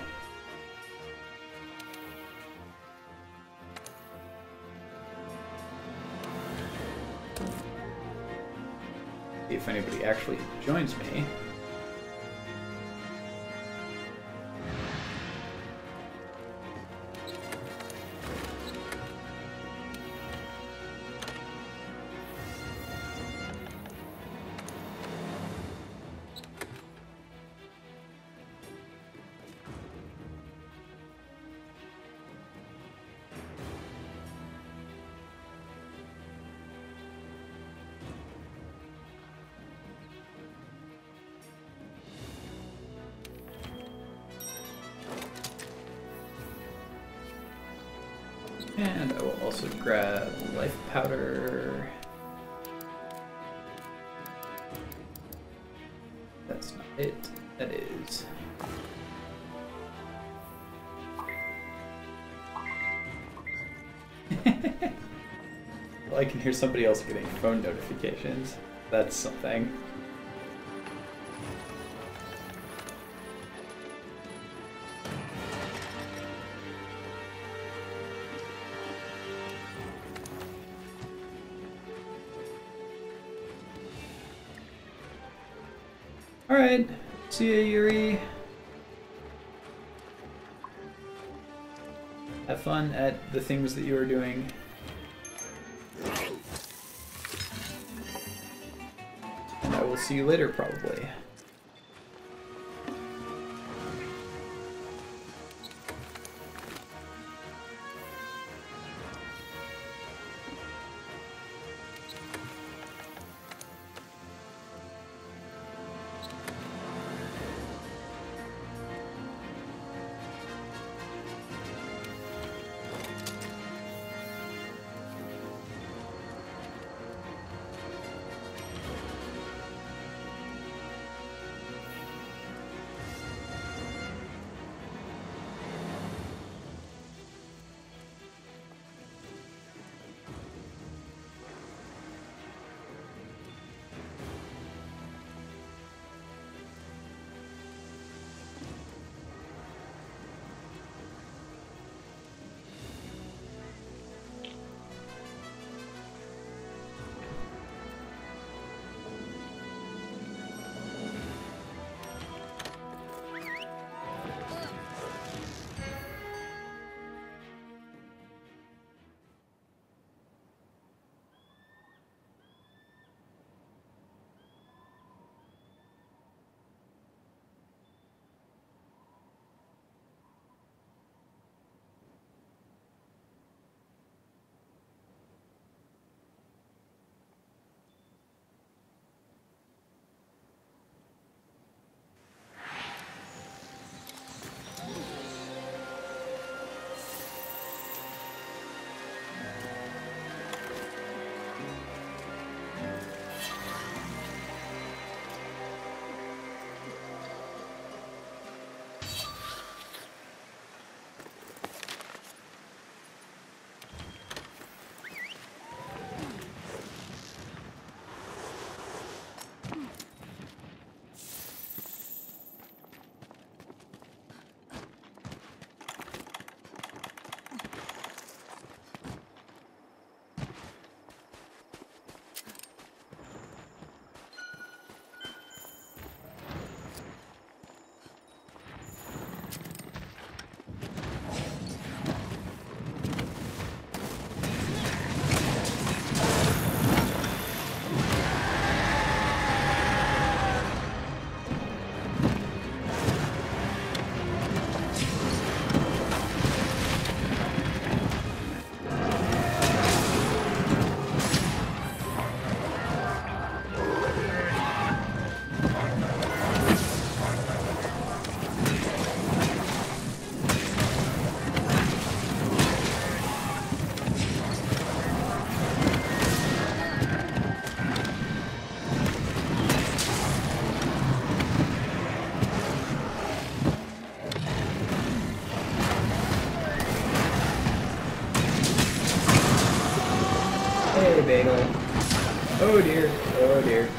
Speaker 1: See if anybody actually joins me. And I will also grab life powder. That's not it. That is. Well, I can hear somebody else getting phone notifications. That's something. Alright, see ya, Yuri. Have fun at the things that you are doing. And I will see you later, probably. Hey, Bagel. Oh dear. Oh dear.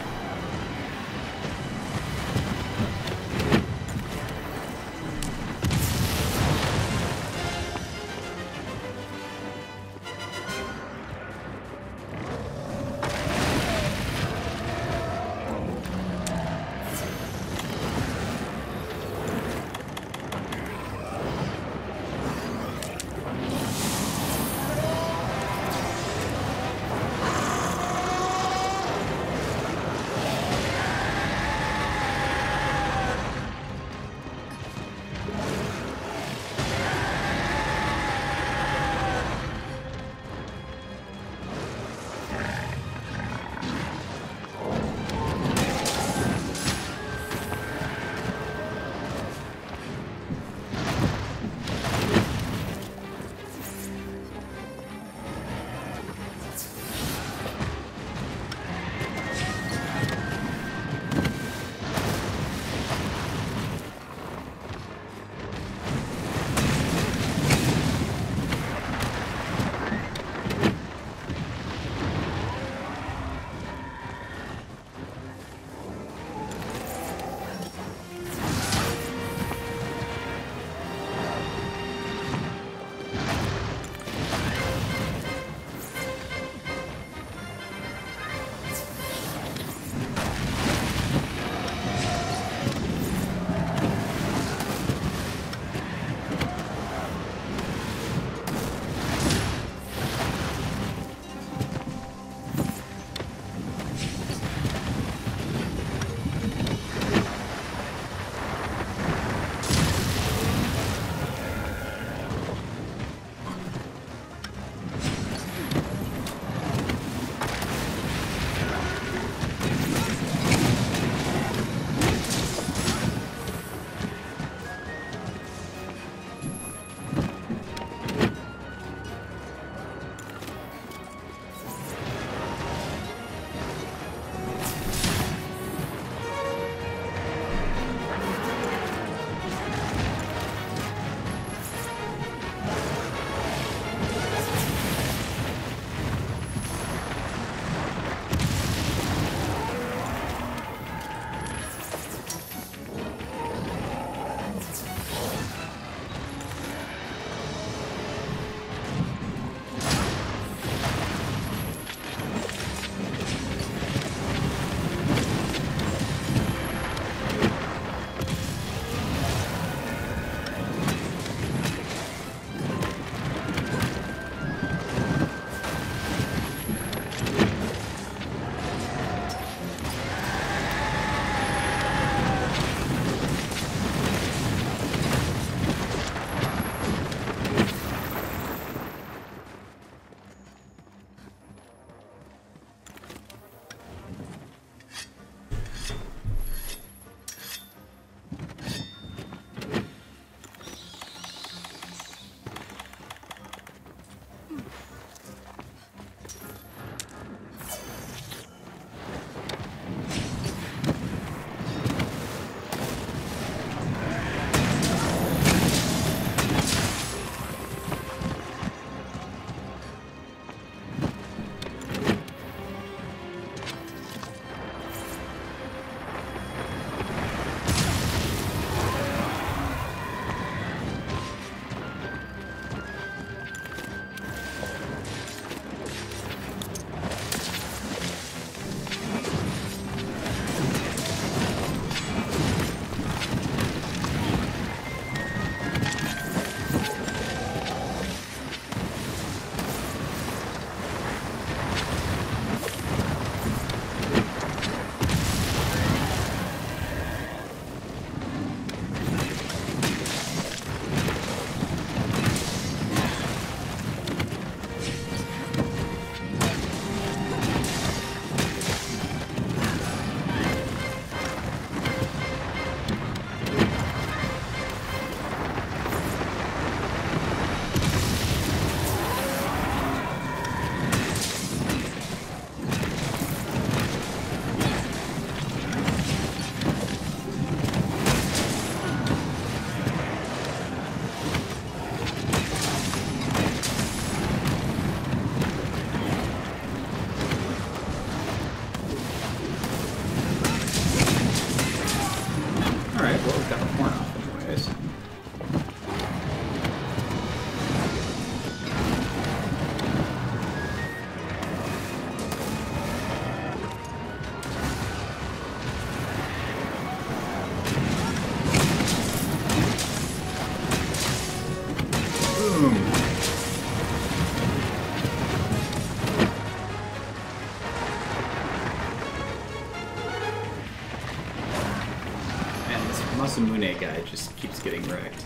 Speaker 1: Masamune guy just keeps getting wrecked.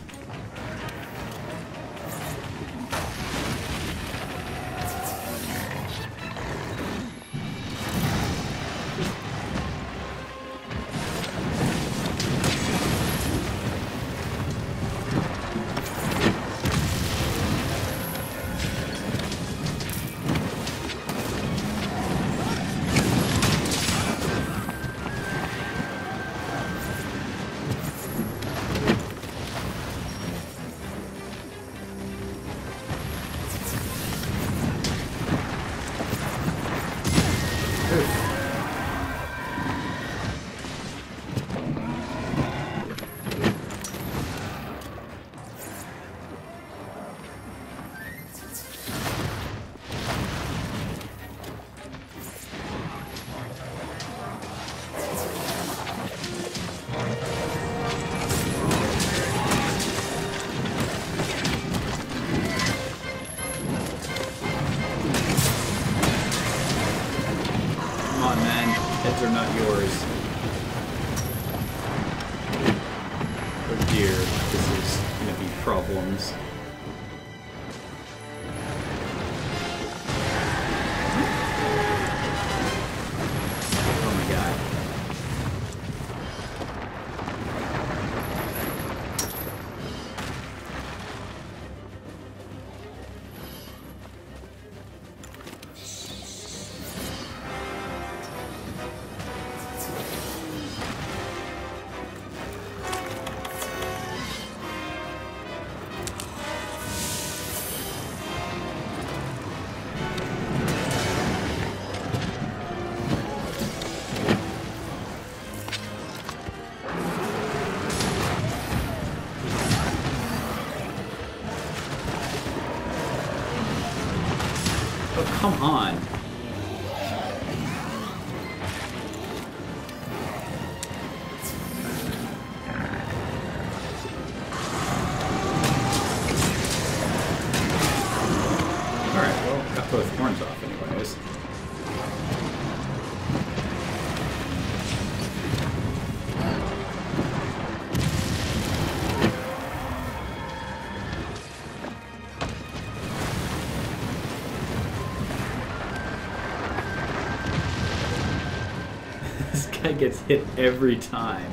Speaker 1: Heads are not yours. Oh dear, this is gonna be problems. Oh my god. Oh, come on. Alright, well, got both horns off anyways. This guy gets hit every time.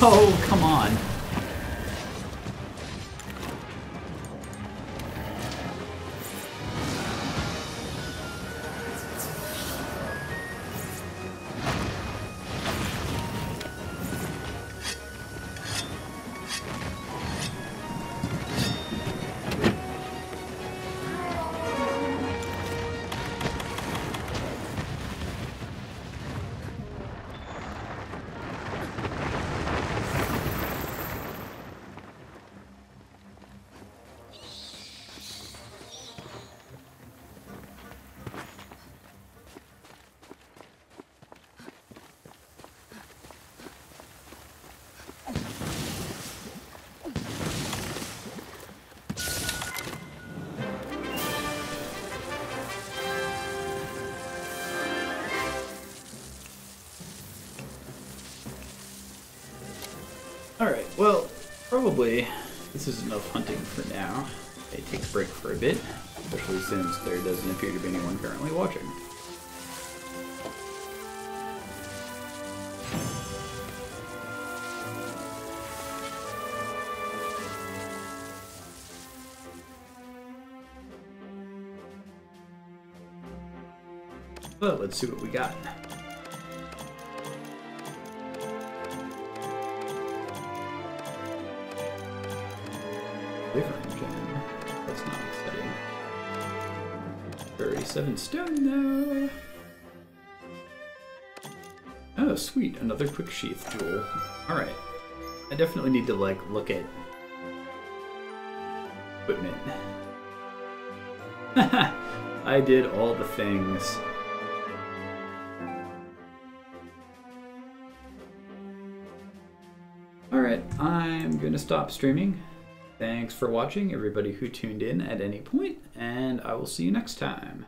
Speaker 1: Oh, come on. Alright, well, probably this is enough hunting for now. I take a break for a bit, especially since there doesn't appear to be anyone currently watching. But let's see what we got. Different gem. That's not exciting. 37 stone though. Oh, sweet. Another quick sheath jewel. Alright. I definitely need to, like, look at equipment. I did all the things. Alright, I'm gonna stop streaming. Thanks for watching, everybody who tuned in at any point, and I will see you next time.